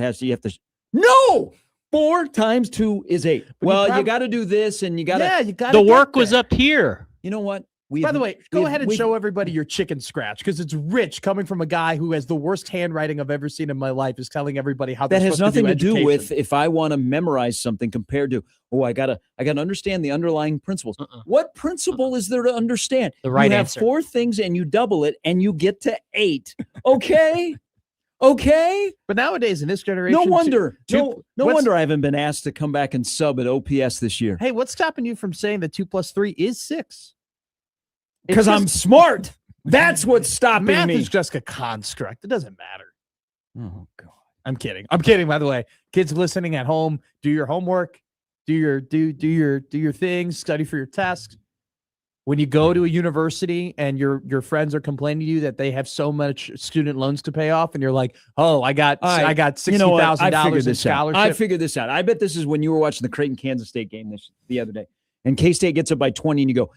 no! 4 times 2 is 8. Well, you got to do this, and you got to. Yeah, you got to. The work was up here. You know what? By the way, go ahead and show everybody your chicken scratch, because it's rich coming from a guy who has the worst handwriting I've ever seen in my life. Is telling everybody how that has nothing to do with education. if I want to memorize something compared to I gotta understand the underlying principles. What principle is there to understand? The right you have answer. 4 things and you double it and you get to 8. Okay. Okay. But nowadays in this generation, No wonder I haven't been asked to come back and sub at OPS this year. Hey, what's stopping you from saying that 2 + 3 is 6? Because I'm smart. That's what's stopping math me. is just a construct. It doesn't matter. Oh God. I'm kidding. By the way, kids listening at home, do your homework, do your things, study for your tests. When you go to a university and your friends are complaining to you that they have so much student loans to pay off, and you're like, "Oh, I got $60,000 in scholarship." I figured this out. I bet this is when you were watching the Creighton Kansas State game the other day, and K-State gets up by 20, and you go,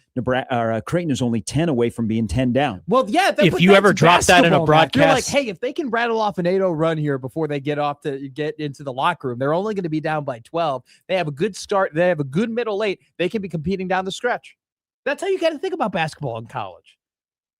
Creighton is only 10 away from being 10 down. Well, yeah. If you ever drop that in a broadcast, you're like, hey, if they can rattle off an 8-0 run here before they get into the locker room, they're only going to be down by 12. They have a good start. They have a good middle 8. They can be competing down the stretch. That's how you got to think about basketball in college.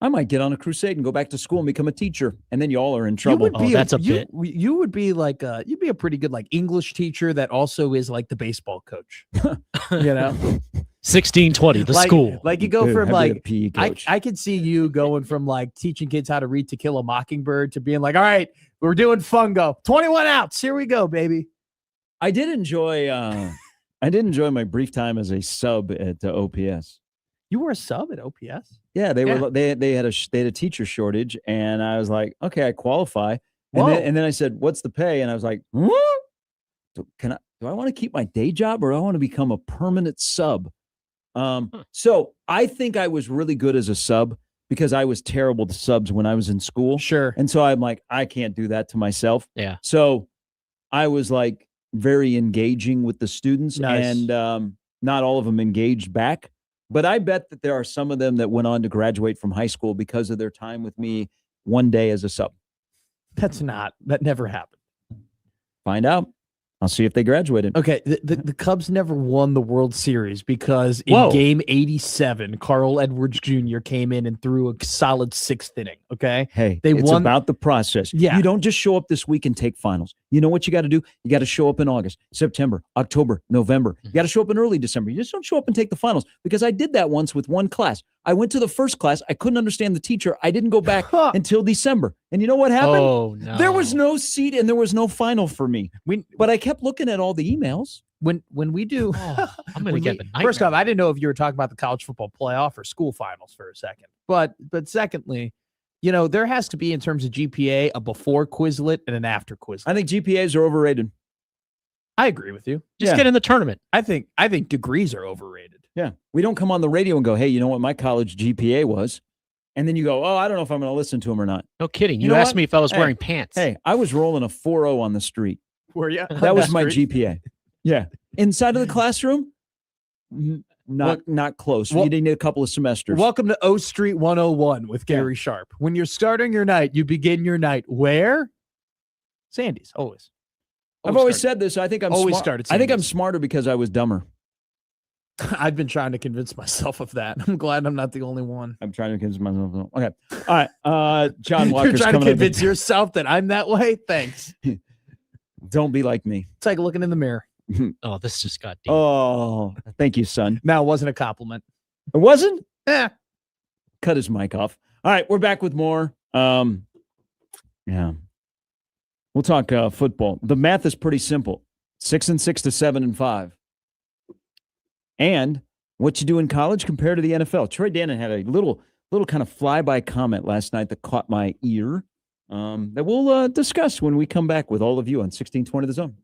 I might get on a crusade and go back to school and become a teacher, and then y'all are in trouble. That's a bit. You would be like you'd be a pretty good like English teacher that also is like the baseball coach. 1620, the school. Like you go from like PE coach. I could see you going from like teaching kids how to read To Kill a Mockingbird to being like, all right, we're doing fungo. 21 outs. Here we go, baby. I did enjoy my brief time as a sub at OPS. You were a sub at OPS? Yeah, they had a teacher shortage, and I was like, okay, I qualify. And then I said, what's the pay? And I was like, what? Do I want to keep my day job, or do I want to become a permanent sub? So I think I was really good as a sub because I was terrible to subs when I was in school. Sure. And so I'm like, I can't do that to myself. Yeah. So I was like very engaging with the students. Nice. And not all of them engaged back. But I bet that there are some of them that went on to graduate from high school because of their time with me one day as a sub. That never happened. Find out. I'll see if they graduated. Okay, the Cubs never won the World Series because in game 87, Carl Edwards Jr. came in and threw a solid 6th inning, okay? Hey, it's about the process. Yeah. You don't just show up this week and take finals. You know what you got to do? You got to show up in August, September, October, November. You got to show up in early December. You just don't show up and take the finals, because I did that once with one class. I went to the first class. I couldn't understand the teacher. I didn't go back until December. And you know what happened? Oh, no. There was no seat and there was no final for me. But I kept looking at all the emails. when we do, I'm going to get the first off, I didn't know if you were talking about the college football playoff or school finals for a second. But secondly, there has to be, in terms of GPA, a before Quizlet and an after Quizlet. I think GPAs are overrated. I agree with you. Just get in the tournament. I think degrees are overrated. Yeah. We don't come on the radio and go, hey, you know what my college GPA was? And then you go, oh, I don't know if I'm going to listen to him or not. No kidding. You asked me if I was wearing pants. Hey, I was rolling a 4.0 on the street. Were you? That was my GPA. Yeah. Inside of the classroom, not close. You need a couple of semesters. Welcome to O Street 101 with Gary Sharp. When you're starting your night, you begin your night where? Sandy's, always. I've always said this. I think I'm always smart. started. I think I'm smarter because I was dumber. I've been trying to convince myself of that. I'm glad I'm not the only one. I'm trying to convince myself. Okay. All right. John Walker's You're trying to coming convince yourself that I'm that way? Thanks. Don't be like me. It's like looking in the mirror. Oh, this just got deep. Oh, thank you, son. Now, it wasn't a compliment. It wasn't? Yeah. Cut his mic off. All right. We're back with more. Yeah. We'll talk football. The math is pretty simple. 6-6 to 7-5. And what you do in college compared to the NFL. Troy Dannon had a little kind of flyby comment last night that caught my ear that we'll discuss when we come back with all of you on 1620 The Zone.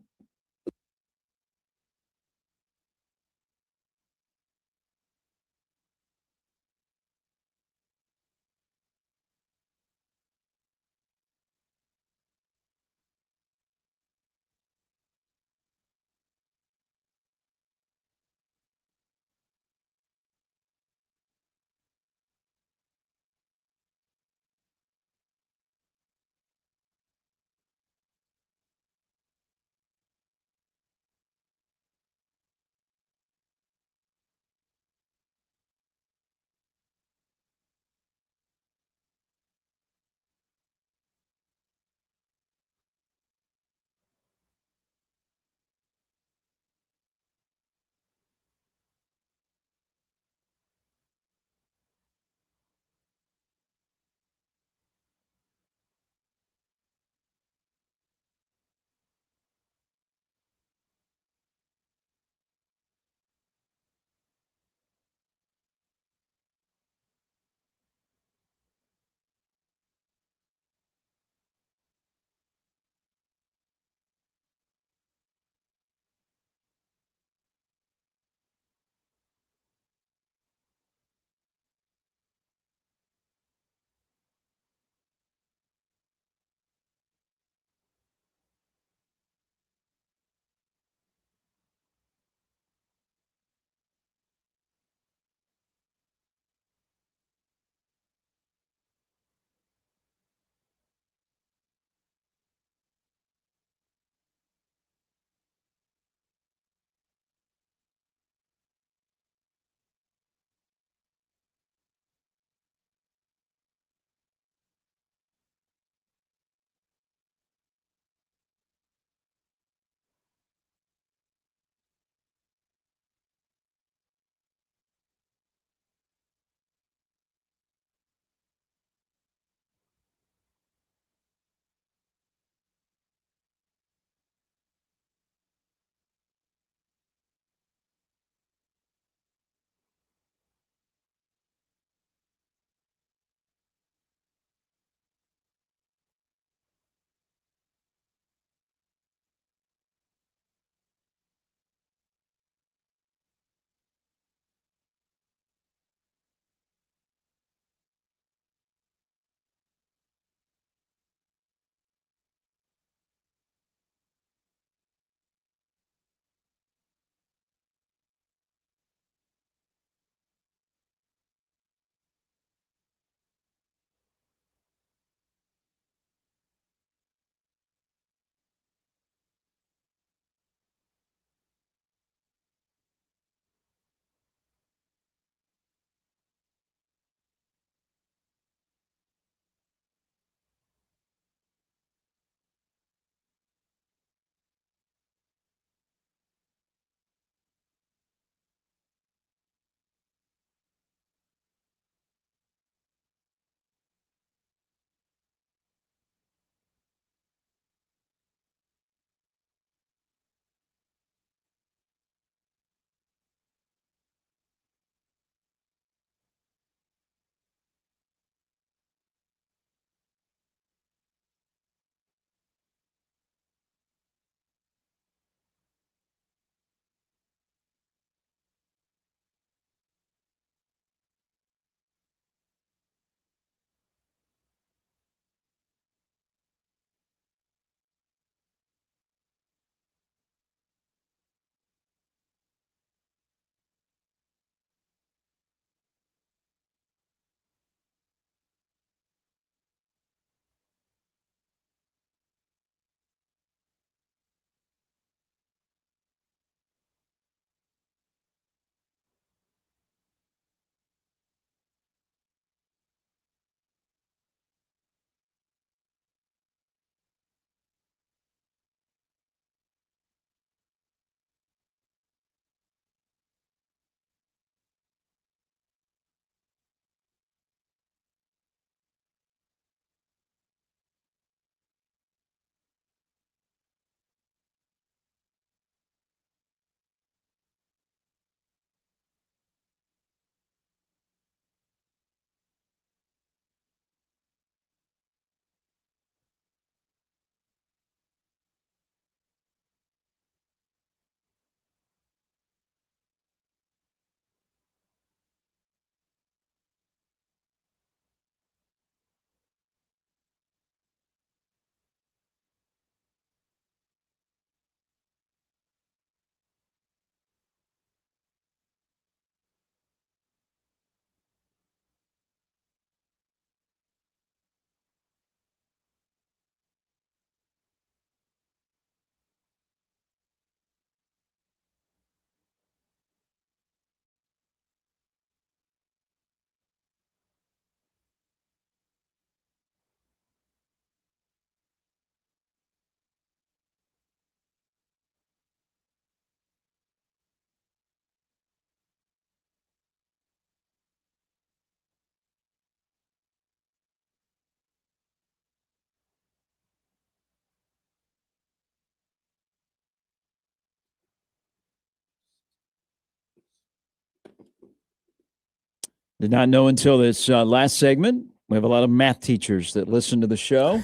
Did not know until this last segment. We have a lot of math teachers that listen to the show.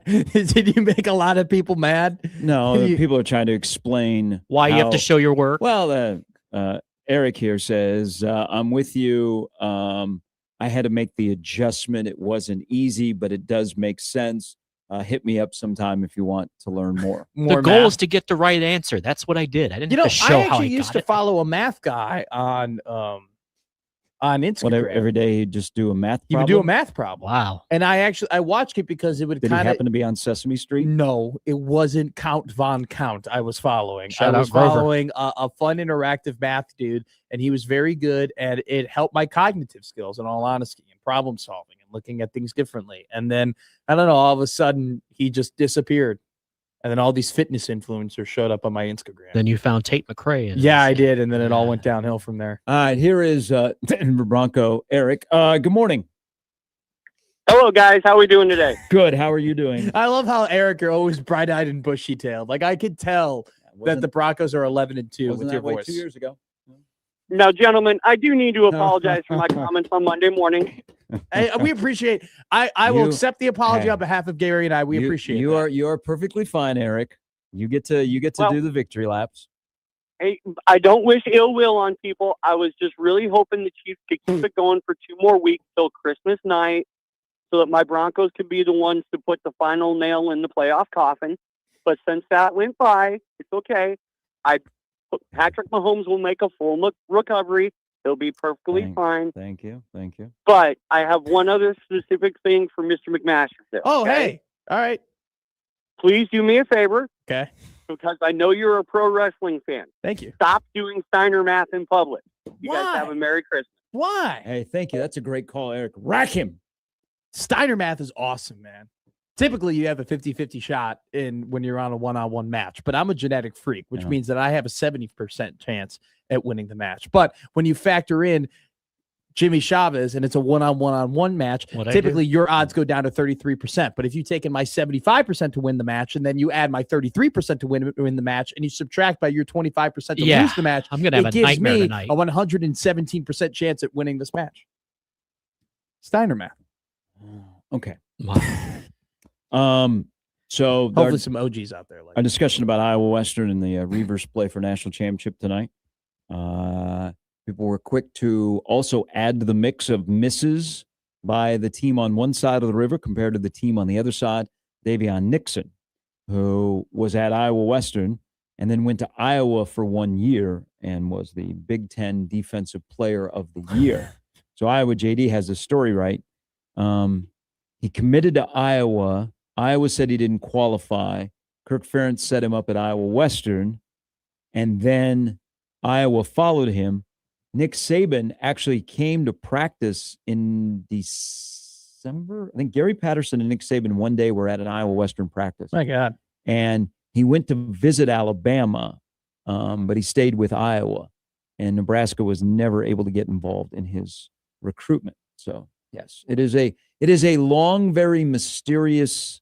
Did you make a lot of people mad? No, people are trying to explain why you have to show your work. Well, Eric here says, I'm with you. I had to make the adjustment. It wasn't easy, but it does make sense. Hit me up sometime if you want to learn more. The goal is to get the right answer. That's what I did. I didn't have to show how I used to follow a math guy on Instagram. Whatever, every day he'd just do a math problem? He would do a math problem. Wow. And I watched it because it would Did he happen to be on Sesame Street? No, it wasn't Count Von Count I was following. Shout I was out Grover. following a fun interactive math dude, and he was very good, and it helped my cognitive skills, in all honesty, and problem solving and looking at things differently. And then, I don't know, all of a sudden he just disappeared. And then all these fitness influencers showed up on my Instagram. Then you found Tate McRae. Yeah, I did. And then it all went downhill from there. All right, here is Denver Bronco Eric. Good morning. Hello, guys. How are we doing today? Good. How are you doing? I love how Eric, you're always bright-eyed and bushy-tailed. Like, I could tell that the Broncos are 11-2 with your voice. 2 years ago. Now, gentlemen, I do need to apologize for my comments on Monday morning. Hey, we appreciate. I will accept the apology on behalf of Gary and I. We appreciate. You are perfectly fine, Eric. You get to do the victory laps. Hey, I don't wish ill will on people. I was just really hoping the Chiefs could keep it going for 2 more weeks till Christmas night, so that my Broncos could be the ones to put the final nail in the playoff coffin. But since that went by, it's okay. Patrick Mahomes will make a full recovery. He'll be perfectly fine. Thank you. But I have one other specific thing for Mr. McMaster. Oh, hey. All right. Please do me a favor. Okay. Because I know you're a pro wrestling fan. Thank you. Stop doing Steiner math in public. You Why? guys have a Merry Christmas. Why? Hey, thank you. That's a great call, Eric. Rack him. Steiner math is awesome, man. Typically, you have a 50-50 shot when you're on a one-on-one match, but I'm a genetic freak, which means that I have a 70% chance at winning the match. But when you factor in Jimmy Chavez and it's a one-on-one match, typically your odds go down to 33%. But if you take in my 75% to win the match, and then you add my 33% to win the match, and you subtract by your 25% to lose the match, I'm gonna have a nightmare tonight. A 117% chance at winning this match. Steiner math. Okay. Wow. So hopefully some OGs out there. Our discussion about Iowa Western and the Reavers play for national championship tonight. People were quick to also add to the mix of misses by the team on one side of the river compared to the team on the other side. Davion Nixon, who was at Iowa Western and then went to Iowa for 1 year and was the Big Ten Defensive Player of the Year. So Iowa JD has the story right. He committed to Iowa. Iowa said he didn't qualify. Kirk Ferentz set him up at Iowa Western, and then Iowa followed him. Nick Saban actually came to practice in December. I think Gary Patterson and Nick Saban one day were at an Iowa Western practice. My God. And he went to visit Alabama, but he stayed with Iowa, and Nebraska was never able to get involved in his recruitment. So yes, it is a long, very mysterious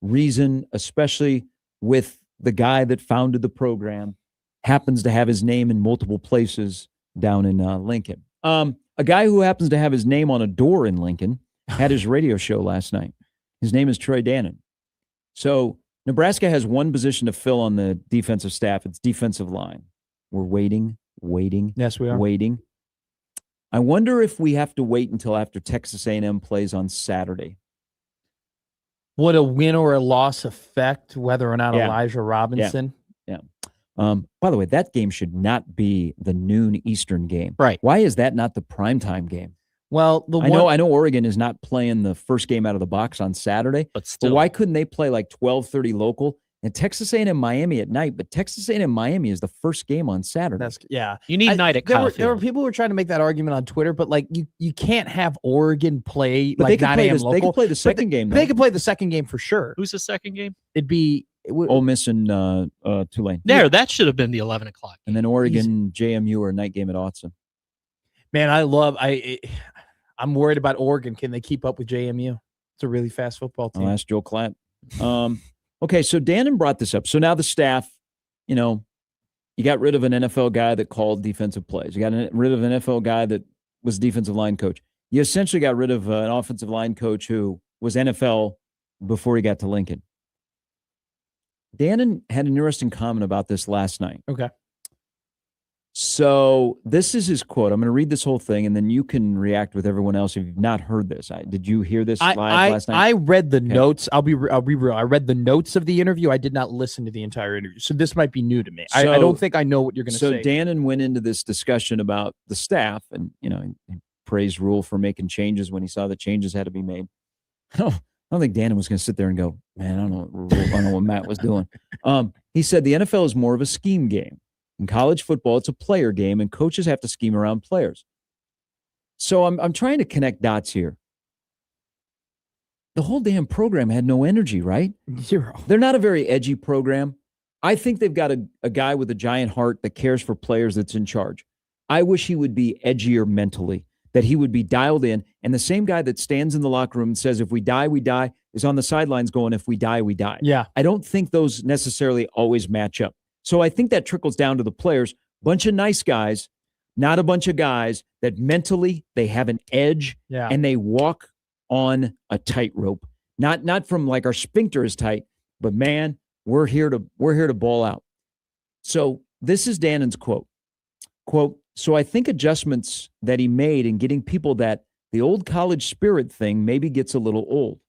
reason, especially with the guy that founded the program, happens to have his name in multiple places down in Lincoln. A guy who happens to have his name on a door in Lincoln had his radio show last night. His name is Troy Dannon. So Nebraska has one position to fill on the defensive staff. It's defensive line. We're waiting. Yes, we are. Waiting. I wonder if we have to wait until after Texas A&M plays on Saturday. Would a win or a loss affect whether or not Elijah Robinson? Yeah. By the way, that game should not be the noon Eastern game. Right. Why is that not the primetime game? Well, I know Oregon is not playing the first game out of the box on Saturday, but still, why couldn't they play like 12:30 local? And Texas A&M Miami at night, but Texas A&M Miami is the first game on Saturday. You need night at Kyle Field. There were people who were trying to make that argument on Twitter, but like you can't have Oregon play but like 9 a.m. They can play the second game. They could play the second game for sure. Who's the second game? Ole Miss and Tulane. That should have been the 11 o'clock. And then Oregon, JMU or night game at Autzen. Man, I'm worried about Oregon. Can they keep up with JMU? It's a really fast football team. I'll ask Joel Klatt. Okay, so Dannon brought this up. So now the staff, You got rid of an NFL guy that called defensive plays. You got rid of an NFL guy that was defensive line coach. You essentially got rid of an offensive line coach who was NFL before he got to Lincoln. Dannon had an interesting comment about this last night. Okay. So this is his quote. I'm going to read this whole thing, and then you can react with everyone else if you've not heard this. Did you hear this live last night? I read the notes. I'll be real. I read the notes of the interview. I did not listen to the entire interview. So this might be new to me. I don't think I know what you're going to say. So Dannon went into this discussion about the staff, and he praised Rule for making changes when he saw that changes had to be made. I don't think Dannon was going to sit there and go, man, I don't know what Matt was doing. He said the NFL is more of a scheme game. In college football, it's a player game, and coaches have to scheme around players. So I'm trying to connect dots here. The whole damn program had no energy, right? Zero. They're not a very edgy program. I think they've got a guy with a giant heart that cares for players that's in charge. I wish he would be edgier mentally, that he would be dialed in. And the same guy that stands in the locker room and says, if we die, we die, is on the sidelines going, if we die, we die. Yeah. I don't think those necessarily always match up. So I think that trickles down to the players. Bunch of nice guys, not a bunch of guys that mentally they have an edge and they walk on a tightrope. Not from like our sphincter is tight, but man, we're here to ball out. So this is Dannon's quote. Quote, so I think adjustments that he made in getting people that the old college spirit thing maybe gets a little old.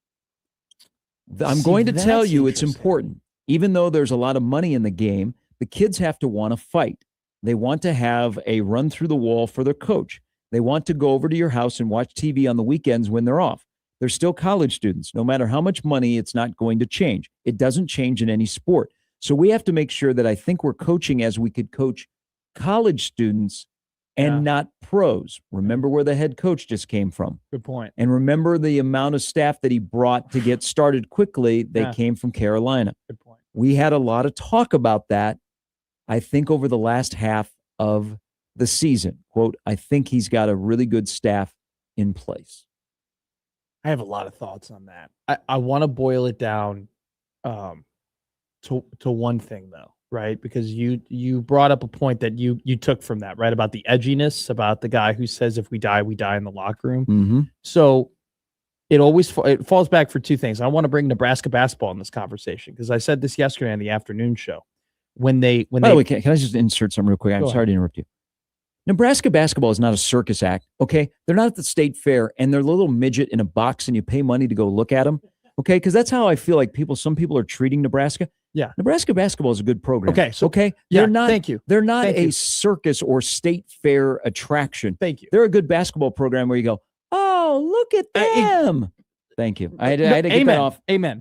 I'm going to tell you it's important. Even though there's a lot of money in the game, the kids have to want to fight. They want to have a run through the wall for their coach. They want to go over to your house and watch TV on the weekends when they're off. They're still college students. No matter how much money, it's not going to change. It doesn't change in any sport. So we have to make sure that I think we're coaching as we could coach college students and not pros. Remember where the head coach just came from. Good point. And remember the amount of staff that he brought to get started quickly. They came from Carolina. Good point. We had a lot of talk about that, I think, over the last half of the season. Quote, I think he's got a really good staff in place. I have a lot of thoughts on that. I want to boil it down to one thing, though, right? Because you brought up a point that you took from that, right? About the edginess, about the guy who says, if we die, we die in the locker room. Mm-hmm. So it falls back for two things. I want to bring Nebraska basketball in this conversation because I said this yesterday on the afternoon show. By the way, can I just insert something real quick? I'm sorry to interrupt you. Nebraska basketball is not a circus act, okay? They're not at the state fair, and they're a little midget in a box, and you pay money to go look at them, okay? Because that's how I feel like some people are treating Nebraska. Yeah. Nebraska basketball is a good program. Okay. So, okay? Yeah, thank you. They're not a circus or state fair attraction. Thank you. They're a good basketball program where you go, oh, look at them. Thank you. I had to get that off. Amen.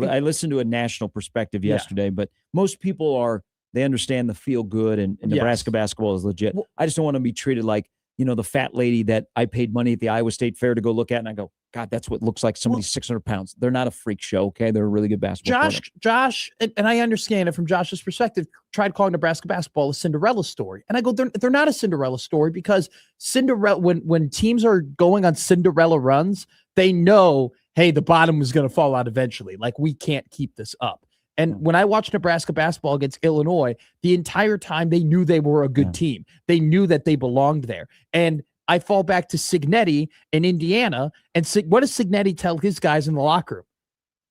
I listened to a national perspective yesterday, but most people they understand the feel good and Nebraska basketball is legit. Well, I just don't want to be treated like, the fat lady that I paid money at the Iowa State Fair to go look at. And I go, God, that's what looks like somebody's 600 pounds. They're not a freak show. Okay. They're a really good basketball player. Josh, and I understand it from Josh's perspective, tried calling Nebraska basketball a Cinderella story. And I go, they're not a Cinderella story because Cinderella, when teams are going on Cinderella runs, they know, hey, the bottom is going to fall out eventually. Like, we can't keep this up. And when I watched Nebraska basketball against Illinois, the entire time they knew they were a good team. They knew that they belonged there. And I fall back to Signetti in Indiana. And what does Signetti tell his guys in the locker room?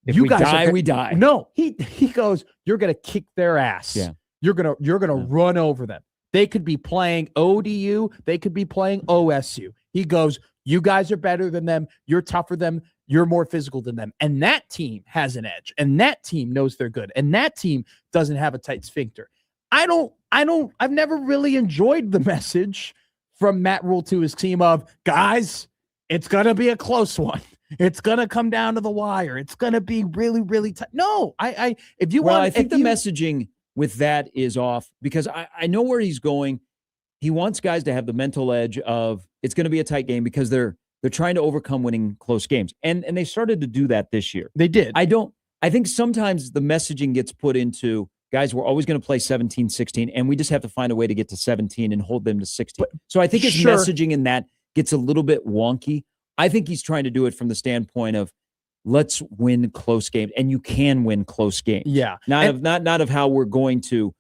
If we die, we die. No, he goes, you're going to kick their ass. Yeah. You're going to run over them. They could be playing ODU. They could be playing OSU. He goes, you guys are better than them. You're tougher than them. You're more physical than them. And that team has an edge. And that team knows they're good. And that team doesn't have a tight sphincter. I've never really enjoyed the message from Matt Rule to his team of, guys, it's going to be a close one. It's going to come down to the wire. It's going to be really, really tight. No, I think the messaging with that is off because I know where he's going. He wants guys to have the mental edge of it's going to be a tight game because they're trying to overcome winning close games. And they started to do that this year. They did. I think sometimes the messaging gets put into, guys, we're always going to play 17-16, and we just have to find a way to get to 17 and hold them to 16. So I think his messaging in that gets a little bit wonky. I think he's trying to do it from the standpoint of let's win close games, and you can win close games. Yeah. Not of how we're going to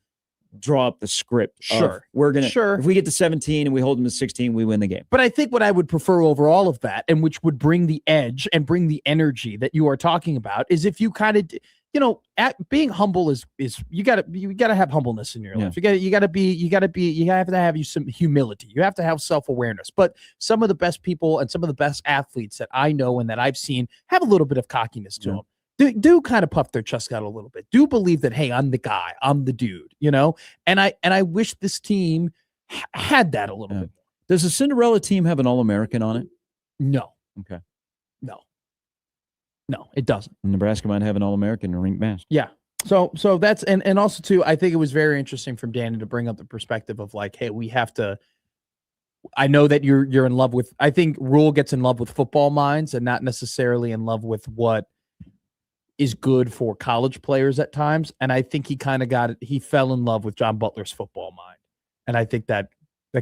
draw up the script. Sure. We're going to, Sure. if we get to 17 and we hold them to 16, we win the game. But I think what I would prefer over all of that, and which would bring the edge and bring the energy that you are talking about, is if you kind of, being humble is you gotta have humbleness in your life. You have to have some humility. You have to have self-awareness. But some of the best people and some of the best athletes that I know and that I've seen have a little bit of cockiness to them. Do kind of puff their chest out a little bit. Do believe that, hey, I'm the guy, I'm the dude, And I wish this team had that a little bit. Does the Cinderella team have an All-American on it? No. Okay. No, it doesn't. Nebraska might have an All-American in rink mask. Yeah. So that's and also too, I think it was very interesting from Danny to bring up the perspective of like, hey, we have to. I know that you're in love with. I think Rule gets in love with football minds and not necessarily in love with what is good for college players at times. And I think he kind of got it. He fell in love with John Butler's football mind, and I think that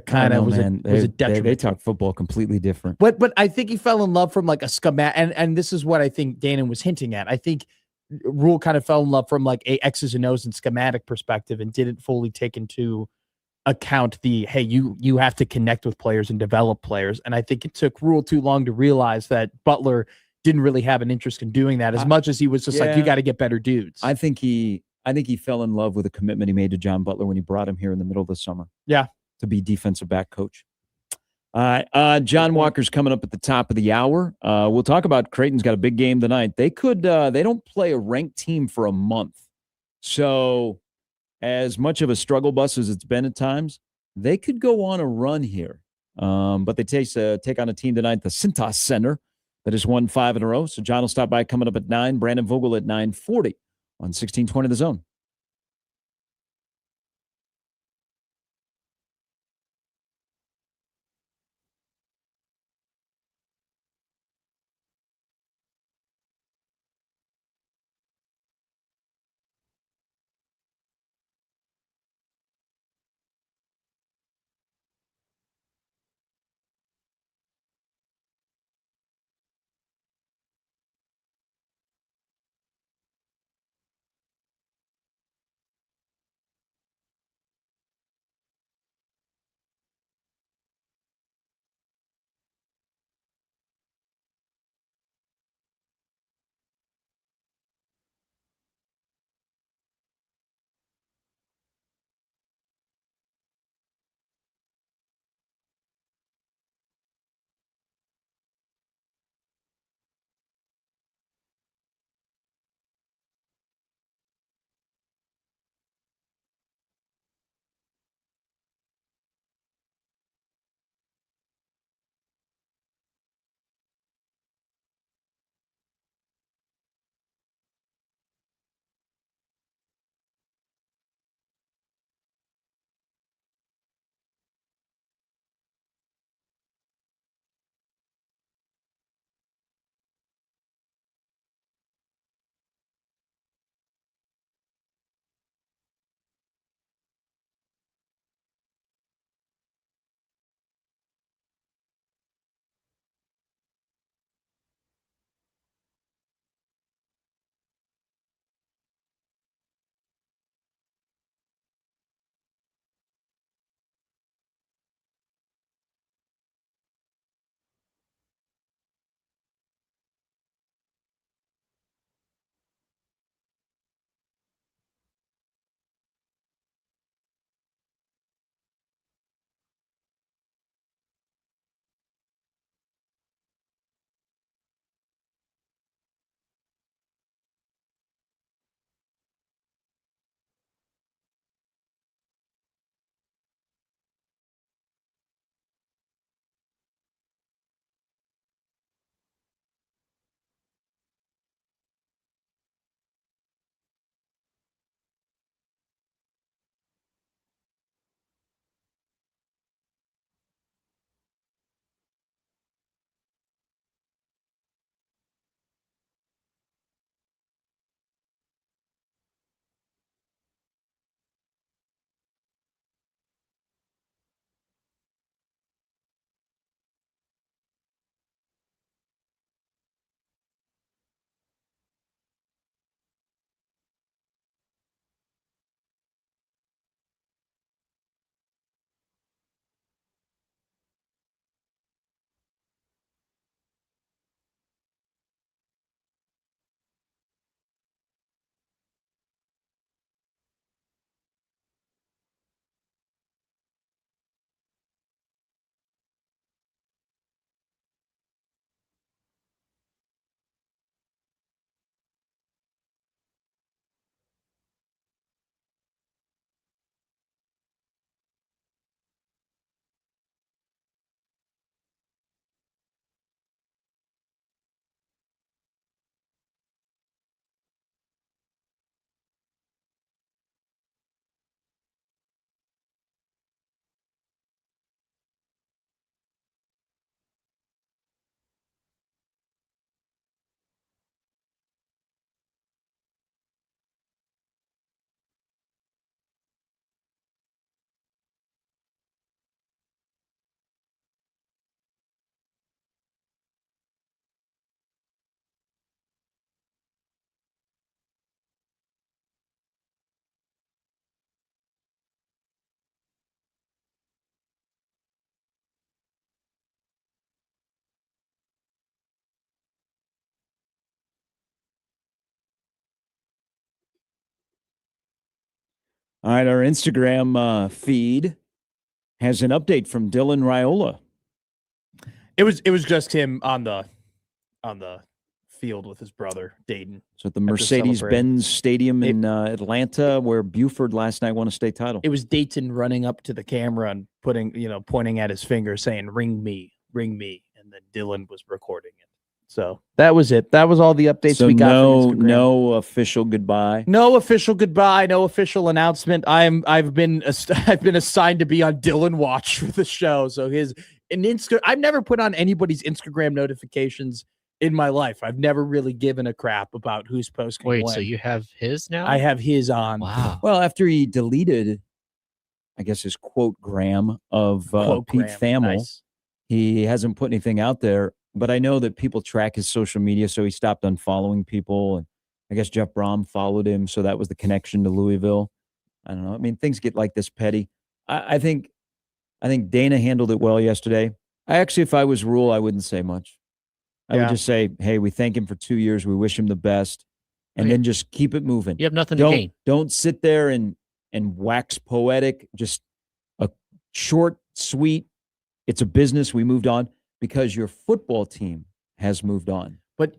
kind of was a detriment. They talk football completely different. But I think he fell in love from like a schematic, and this is what I think Dana was hinting at. I think Rule kind of fell in love from like a X's and O's and schematic perspective and didn't fully take into account the, hey, you have to connect with players and develop players. And I think it took Rule too long to realize that Butler didn't really have an interest in doing that as much as he was just like, you got to get better dudes. I think he fell in love with the commitment he made to John Butler when he brought him here in the middle of the summer. Yeah. To be defensive back coach. All right. John Walker's coming up at the top of the hour. We'll talk about Creighton's got a big game tonight. They don't play a ranked team for a month. So as much of a struggle bus as it's been at times, they could go on a run here. But they take on a team tonight, the Cintas Center, that has won 5 in a row. So John will stop by coming up at 9. Brandon Vogel at 9:40 on 1620 The Zone. All right, our Instagram feed has an update from Dylan Raiola. It was just him on the field with his brother Dayton. So at the Mercedes-Benz Stadium in Atlanta, where Buford last night won a state title. It was Dayton running up to the camera and pointing at his finger, saying "Ring me," and then Dylan was recording it. So that was it. That was all the updates we got from Instagram. No official goodbye. No official goodbye. No official announcement. I've been assigned to be on Dylan Watch for the show. So I've never put on anybody's Instagram notifications in my life. I've never really given a crap about who's posting. Wait, when. so you have his now? I have his on. Wow. Well, after he deleted, I guess, his quote gram of Pete Thamel, nice. He hasn't put anything out there. But I know that people track his social media, so he stopped unfollowing people. And I guess Jeff Brom followed him, so that was the connection to Louisville. I don't know. I mean, things get like this petty. I think Dana handled it well yesterday. If I was Rule, I wouldn't say much. I would just say, hey, we thank him for 2 years. We wish him the best. And then just keep it moving. You have nothing to gain. Don't sit there and wax poetic. Just a short, sweet, it's a business. We moved on. Because your football team has moved on. But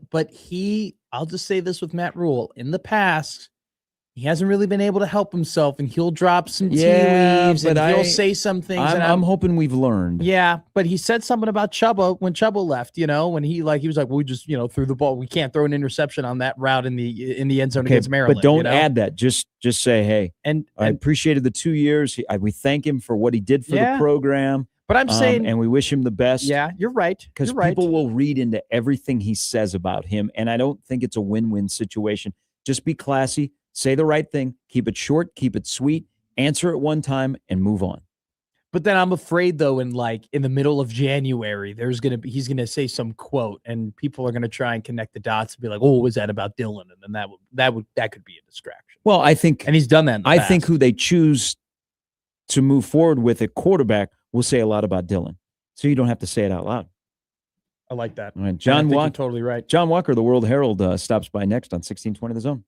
I'll just say this with Matt Rule. In the past, he hasn't really been able to help himself, and he'll drop some tea leaves, and he'll say some things. I'm hoping we've learned. Yeah, but he said something about Chubba when Chubba left, when he was like, we just, threw the ball. We can't throw an interception on that route in the end zone against Maryland. But don't add that. Just say, hey, and I appreciated the 2 years. We thank him for what he did for the program. But I'm saying, and we wish him the best. Yeah, you're right. Because people will read into everything he says about him, and I don't think it's a win-win situation. Just be classy, say the right thing, keep it short, keep it sweet, answer it one time, and move on. But then I'm afraid, though, in the middle of January, he's gonna say some quote, and people are gonna try and connect the dots and be like, "Oh, what was that about Dylan?" And then that could be a distraction. Well, I think, and he's done that. I think who they choose to move forward with at quarterback will say a lot about Dylan. So you don't have to say it out loud. I like that. All right, John Walker, totally right. John Walker, the World Herald, stops by next on 1620 The Zone.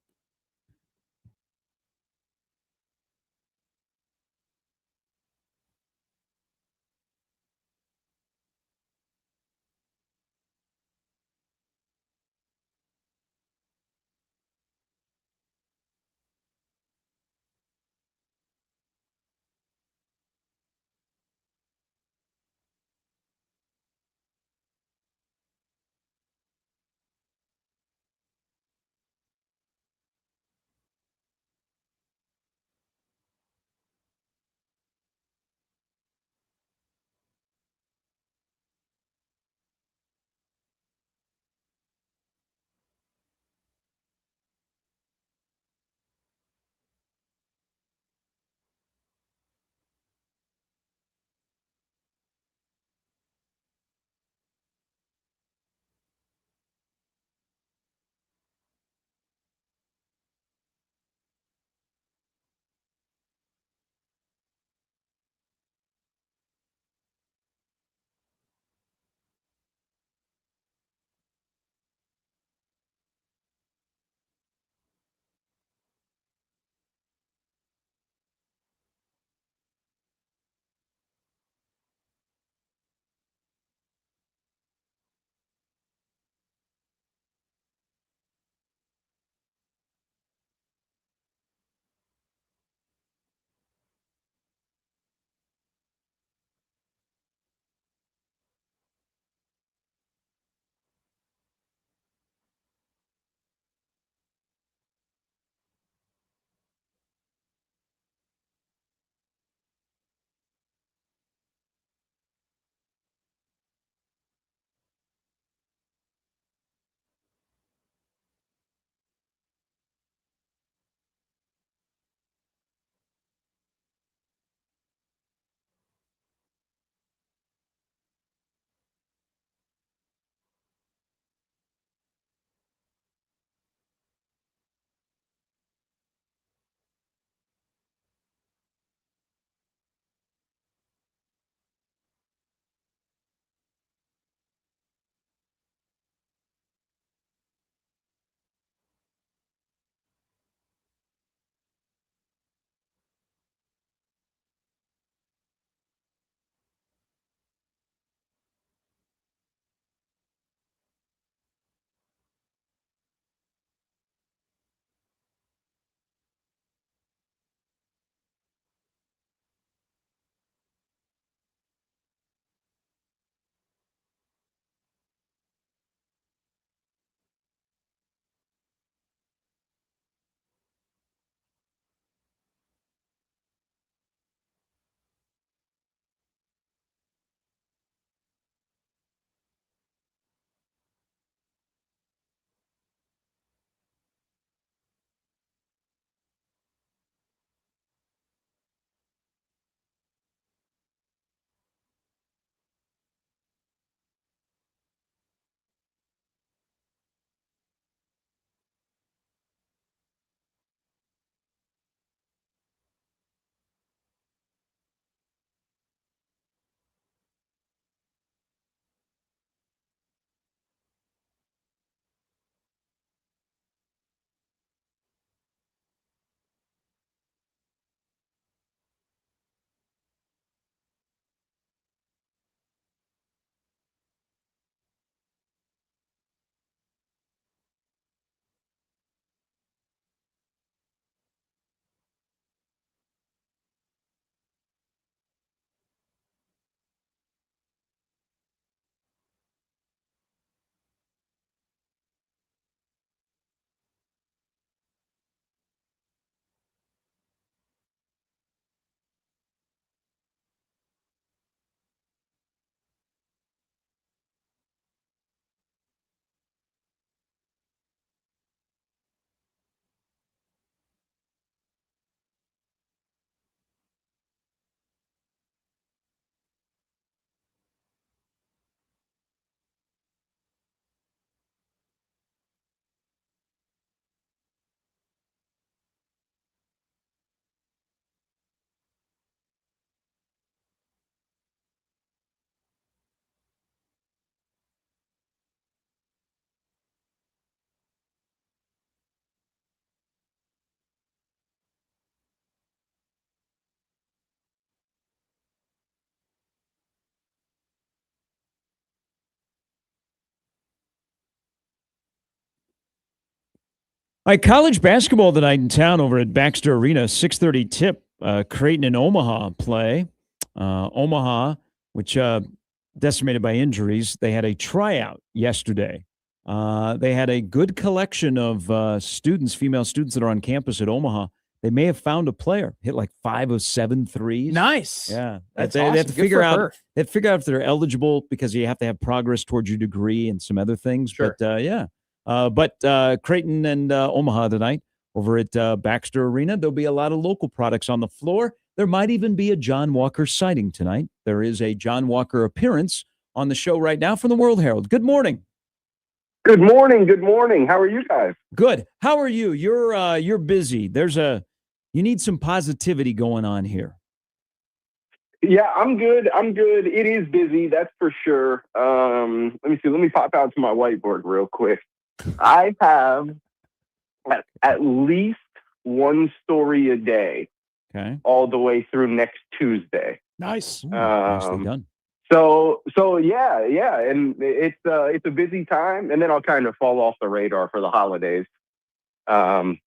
right, college basketball tonight in town over at Baxter Arena, 6:30 tip. Creighton and Omaha play. Omaha, which decimated by injuries, they had a tryout yesterday. They had a good collection of students, female students that are on campus at Omaha. They may have found a player, hit like 5 of 7 threes. Nice. Yeah. That's they awesome. have to Good figure for out her. they have to figure out if they're eligible because you have to have progress towards your degree and some other things. Sure. But Creighton and Omaha tonight over at Baxter Arena. There'll be a lot of local products on the floor. There might even be a John Walker sighting tonight. There is a John Walker appearance on the show right now from the World Herald. Good morning. Good morning. Good morning. How are you guys? Good. How are you? You're busy. You need some positivity going on here. Yeah, I'm good. It is busy, that's for sure. Let me see. Let me pop out to my whiteboard real quick. I have at least one story a day. Okay. All the way through next Tuesday. Nice. Nicely done. So yeah, and it's a busy time, and then I'll kind of fall off the radar for the holidays. For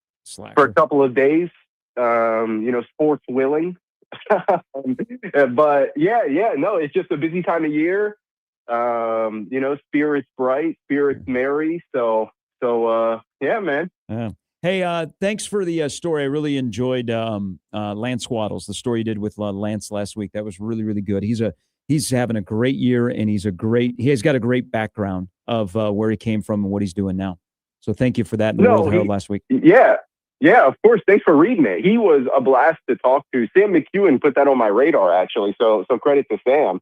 a couple of days, sports willing. But no, it's just a busy time of year. Spirits bright, spirits merry. So yeah, man. Yeah. Hey, thanks for the story. I really enjoyed Lance Waddles, the story you did with Lance last week. That was really, really good. He's having a great year, and he has got a great background of where he came from and what he's doing now. So thank you for that in the World Herald last week. Yeah, of course. Thanks for reading it. He was a blast to talk to. Sam McEwen put that on my radar, actually. So credit to Sam.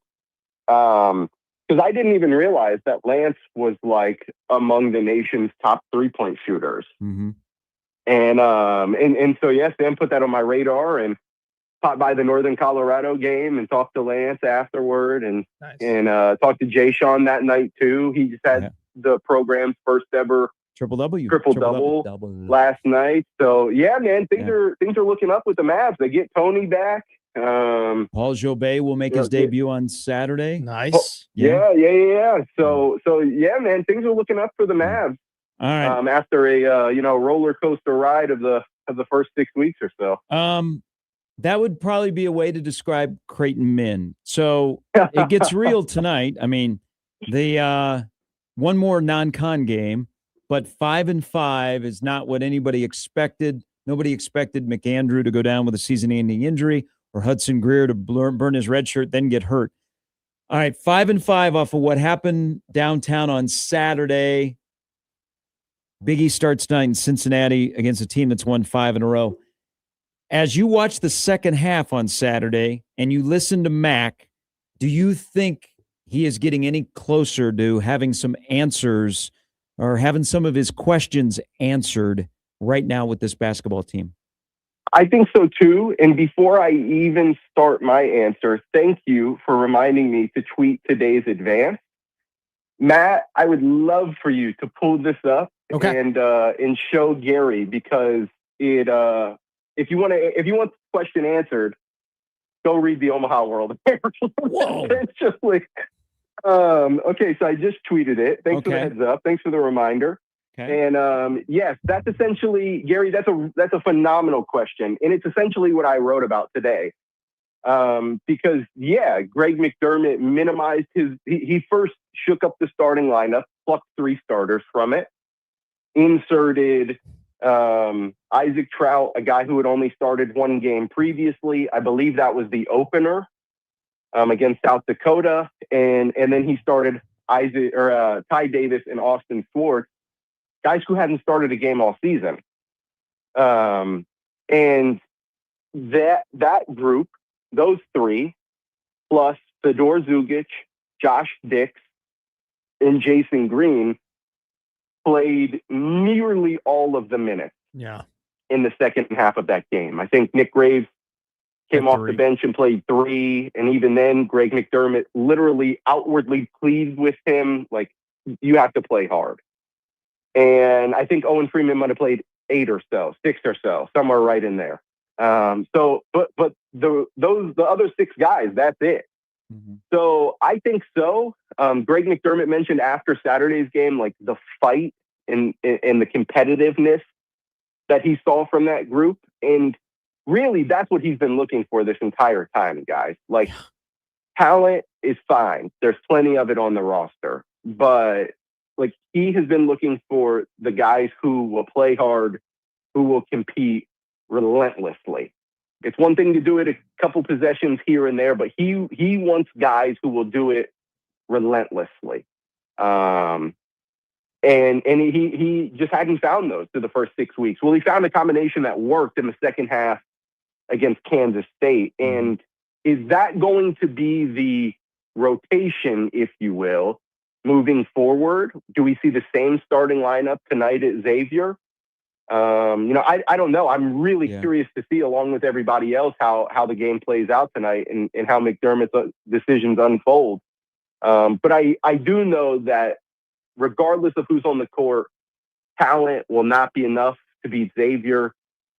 Because I didn't even realize that Lance was like among the nation's top 3-point shooters. Mm-hmm. And so, yeah, Sam put that on my radar and popped by the Northern Colorado game and talked to Lance afterward and talked to Jay Sean that night too. He just had the program's first ever triple double last night. So yeah, man, things are looking up with the Mavs. They get Tony back. Paul Jobé will make his debut on Saturday. Nice. Yeah. So yeah, man, things are looking up for the Mavs. All right. After a roller coaster ride of the first 6 weeks or so. That would probably be a way to describe Creighton men. So it gets real tonight. I mean, they one more non-con game, but 5-5 is not what anybody expected. Nobody expected McAndrew to go down with a season-ending injury or Hudson Greer to burn his red shirt, then get hurt. All right, 5-5 off of what happened downtown on Saturday. Big East starts tonight in Cincinnati against a team that's won 5 in a row. As you watch the second half on Saturday and you listen to Mac, do you think he is getting any closer to having some answers or having some of his questions answered right now with this basketball team? I think so too. And before I even start my answer, thank you for reminding me to tweet today's advance. Matt, I would love for you to pull this up and show Gary, because it if you want the question answered, go read the Omaha World Herald. Essentially. Okay, so I just tweeted it. Thanks for the heads up. Thanks for the reminder. Okay. And yes, that's essentially, Gary, that's a phenomenal question. And it's essentially what I wrote about today. Because Greg McDermott minimized he first shook up the starting lineup, plucked 3 starters from it, inserted Isaac Trout, a guy who had only started 1 game previously. I believe that was the opener against South Dakota. And then he started Ty Davis and Austin Swartz, guys who hadn't started a game all season. And that group, those 3, plus Fedor Zugic, Josh Dix, and Jason Green, played nearly all of the minutes in the second half of that game. I think Nick Graves came off the bench and played 3. And even then, Greg McDermott literally outwardly pleaded with him, like, you have to play hard. And I think Owen Freeman might have played 8 or so, 6 or so, somewhere right in there. But the other 6 guys, that's it. Mm-hmm. So I think so. Greg McDermott mentioned after Saturday's game, like the fight and the competitiveness that he saw from that group. And really, that's what he's been looking for this entire time, guys. Like, talent is fine. There's plenty of it on the roster. But, like, he has been looking for the guys who will play hard, who will compete relentlessly. It's one thing to do it a couple possessions here and there, but he wants guys who will do it relentlessly. And he just hadn't found those through the first 6 weeks. Well, he found a combination that worked in the second half against Kansas State. And is that going to be the rotation, if you will, moving forward? Do we see the same starting lineup tonight at Xavier? I don't know. I'm really curious to see, along with everybody else, how the game plays out tonight and how McDermott's decisions unfold. But I do know that regardless of who's on the court, talent will not be enough to beat Xavier.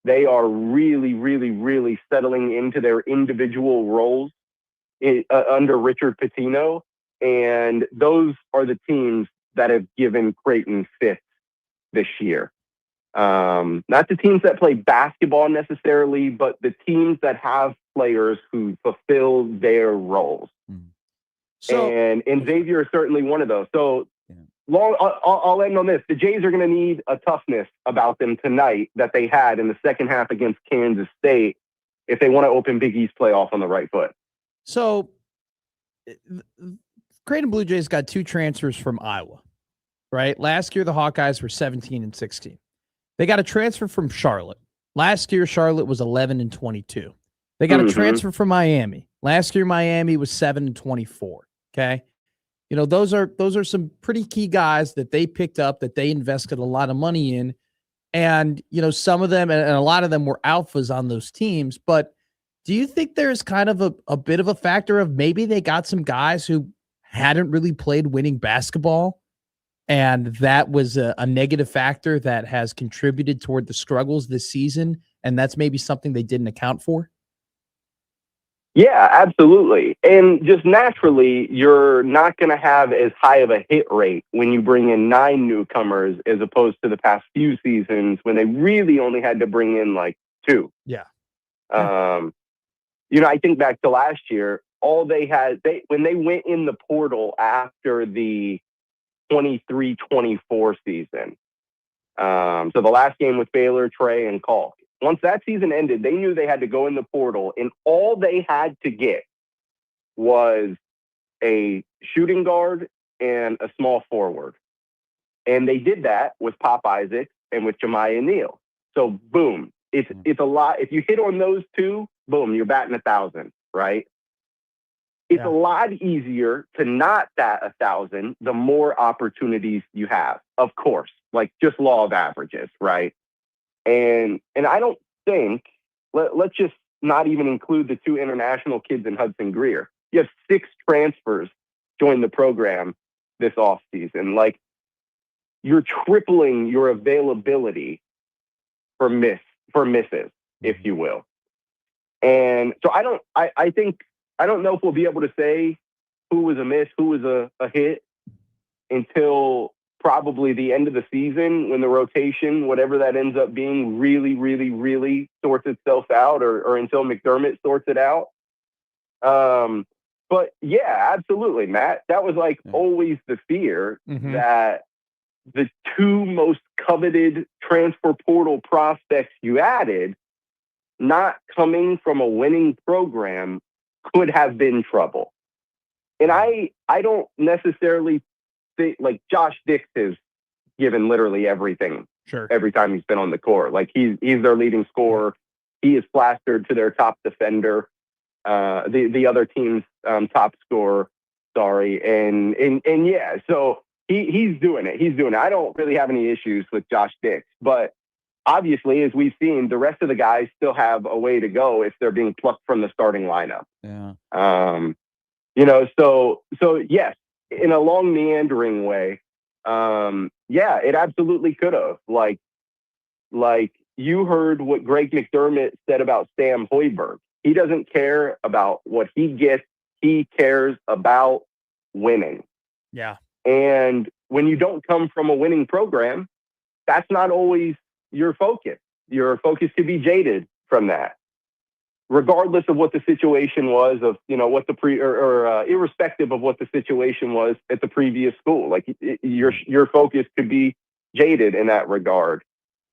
They are really, really, really settling into their individual roles under Richard Pitino. And those are the teams that have given Creighton fits this year. Not the teams that play basketball necessarily, but the teams that have players who fulfill their roles. And Xavier is certainly one of those. So I'll end on this. The Jays are going to need a toughness about them tonight that they had in the second half against Kansas State if they want to open Big East playoff on the right foot. So Creighton Blue Jays got 2 transfers from Iowa, right? Last year, the Hawkeyes were 17 and 16. They got a transfer from Charlotte. Last year, Charlotte was 11 and 22. They got a transfer from Miami. Last year, Miami was 7 and 24. Okay. You know, those are some pretty key guys that they picked up, that they invested a lot of money in. And, you know, some of them and a lot of them were alphas on those teams. But do you think there's kind of a bit of a factor of maybe they got some guys who hadn't really played winning basketball, and that was a negative factor that has contributed toward the struggles this season, and that's maybe something they didn't account for? Yeah, absolutely. And just naturally, you're not going to have as high of a hit rate when you bring in 9 newcomers as opposed to the past few seasons when they really only had to bring in like 2. Yeah. I think back to last year, all they had, when they went in the portal after the 23-24 season. So the last game with Baylor, Trey, and Kalk. Once that season ended, they knew they had to go in the portal, and all they had to get was a shooting guard and a small forward. And they did that with Pop Isaac and with Jemiah Neal. So boom, it's a lot. If you hit on those 2, boom, you're batting 1,000, right? It's a lot easier to not bat 1,000 the more opportunities you have, of course, like just law of averages, right? And I don't think, let's just not even include the 2 international kids in Hudson Greer. You have 6 transfers join the program this offseason. Like, you're tripling your availability for misses, if you will. And so I don't know if we'll be able to say who was a miss, who was a hit until probably the end of the season when the rotation, whatever that ends up being, really, really, really sorts itself out or until McDermott sorts it out. But yeah, absolutely, Matt. That was like always the fear that the 2 most coveted transfer portal prospects you added, not coming from a winning program, could have been trouble. And I don't necessarily think, like, Josh Dix has given literally everything every time he's been on the court. Like, he's their leading scorer. He is plastered to their top defender, the other team's top scorer. Sorry. And yeah, so he's doing it. He's doing it. I don't really have any issues with Josh Dix, but obviously, as we've seen, the rest of the guys still have a way to go if they're being plucked from the starting lineup. Yeah. So yes, in a long meandering way, it absolutely could have. Like you heard what Greg McDermott said about Sam Hoiberg. He doesn't care about what he gets. He cares about winning. Yeah. And when you don't come from a winning program, that's not always your focus. your focus could be jaded from that, regardless of what the situation was of, what the irrespective of what the situation was at the previous school. Like your focus could be jaded in that regard.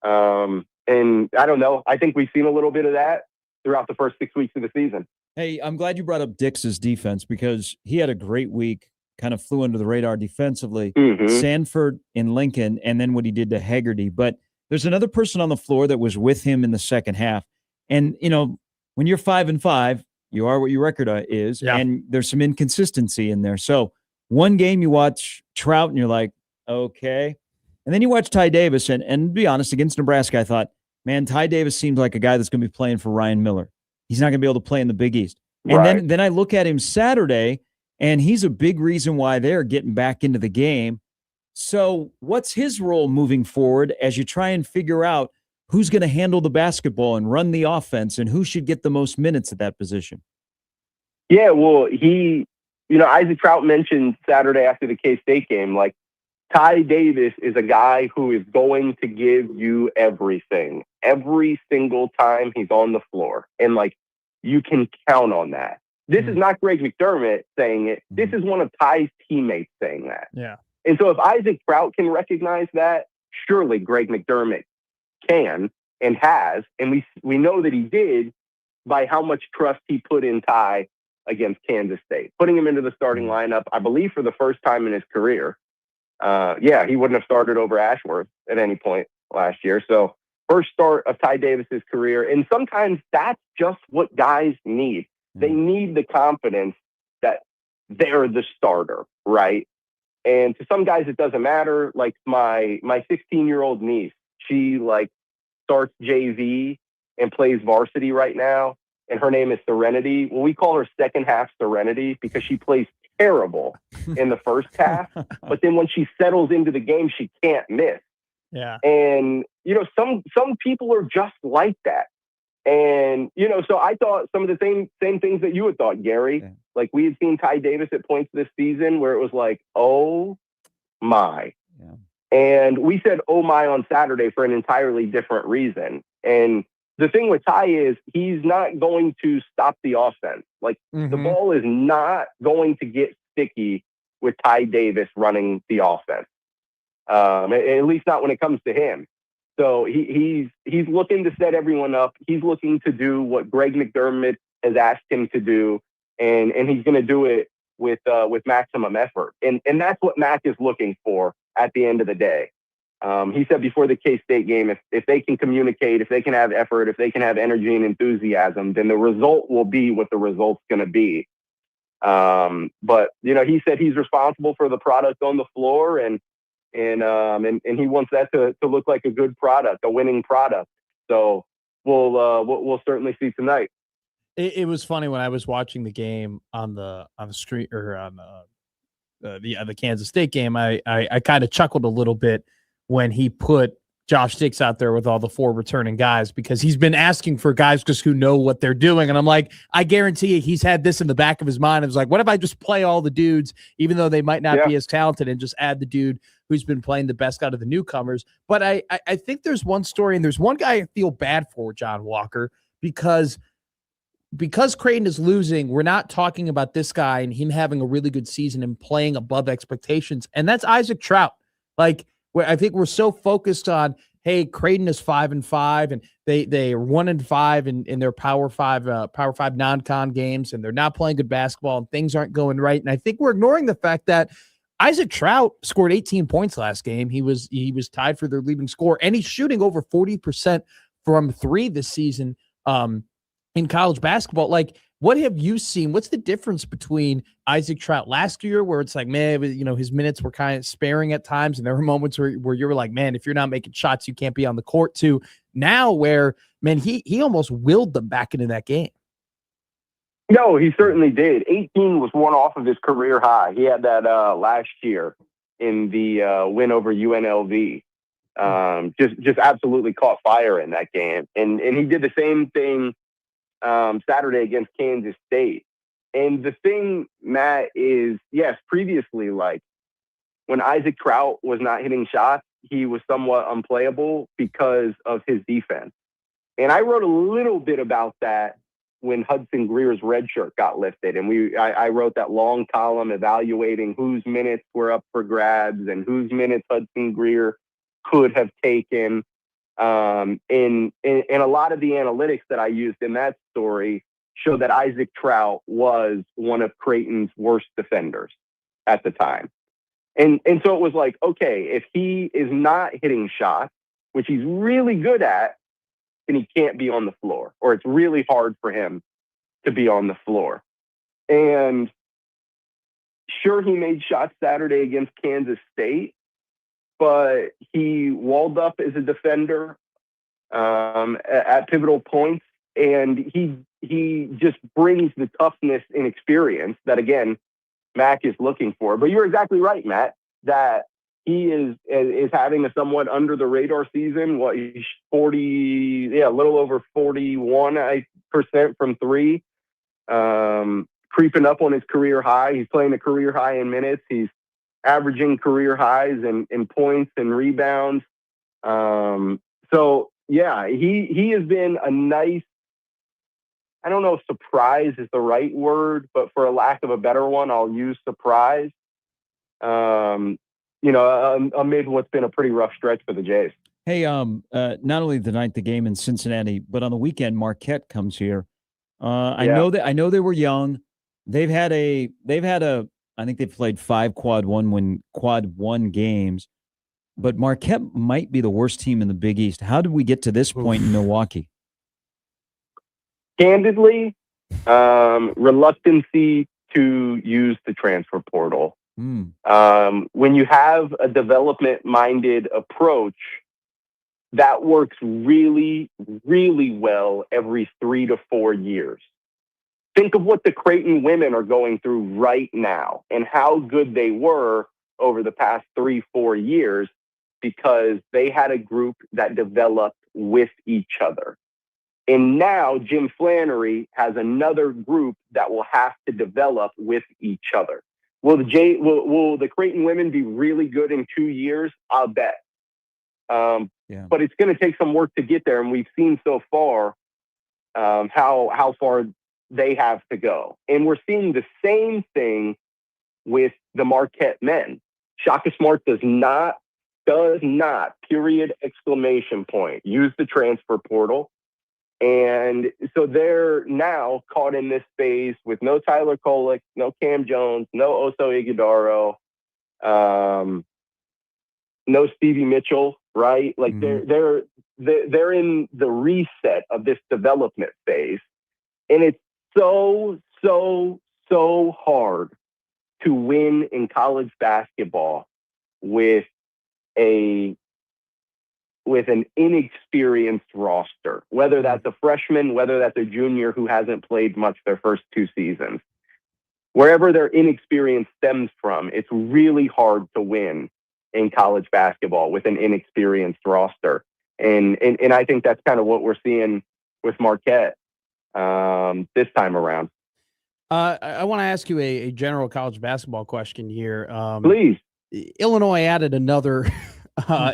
And I don't know. I think we've seen a little bit of that throughout the first 6 weeks of the season. Hey, I'm glad you brought up Dix's defense because he had a great week, kind of flew under the radar defensively. Sanford and Lincoln, and then what he did to Haggerty. But there's another person on the floor that was with him in the second half. And, when you're 5-5, you are what your record is, and there's some inconsistency in there. So one game you watch Trout and you're like, okay. And then you watch Ty Davis, and to be honest, against Nebraska, I thought, man, Ty Davis seems like a guy that's going to be playing for Ryan Miller. He's not going to be able to play in the Big East. And then I look at him Saturday, and he's a big reason why they're getting back into the game. So what's his role moving forward as you try and figure out who's going to handle the basketball and run the offense and who should get the most minutes at that position? Yeah, well, Isaac Trout mentioned Saturday after the K-State game, like, Ty Davis is a guy who is going to give you everything every single time he's on the floor. And, like, you can count on that. This is not Greg McDermott saying it. This is one of Ty's teammates saying that. Yeah. And so if Isaac Trout can recognize that, surely Greg McDermott can and has. And we know that he did by how much trust he put in Ty against Kansas State, putting him into the starting lineup, I believe, for the first time in his career. He wouldn't have started over Ashworth at any point last year. So first start of Ty Davis's career. And sometimes that's just what guys need. They need the confidence that they're the starter, right? And to some guys, it doesn't matter. Like my 16-year-old niece, she starts JV and plays varsity right now. And her name is Serenity. Well, we call her second half Serenity because she plays terrible in the first half, but then when she settles into the game, she can't miss. Yeah. And, some people are just like that. And, so I thought some of the same things that you had thought, Gary. Yeah. Like we had seen Ty Davis at points this season where it was like, oh my. Yeah. And we said, oh my, on Saturday for an entirely different reason. And the thing with Ty is he's not going to stop the offense. Like the ball is not going to get sticky with Ty Davis running the offense. At least not when it comes to him. So he's looking to set everyone up. He's looking to do what Greg McDermott has asked him to do, and he's going to do it with maximum effort. And that's what Mac is looking for at the end of the day. He said before the K-State game, if they can communicate, if they can have effort, if they can have energy and enthusiasm, then the result will be what the result's going to be. But he said he's responsible for the product on the floor, and he wants that to look like a good product, a winning product. So we'll certainly see tonight. It was funny when I was watching the game on the street or on the Kansas State game. I kind of chuckled a little bit when he put Josh Dix out there with all the 4 returning guys, because he's been asking for guys just who know what they're doing. And I'm like, I guarantee you he's had this in the back of his mind. It was like, what if I just play all the dudes, even though they might not be as talented, and just add the dude who's been playing the best out of the newcomers. But I think there's one story, and there's one guy I feel bad for, John Walker, because Creighton is losing, we're not talking about this guy and him having a really good season and playing above expectations. And that's Isaac Trout. Like, where I think we're so focused on, hey, Creighton is 5-5 and they are 1-5 in their Power 5 non-con games, and they're not playing good basketball and things aren't going right. And I think we're ignoring the fact that Isaac Trout scored 18 points last game. He was tied for their leading scorer, and he's shooting over 40% from 3 this season in college basketball. Like, what have you seen? What's the difference between Isaac Trout last year, where it's like, man, his minutes were kind of sparing at times, and there were moments where you were like, man, if you're not making shots, you can't be on the court, to now where, man, he almost willed them back into that game. No, he certainly did. 18 was one off of his career high. He had that last year in the win over UNLV. Just absolutely caught fire in that game. And he did the same thing Saturday against Kansas State. And the thing, Matt, is, yes, previously, like when Isaac Trout was not hitting shots, he was somewhat unplayable because of his defense. And I wrote a little bit about that when Hudson Greer's red shirt got lifted. And I wrote that long column evaluating whose minutes were up for grabs and whose minutes Hudson Greer could have taken. And a lot of the analytics that I used in that story show that Isaac Trout was one of Creighton's worst defenders at the time. And so it was like, okay, if he is not hitting shots, which he's really good at, then he can't be on the floor, or it's really hard for him to be on the floor. And sure, he made shots Saturday against Kansas State, but he walled up as a defender at pivotal points, and he just brings the toughness and experience that, again, Mac is looking for. But you're exactly right, Matt, that he is having a somewhat under the radar season. He's a little over 41% from three, creeping up on his career high. He's playing a career high in minutes. He's averaging career highs in points and rebounds. So yeah, he has been a nice, I don't know if surprise is the right word, but for a lack of a better one, I'll use surprise. Amid what's been a pretty rough stretch for the Jays. Hey, not only tonight the game in Cincinnati, but on the weekend Marquette comes here. I know they were young. They've had a I think they've played 5 quad one games, but Marquette might be the worst team in the Big East. How did we get to this point in Milwaukee? Candidly, reluctancy to use the transfer portal. When you have a development-minded approach, that works really, really well every 3 to 4 years. Think of what the Creighton women are going through right now and how good they were over the past 3-4 years because they had a group that developed with each other. And now Jim Flannery has another group that will have to develop with each other. Will the Creighton women be really good in 2 years? I'll bet. But it's going to take some work to get there, and we've seen so far how far they have to go. And we're seeing the same thing with the Marquette men. Shaka Smart does not, period, exclamation point, use the transfer portal. And so they're now caught in this phase with no Tyler Kolek, no Cam Jones, no Oso Ighodaro, no Stevie Mitchell, right? Like they're in the reset of this development phase. And it's so hard to win in college basketball with an inexperienced roster, whether that's a freshman, whether that's a junior who hasn't played much their first 2 seasons. Wherever their inexperience stems from, it's really hard to win in college basketball with an inexperienced roster. And I think that's kind of what we're seeing with Marquette this time around. I want to ask you a general college basketball question here. Please. Illinois added another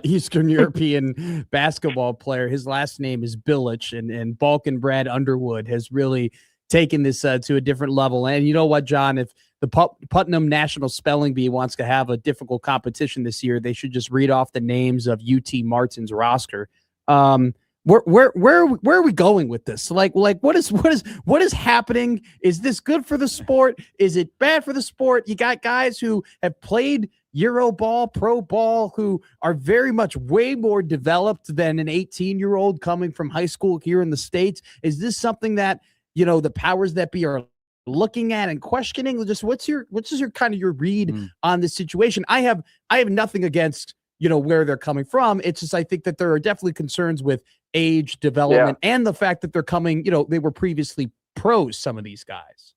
Eastern European basketball player. His last name is Bilic, and Balkan Brad Underwood has really taken this to a different level. And you know what, John, if the Putnam National Spelling Bee wants to have a difficult competition this year, they should just read off the names of UT Martin's roster. Where are we going with this? Like what is happening? Is this good for the sport? Is it bad for the sport? You got guys who have played Euro ball, pro ball, who are very much way more developed than an 18-year-old coming from high school here in the States. Is this something that, the powers that be are looking at and questioning? Just what's your kind of your read on this situation? I have nothing against, where they're coming from. It's just, I think that there are definitely concerns with age, development, and the fact that they're coming, they were previously pros, some of these guys.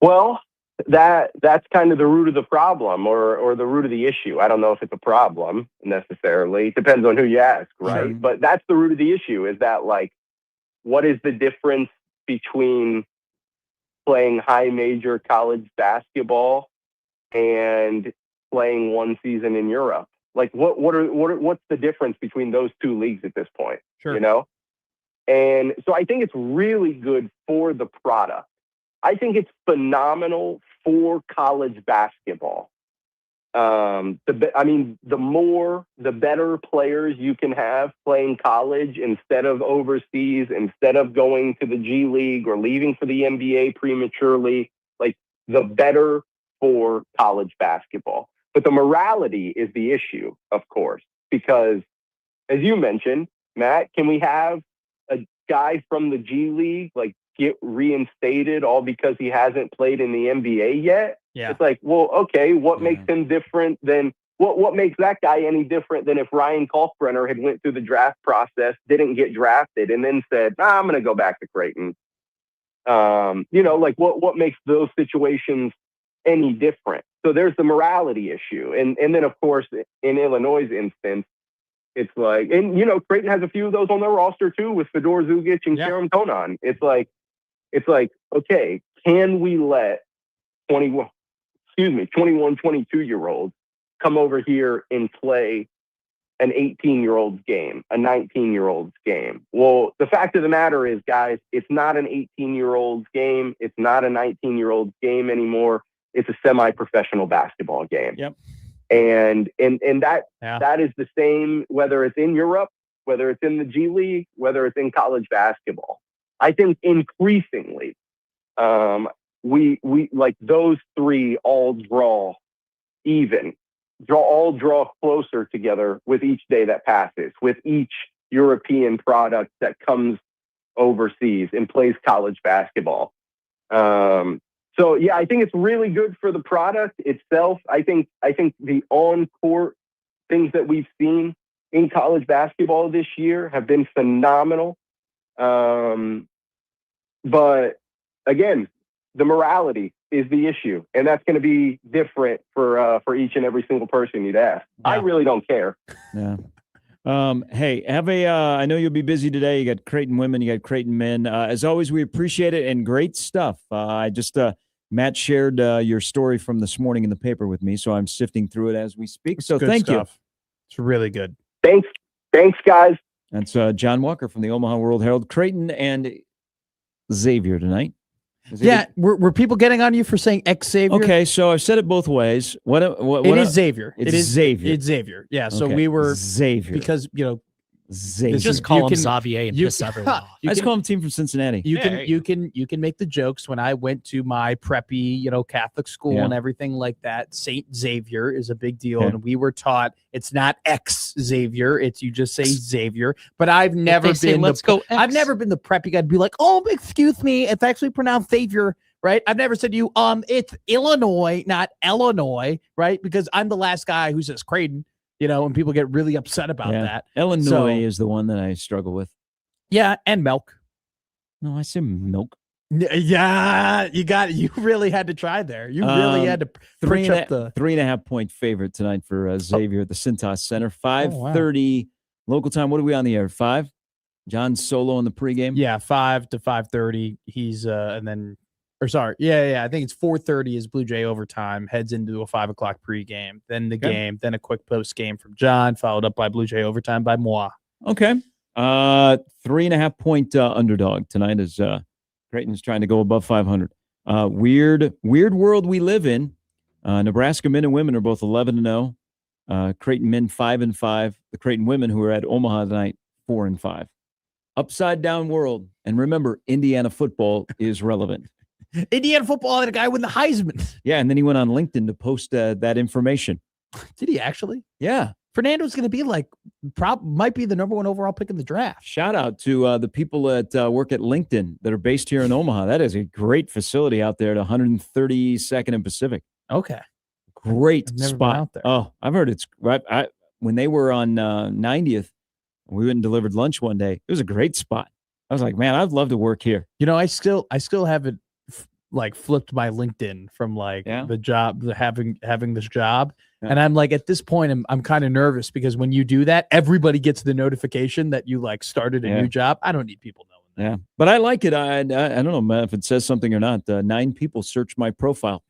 Well, that's kind of the root of the problem or the root of the issue. I don't know if it's a problem necessarily. It depends on who you ask, right? Sure. But that's the root of the issue is that, like, what is the difference between playing high major college basketball and playing one season in Europe? Like what's the difference between those 2 leagues at this point? Sure. And so I think it's really good for the product. I think it's phenomenal for college basketball. The better players you can have playing college instead of overseas, instead of going to the G League or leaving for the NBA prematurely, like the better for college basketball. But the morality is the issue, of course, because as you mentioned, Matt, can we have a guy from the G League like get reinstated all because he hasn't played in the NBA yet? Yeah. It's like, well, okay, what makes him different than what makes that guy any different than if Ryan Kalkbrenner had went through the draft process, didn't get drafted, and then said, I'm going to go back to Creighton. What makes those situations any different? So there's the morality issue. And then, of course, in Illinois' instance, it's like, and, Creighton has a few of those on their roster, too, with Fedor Zugic and Kerem Tonon. It's like, okay, can we let 21, 22-year-olds come over here and play an 18-year-old's game, a 19-year-old's game? Well, the fact of the matter is, guys, it's not an 18-year-old's game. It's not a 19-year-old's game anymore. It's a semi-professional basketball game. Yep. And that is the same, whether it's in Europe, whether it's in the G League, whether it's in college basketball. I think increasingly, we like those three all draw closer together with each day that passes, with each European product that comes overseas and plays college basketball. So yeah, I think it's really good for the product itself. I think the on-court things that we've seen in college basketball this year have been phenomenal. But again, the morality is the issue, and that's going to be different for each and every single person you'd ask. Yeah. I really don't care. Yeah. Hey, I know you'll be busy today. You got Creighton women, you got Creighton men. As always, we appreciate it, and great stuff. Matt shared your story from this morning in the paper with me, so I'm sifting through it as we speak. So thank you. It's really good. Thanks, guys. That's John Walker from the Omaha World Herald. Creighton and Xavier tonight. Were people getting on you for saying Xavier? Okay, so I've said it both ways. What it is Xavier. It is Xavier. It's Xavier. Yeah. So okay. we were Xavier because Xavier. Just call him Xavier and piss everyone off. I just call him team from Cincinnati. You can make the jokes. When I went to my preppy, Catholic school and everything like that, Saint Xavier is a big deal, and we were taught it's not Xavier, it's you just say Xavier. But I've never been I've never been the preppy guy to be like, oh, excuse me, it's actually pronounced Xavier, right? I've never said to you, it's Illinois, not Illinois, right? Because I'm the last guy who says Creighton. And people get really upset about that. Illinois is the one that I struggle with. Yeah, and milk. No, I say milk. Yeah, you really had to try there. You really had to preach up the 3.5 point favorite tonight for Xavier at the Cintas Center. 5:30 local time. What are we on the air? 5? John's solo in the pregame? Yeah, 5 to 5:30. He's and then I think it's 4:30 is Blue Jay overtime, heads into a 5 o'clock pregame, then the game, then a quick post game from John, followed up by Blue Jay overtime by moi. Okay. 3.5 point underdog tonight as Creighton's trying to go above 500. Weird world we live in. Nebraska men and women are both 11-0. Creighton men 5-5. The Creighton women who are at Omaha tonight 4-5. Upside down world. And remember, Indiana football is relevant. Indiana football had a guy win the Heisman. Yeah, and then he went on LinkedIn to post that information. Did he actually? Yeah. Fernando's going to be might be the number 1 overall pick in the draft. Shout out to the people that work at LinkedIn that are based here in Omaha. That is a great facility out there at 132nd and Pacific. Okay. Great spot. Out there. Oh, I've heard it's right. When they were on 90th, we went and delivered lunch one day. It was a great spot. I was like, man, I'd love to work here. I still haven't flipped my LinkedIn from the job, having this job. Yeah. And I'm at this point, I'm kind of nervous because when you do that, everybody gets the notification that you started a new job. I don't need people knowing that. Yeah, but I like it. I don't know, man, if it says something or not. 9 people searched my profile.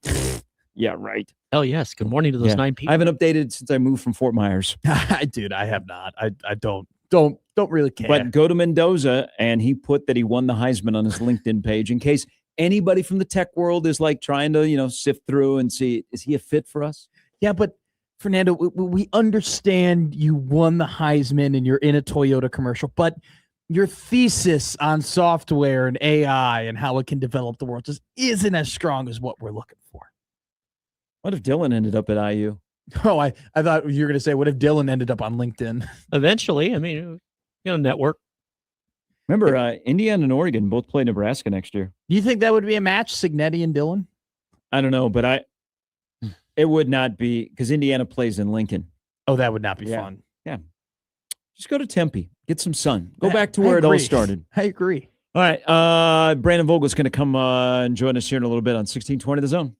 Yeah, right. Hell yes. Good morning to those 9 people. I haven't updated since I moved from Fort Myers. Dude, I have not. I don't Don't really care. But go to Mendoza, and he put that he won the Heisman on his LinkedIn page in case anybody from the tech world is like trying to, sift through and see, is he a fit for us? Yeah, but Fernando, we understand you won the Heisman and you're in a Toyota commercial, but your thesis on software and AI and how it can develop the world just isn't as strong as what we're looking for. What if Dylan ended up at IU? Oh, I thought you were going to say, what if Dylan ended up on LinkedIn? Eventually, I mean, network. Remember, Indiana and Oregon both play Nebraska next year. Do you think that would be a match, Signetti and Dylan? I don't know, but it would not be, because Indiana plays in Lincoln. Oh, that would not be fun. Yeah. Just go to Tempe. Get some sun. Go back to where it all started. I agree. All right. Brandon Vogel's going to come and join us here in a little bit on 1620 The Zone.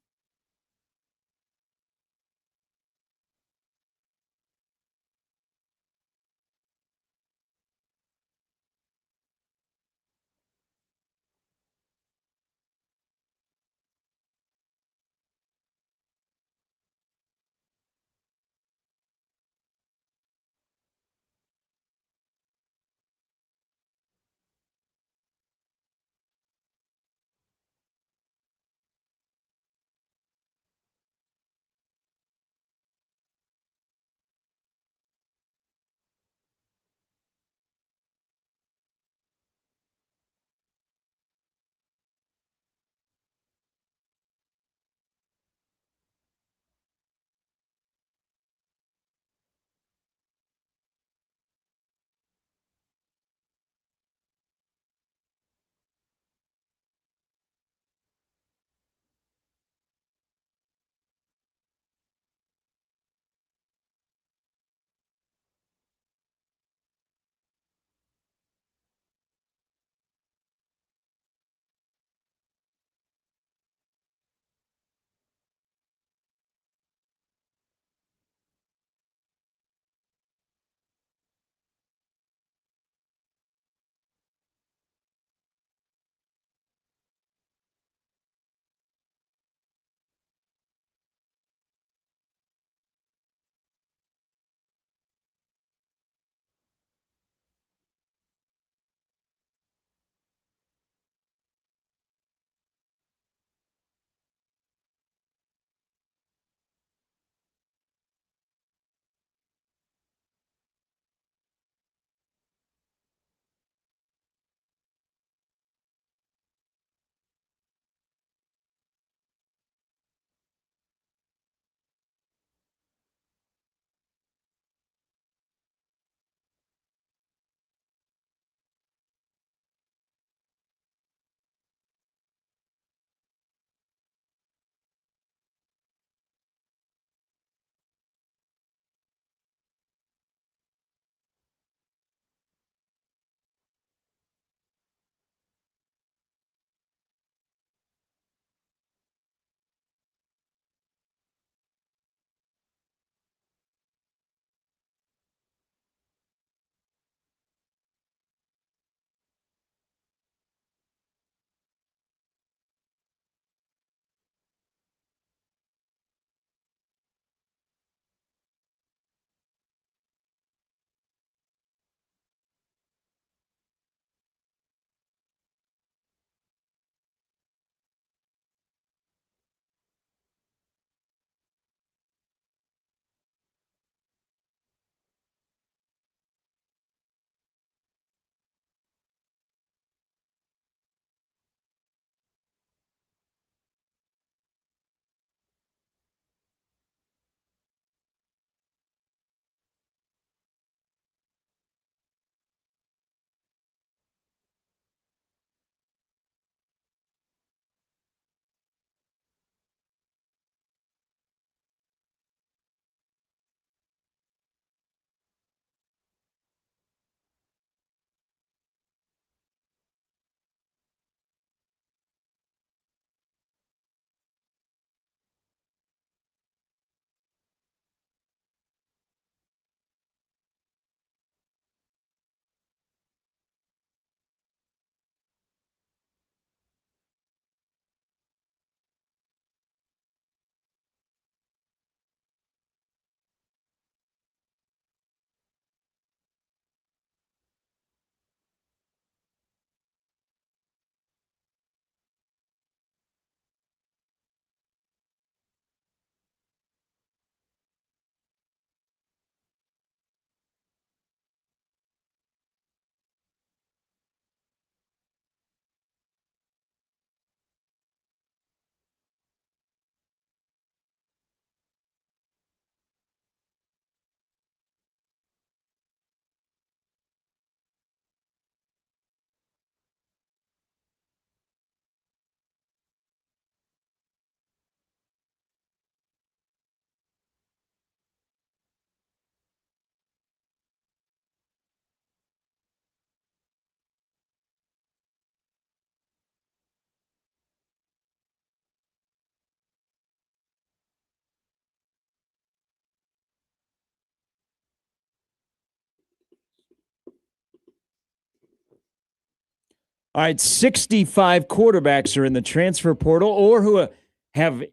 All right, 65 quarterbacks are in the transfer portal or who have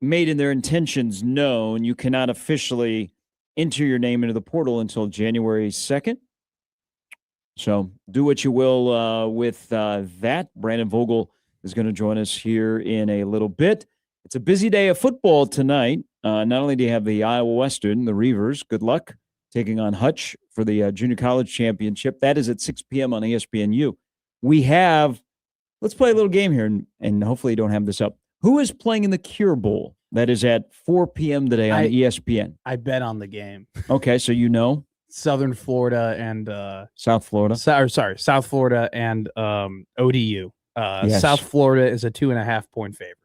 made in their intentions known. You cannot officially enter your name into the portal until January 2nd. So do what you will with that. Brandon Vogel is going to join us here in a little bit. It's a busy day of football tonight. Not only do you have the Iowa Western, the Reavers, good luck, taking on Hutch for the Junior College Championship. That is at 6 p.m. on ESPNU. We have, let's play a little game here, and hopefully you don't have this up. Who is playing in the Cure Bowl? That is at 4 p.m. today on ESPN. I bet on the game. Okay, so you know. Southern Florida and South Florida. South Florida and ODU. Yes. South Florida is a 2.5-point favorite.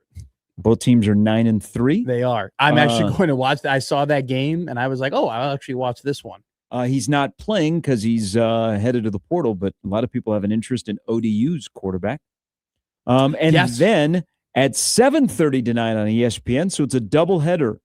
Both teams are 9-3. They are. I'm actually going to watch that. I saw that game and I was like, oh, I'll actually watch this one. He's not playing because he's headed to the portal, but a lot of people have an interest in ODU's quarterback. Then at 7:30 tonight on ESPN, so it's a doubleheader,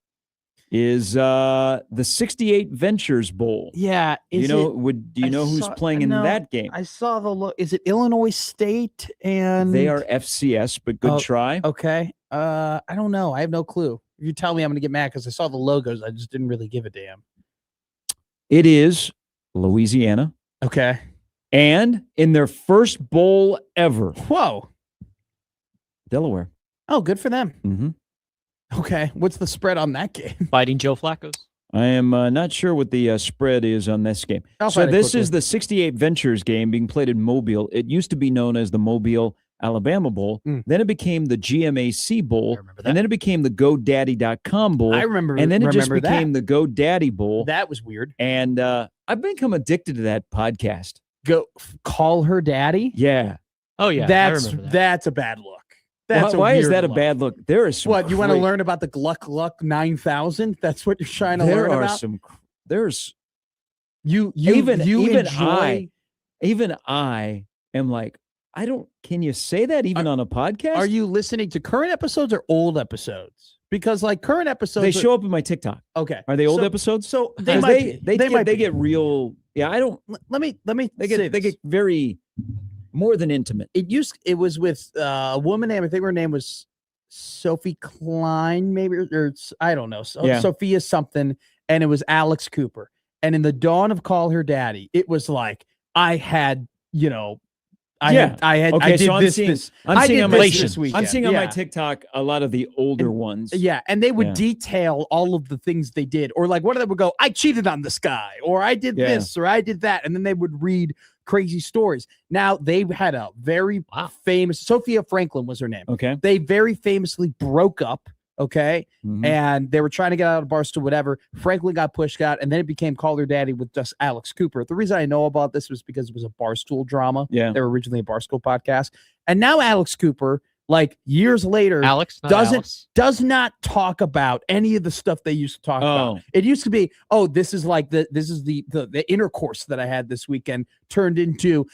is the 68 Ventures Bowl. Yeah. Do you know who's playing in that game? I saw the look. Is it Illinois State? And they are FCS, but good try. Okay. I don't know. I have no clue. If you tell me, I'm going to get mad because I saw the logos. I just didn't really give a damn. It is Louisiana. Okay. And in their first bowl ever. Whoa. Delaware. Oh, good for them. Mm-hmm. Okay. What's the spread on that game? Fighting Joe Flacco's. I am not sure what the spread is on this game. So this is the 68 Ventures game being played in Mobile. It used to be known as the Mobile Alabama Bowl. Then it became the GMAC Bowl. And then it became the GoDaddy.com Bowl. I remember. And then it just became the GoDaddy Bowl. That was weird. And I've become addicted to that podcast. Call her daddy? Yeah. Oh, yeah. That's a bad look. Why is that a bad look? There is some what you want to learn about the Gluck 9000? That's what you're trying to learn about. There's even I am like, I don't. Can you say that even on a podcast? Are you listening to current episodes or old episodes? Because like current episodes, they show up in my TikTok. Okay, are they old episodes? So they get real. Yeah, I don't. Let me. They get very. More than intimate. It was with a woman name. I think her name was Sophie Klein, maybe, or I don't know. Sophia something, and it was Alex Cooper. And in the dawn of Call Her Daddy, it was like I had, I did this weekend. I'm seeing on my TikTok a lot of the older ones. Yeah, and they would detail all of the things they did, or like one of them would go, "I cheated on this guy," or "I did this," or "I did that," and then they would read crazy stories. Now they had a very famous Sophia Franklin was her name. Okay, they very famously broke up. Okay. Mm-hmm. And they were trying to get out of Barstool, whatever. Franklin got pushed out, and then it became Call Her Daddy with just Alex Cooper. The reason I know about this was because it was a Barstool drama. Yeah. They were originally a Barstool podcast. And now Alex Cooper, like years later, does not talk about any of the stuff they used to talk about. It used to be, this is the intercourse that I had this weekend turned into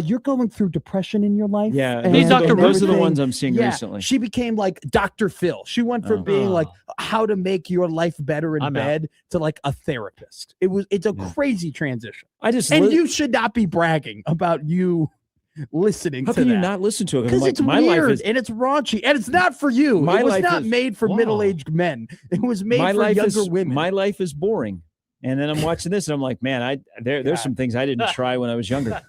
you're going through depression in your life. Yeah, those are the ones I'm seeing recently. She became like Dr. Phil. She went from being like how to make your life better in bed to like a therapist. It's a crazy transition. You should not be bragging about you listening. How to can that. you not listen to it? Because it's my weird life is, and it's raunchy and it's not for you. It was not made for middle-aged men. It was made for younger women. My life is boring. And then I'm watching this and I'm like, man, there's some things I didn't try when I was younger.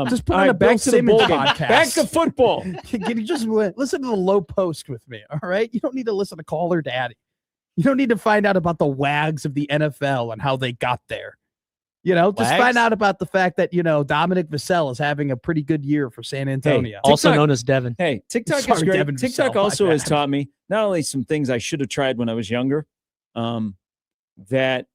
Just put on a Bill Simmons podcast. Back to football. Can you just listen to the low post with me? All right. You don't need to listen to Call Her Daddy. You don't need to find out about the wags of the NFL and how they got there. Just find out about the fact that, Dominic Vassell is having a pretty good year for San Antonio. Hey, also known as Devin. Hey, TikTok is great. Devin TikTok Vassell, also has taught me not only some things I should have tried when I was younger, that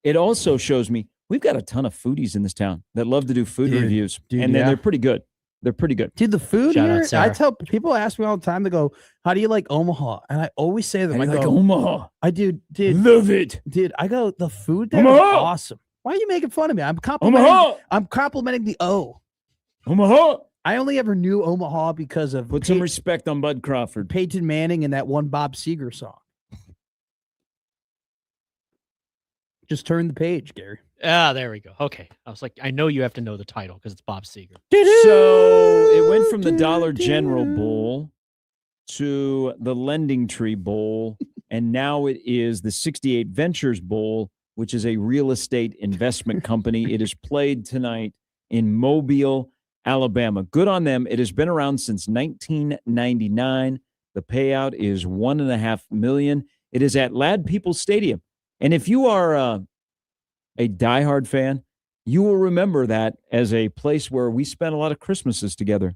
it also shows me we've got a ton of foodies in this town that love to do food reviews. And then they're pretty good. They're pretty good. Dude, the food here, I tell people ask me all the time, they go, how do you like Omaha? And I always say to them, I like Omaha. I do, dude. Love it. Dude, I go, the food there is awesome. Why are you making fun of me? I'm complimenting the O. Omaha. I only ever knew Omaha because of some respect on Bud Crawford. Peyton Manning and that one Bob Seger song. Just turn the page, Gary. There we go. Okay. I was like, I know you have to know the title because it's Bob Seger. So it went from the Dollar General Bowl to the Lending Tree Bowl, and now it is the 68 Ventures Bowl, which is a real estate investment company. It is played tonight in Mobile, Alabama. Good on them. It has been around since 1999. The payout is $1.5 million. It is at Lad People Stadium. And if you are a diehard fan, you will remember that as a place where we spent a lot of Christmases together.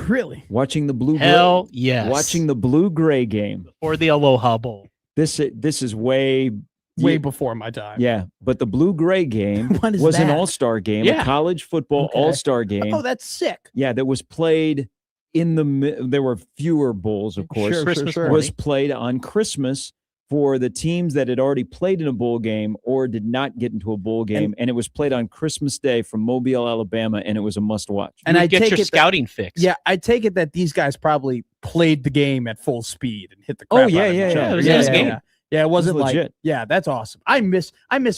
Really? Watching the blue Hell gray, yes. watching the blue gray game. Or the Aloha Bowl. This is way before my time. Yeah, but the blue gray game What is was an that? all-star game, Yeah. a college football Okay. all-star game. Oh, that's sick. Yeah, that was played in there were fewer bowls, of course. Sure, Christmas sure. Was morning. played on Christmas for the teams that had already played in a bowl game or did not get into a bowl game, and it was played on Christmas Day from Mobile, Alabama, and it was a must-watch. And You would I get take your it that- scouting fix. Yeah, I take it that these guys probably played the game at full speed and hit the crap yeah, out of yeah, each yeah. other. It was a nice game. Yeah, it wasn't like legit. yeah, that's awesome. I miss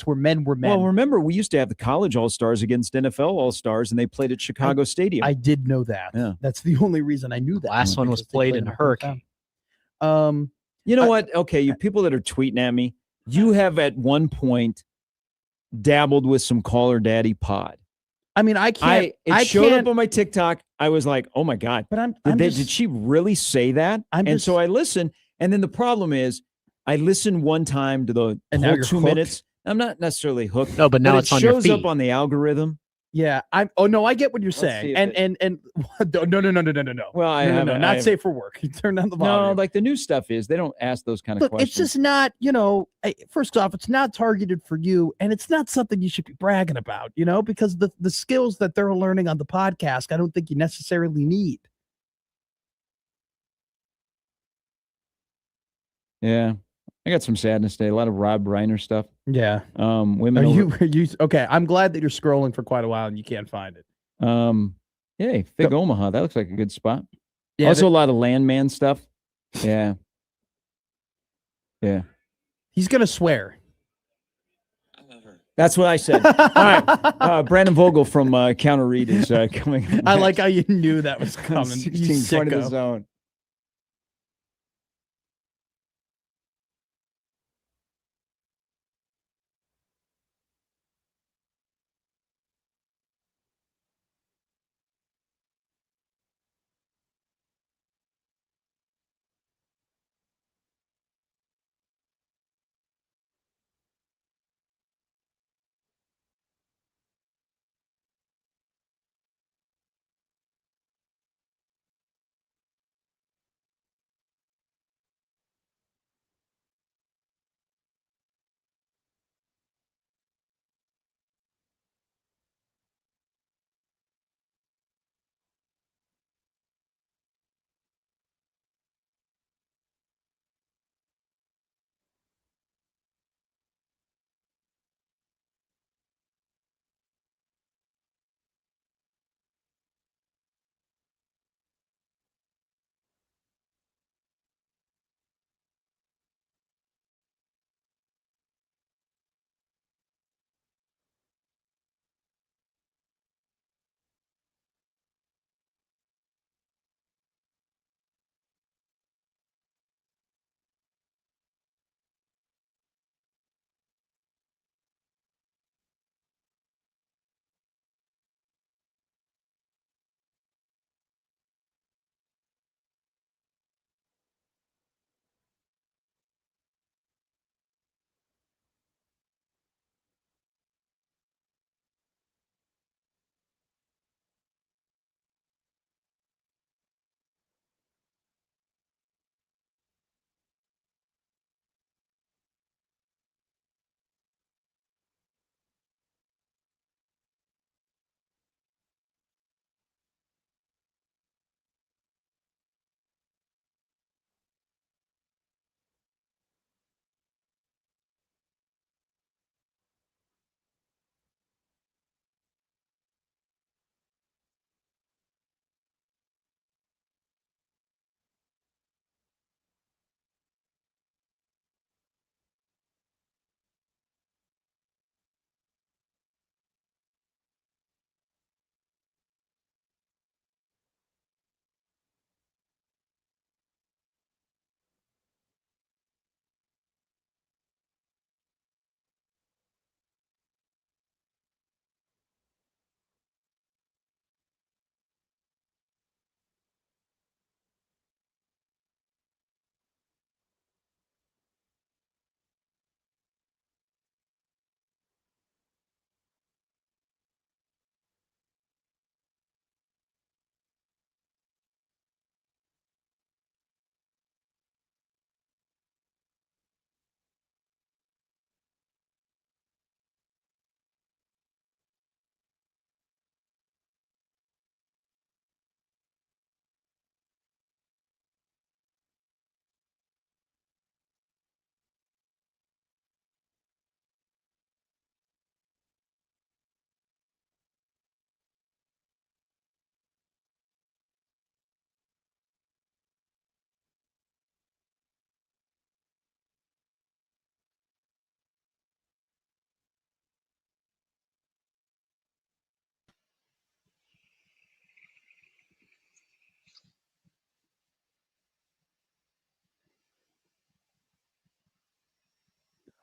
where men were men. Well, remember, we used to have the college all-stars against NFL all-stars, and they played at Chicago Stadium. I did know that. Yeah. That's the only reason I knew that. Last one was because they played in a my hurricane. hometown. You know what? Okay, you people that are tweeting at me, you have at one point dabbled with some Call Her Daddy pod. I mean, I can't. It showed up on my TikTok. I was like, oh my God. But Did she really say that? So I listened. And then the problem is I listened one time to the And now whole you're 2 hooked? minutes. I'm not necessarily hooked. No, but now it's it on your shows up feed. on the algorithm. Yeah, oh no, I get what you're see saying, if and no. Well, I no, haven't. not safe for work. You turn down the No, volume. like the new stuff is they don't ask those kind of Look, questions. it's just not, first off, it's not targeted for you, and it's not something you should be bragging about, because the skills that they're learning on the podcast, I don't think you necessarily need. Yeah. I got some sadness today. A lot of Rob Reiner stuff. Yeah. Women. Are you okay? I'm glad that you're scrolling for quite a while and you can't find it. Hey, Fig Omaha. That looks like a good spot. Yeah, Also, a lot of landman stuff. Yeah. Yeah. he's gonna swear. That's what I said. All right. Brandon Vogel from Counter Read is coming. I like how you knew that was coming. 16 point of the sicko. zone.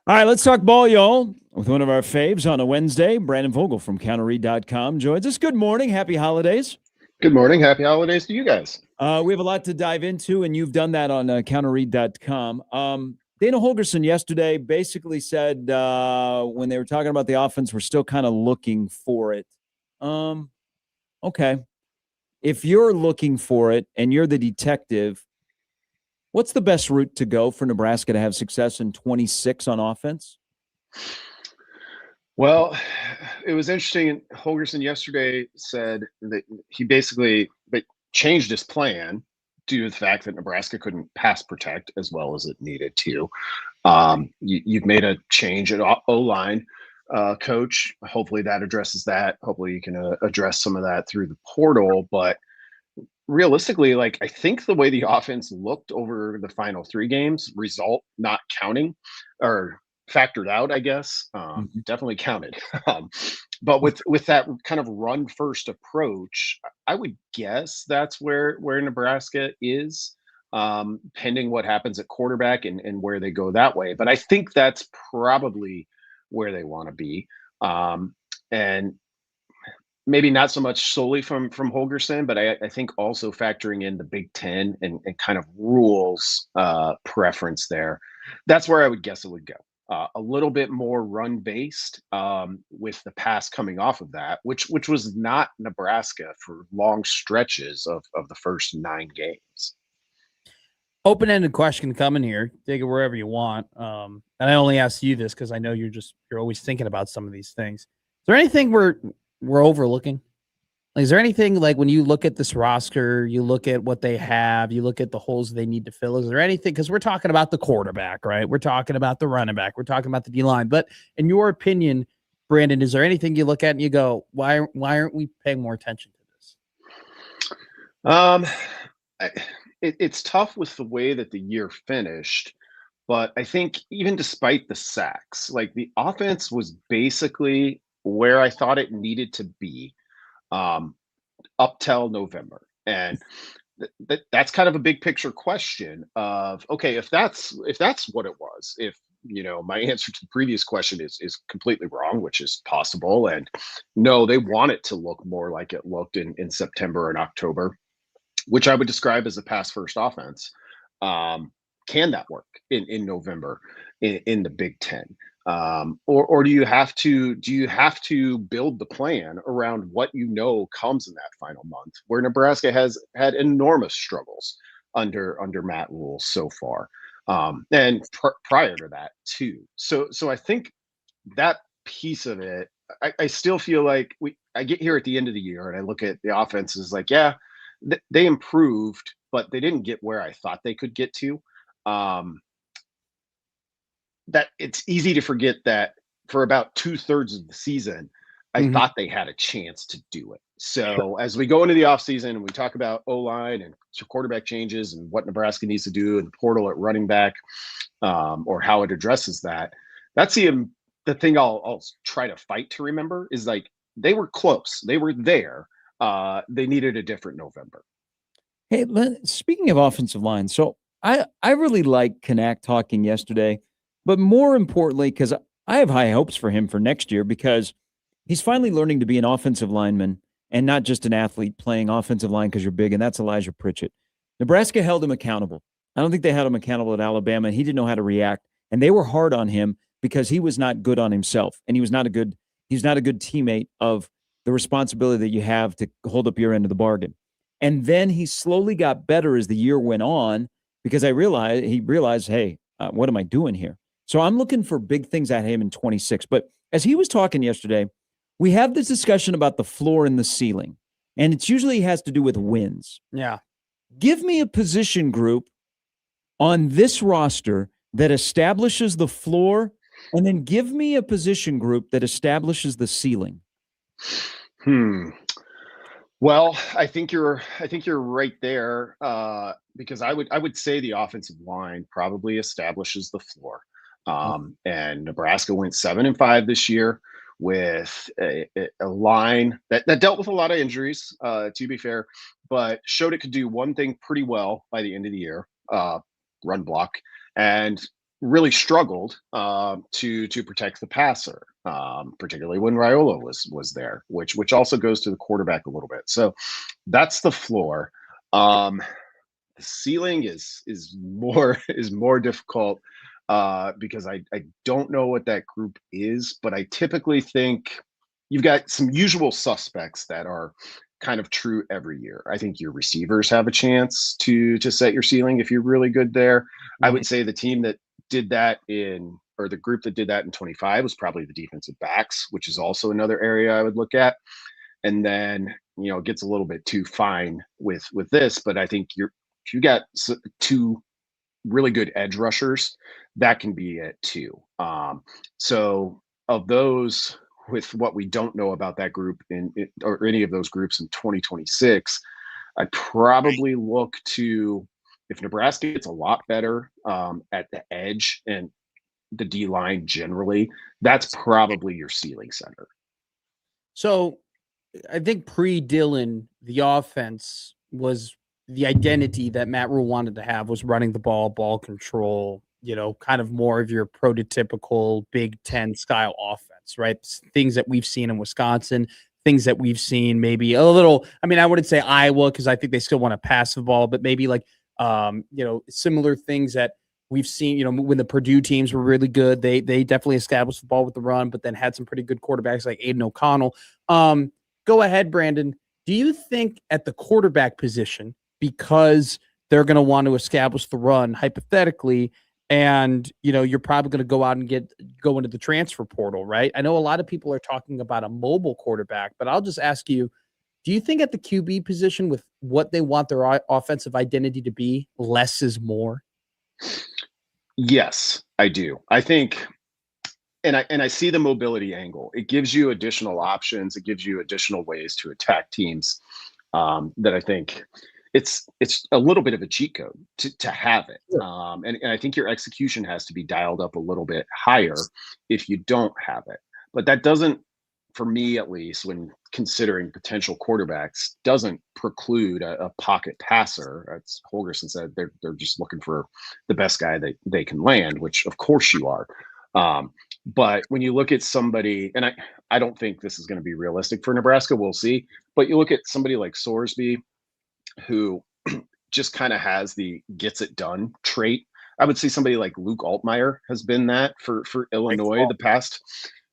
All right, let's talk ball, y'all, with one of our faves on a Wednesday. Brandon Vogel from counterread.com joins us. Good morning. Happy holidays. Good morning. Happy holidays to you guys. We have a lot to dive into, and you've done that on counterread.com. Dana Holgorsen yesterday basically said when they were talking about the offense, we're still kind of looking for it. Okay. If you're looking for it and you're the detective, what's the best route to go for Nebraska to have success in 26 on offense? Well, it was interesting. Holgorsen yesterday said that he basically changed his plan due to the fact that Nebraska couldn't pass protect as well as it needed to. You've made a change at O-line coach. Hopefully that addresses that. Hopefully you can address some of that through the portal. But realistically, I think the way the offense looked over the final 3 games, result not counting or factored out, I guess, definitely counted. But with that kind of run first approach, I would guess that's where Nebraska is, pending what happens at quarterback and where they go that way. But I think that's probably where they want to be. And maybe not so much solely from Holgorsen, but I think also factoring in the Big Ten and kind of rules preference there. That's where I would guess it would go. A little bit more run based with the pass coming off of that, which was not Nebraska for long stretches of the first 9 games. Open-ended question coming here. Take it wherever you want. And I only ask you this because I know you're always thinking about some of these things. Is there anything we're overlooking? Is there anything when you look at this roster, you look at what they have, you look at the holes they need to fill? Is there anything? Because we're talking about the quarterback, right? We're talking about the running back. We're talking about the D-line. But in your opinion, Brandon, is there anything you look at and you go, why aren't we paying more attention to this? It's tough with the way that the year finished, but I think even despite the sacks, the offense was basically where I thought it needed to be up till November. And that's kind of a big picture question of, okay, if that's what it was, if my answer to the previous question is completely wrong, which is possible, and no, they want it to look more like it looked in September and October, which I would describe as a pass first offense. Can that work in November in the Big Ten? Or do you have to build the plan around what comes in that final month, where Nebraska has had enormous struggles under Matt Rule so far, and prior to that too. So I think that piece of it, I still feel like I get here at the end of the year and I look at the offenses they improved, but they didn't get where I thought they could get to. That it's easy to forget that for about 2/3 of the season, I thought they had a chance to do it. So as we go into the offseason and we talk about O-line and quarterback changes and what Nebraska needs to do in the portal at running back, or how it addresses that, that's the thing I'll try to fight to remember is they were close. They were there. They needed a different November. Hey, speaking of offensive line, so I really like Kanak talking yesterday, but more importantly, because I have high hopes for him for next year because he's finally learning to be an offensive lineman and not just an athlete playing offensive line because you're big, and that's Elijah Pritchett. Nebraska held him accountable. I don't think they held him accountable at Alabama, and he didn't know how to react, and they were hard on him because he was not good on himself, and he's not a good teammate of the responsibility that you have to hold up your end of the bargain. And then he slowly got better as the year went on because he realized, hey, what am I doing here? So I'm looking for big things at him in 26. But as he was talking yesterday, we have this discussion about the floor and the ceiling, and it usually has to do with wins. Yeah. Give me a position group on this roster that establishes the floor, and then give me a position group that establishes the ceiling. Well, I think you're right there, because I would say the offensive line probably establishes the floor. And Nebraska went 7-5 this year with a line that dealt with a lot of injuries, to be fair, but showed it could do one thing pretty well by the end of the year, run block. And really struggled to protect the passer, particularly when Raiola was there, which also goes to the quarterback a little bit. So that's the floor. The ceiling is more is more difficult because I don't know what that group is, but I typically think you've got some usual suspects that are kind of true every year. I think your receivers have a chance to set your ceiling if you're really good there. I would say the team that did that in or the group that did that in 25 was probably the defensive backs, which is also another area I would look at. And then, it gets a little bit too fine with this, but I think you got two really good edge rushers, that can be it too. So of those, with what we don't know about that group or any of those groups in 2026, I'd probably look to, if Nebraska gets a lot better at the edge and the D line generally, that's probably your ceiling center. So I think pre-Dillon, the offense was the identity that Matt Rule wanted to have was running the ball control, kind of more of your prototypical Big Ten style offense, right? Things that we've seen in Wisconsin, things that we've seen maybe a little, I wouldn't say Iowa because I think they still want to pass the ball, but maybe like, similar things that we've seen, when the Purdue teams were really good, they definitely established the ball with the run, but then had some pretty good quarterbacks like Aiden O'Connell. Go ahead, Brandon. Do you think at the quarterback position, because they're going to want to establish the run hypothetically, and you're probably going to go out and go into the transfer portal, right? I know a lot of people are talking about a mobile quarterback, but I'll just ask you, do you think at the QB position with what they want their offensive identity to be, less is more? Yes, I do. I think and I see the mobility angle. It gives you additional options. It gives you additional ways to attack teams that I think it's a little bit of a cheat code to have it. Sure. And I think your execution has to be dialed up a little bit higher if you don't have it. But that doesn't, for me at least, when considering potential quarterbacks, doesn't preclude a pocket passer. As Holgerson said, they're just looking for the best guy that they can land, which of course you are. But when you look at somebody, and I don't think this is going to be realistic for Nebraska, we'll see. But you look at somebody like Sorsby, who just kind of has the gets it done trait. I would say somebody like Luke Altmaier has been that for Illinois the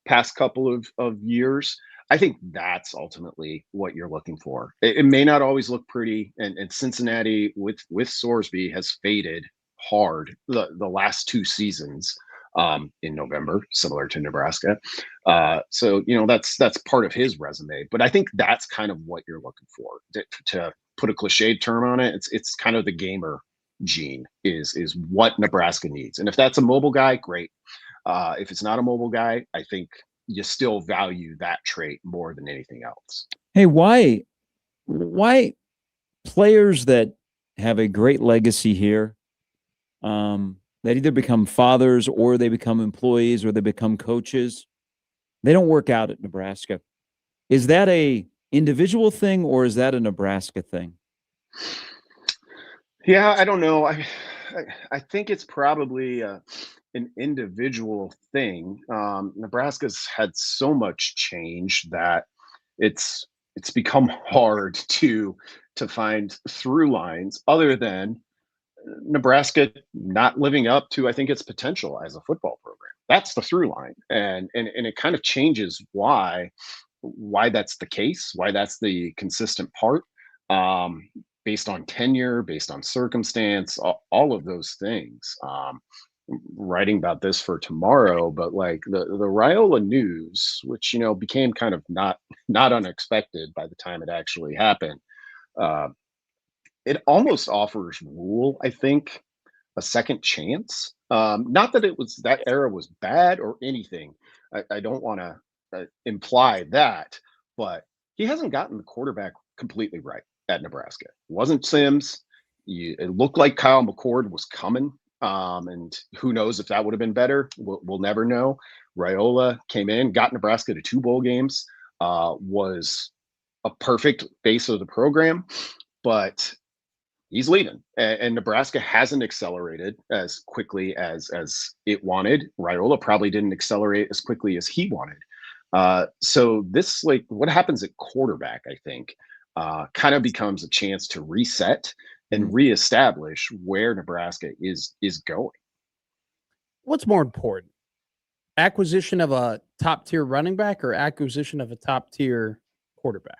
past couple of years. I think that's ultimately what you're looking for. It may not always look pretty, and Cincinnati with Sorsby has faded hard the last two seasons in November, similar to Nebraska. So that's part of his resume. But I think that's kind of what you're looking for. To put a cliched term on it, it's kind of the gamer gene is what Nebraska needs. And if that's a mobile guy, great. If it's not a mobile guy, I think you still value that trait more than anything else. Hey, why players that have a great legacy here, that either become fathers or they become employees or they become coaches, they don't work out at Nebraska? Is that a individual thing or is that a Nebraska thing? Yeah, I don't know. I think it's probably an individual thing. Nebraska's had so much change that it's become hard to find through lines other than Nebraska not living up to, I think, its potential as a football program. That's the through line, and it kind of changes why that's the case, why that's the consistent part, based on tenure, based on circumstance, all of those things. Writing about this for tomorrow, but like the Raiola news, which became kind of not unexpected by the time it actually happened. It almost offers Rule, I think, a second chance. Not that that era was bad or anything. I don't want to imply that, but he hasn't gotten the quarterback completely right at Nebraska. It wasn't Sims. It looked like Kyle McCord was coming. And who knows if that would have been better? We'll never know. Raiola came in, got Nebraska to 2 bowl games, was a perfect base of the program, but he's leaving, and Nebraska hasn't accelerated as quickly as it wanted. Raiola probably didn't accelerate as quickly as he wanted. So this, like, what happens at quarterback, I think, kind of becomes a chance to reset and reestablish where Nebraska is going. What's more important, acquisition of a top tier running back or acquisition of a top tier quarterback?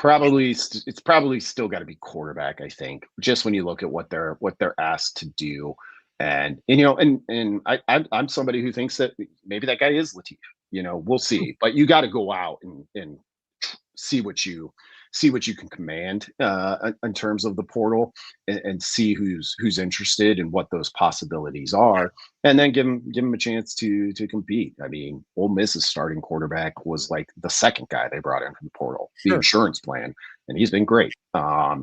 It's probably still got to be quarterback, I think, just when you look at what they're asked to do. And I'm somebody who thinks that maybe that guy is Latif. We'll see. But you got to go out and see what you can command in terms of the portal, and see who's interested and what those possibilities are, and then give them a chance to compete. I mean, Ole Miss's starting quarterback was like the second guy they brought in from the portal, the insurance plan, and he's been great.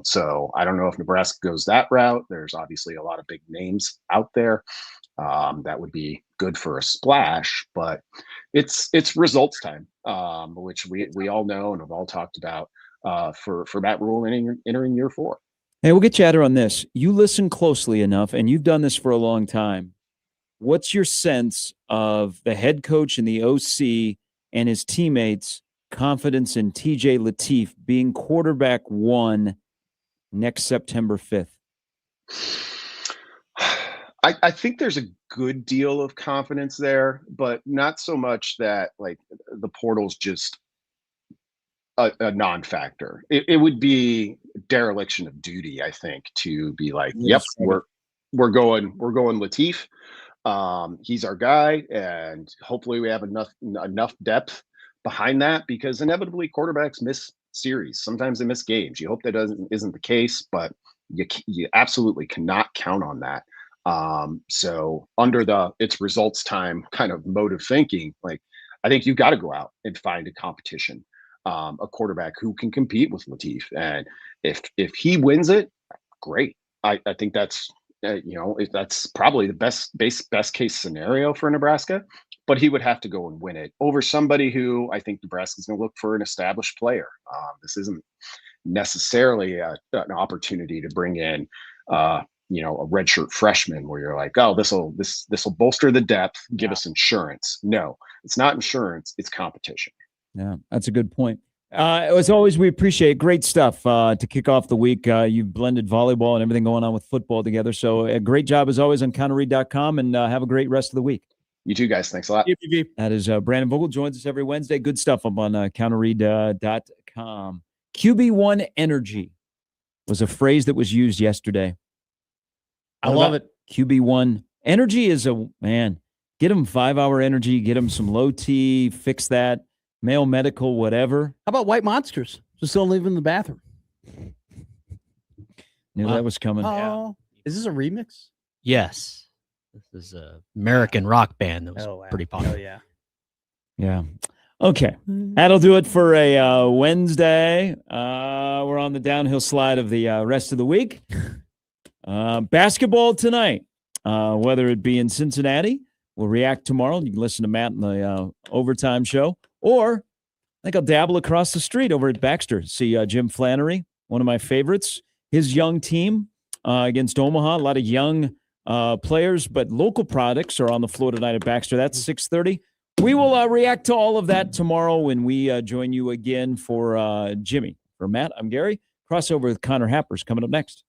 So I don't know if Nebraska goes that route. There's obviously a lot of big names out there that would be good for a splash, but it's results time, which we all know and have all talked about for Matt Rule entering year 4. Hey, we'll get you out on this. You listen closely enough, and you've done this for a long time. What's your sense of the head coach and the OC and his teammates' confidence in TJ Latif being quarterback 1 next September 5th? I think there's a good deal of confidence there, but not so much that, like, the portal's just a non-factor. It would be dereliction of duty, I think, to be like, yep, we're going Latif. He's our guy, and hopefully we have enough depth behind that, because inevitably quarterbacks miss series. Sometimes they miss games. You hope that isn't the case, but you absolutely cannot count on that. So under it's results time kind of mode of thinking, like, I think you've got to go out and find a competition, a quarterback who can compete with Latif. And if he wins it, great. I think that's, that's probably the best case scenario for Nebraska, but he would have to go and win it over somebody who I think Nebraska's going to look for an established player. This isn't necessarily an opportunity to bring in, a redshirt freshman where you're like, oh, this will bolster the depth, give us insurance. No, it's not insurance, it's competition. Yeah, that's a good point. As always, we appreciate great stuff to kick off the week. You've blended volleyball and everything going on with football together. So a great job as always on counterread.com, and have a great rest of the week. You too, guys. Thanks a lot. That is Brandon Vogel, joins us every Wednesday. Good stuff up on counterread.com. QB1 energy was a phrase that was used yesterday. I love it. QB1 energy is get them 5-hour energy, get them some low T, fix that, male medical, whatever. How about white monsters? Just don't leave in the bathroom. Knew that was coming. Oh, is this a remix? Yes. This is an American rock band that was pretty popular. Oh, yeah. Yeah. Okay. That'll do it for a Wednesday. We're on the downhill slide of the rest of the week. Basketball tonight, whether it be in Cincinnati, we'll react tomorrow. You can listen to Matt in the overtime show, or I think I'll dabble across the street over at Baxter. See Jim Flannery, one of my favorites. His young team against Omaha, a lot of young players, but local products are on the floor tonight at Baxter. That's 6:30. We will react to all of that tomorrow when we join you again for Jimmy. For Matt, I'm Gary. Crossover with Connor Happers coming up next.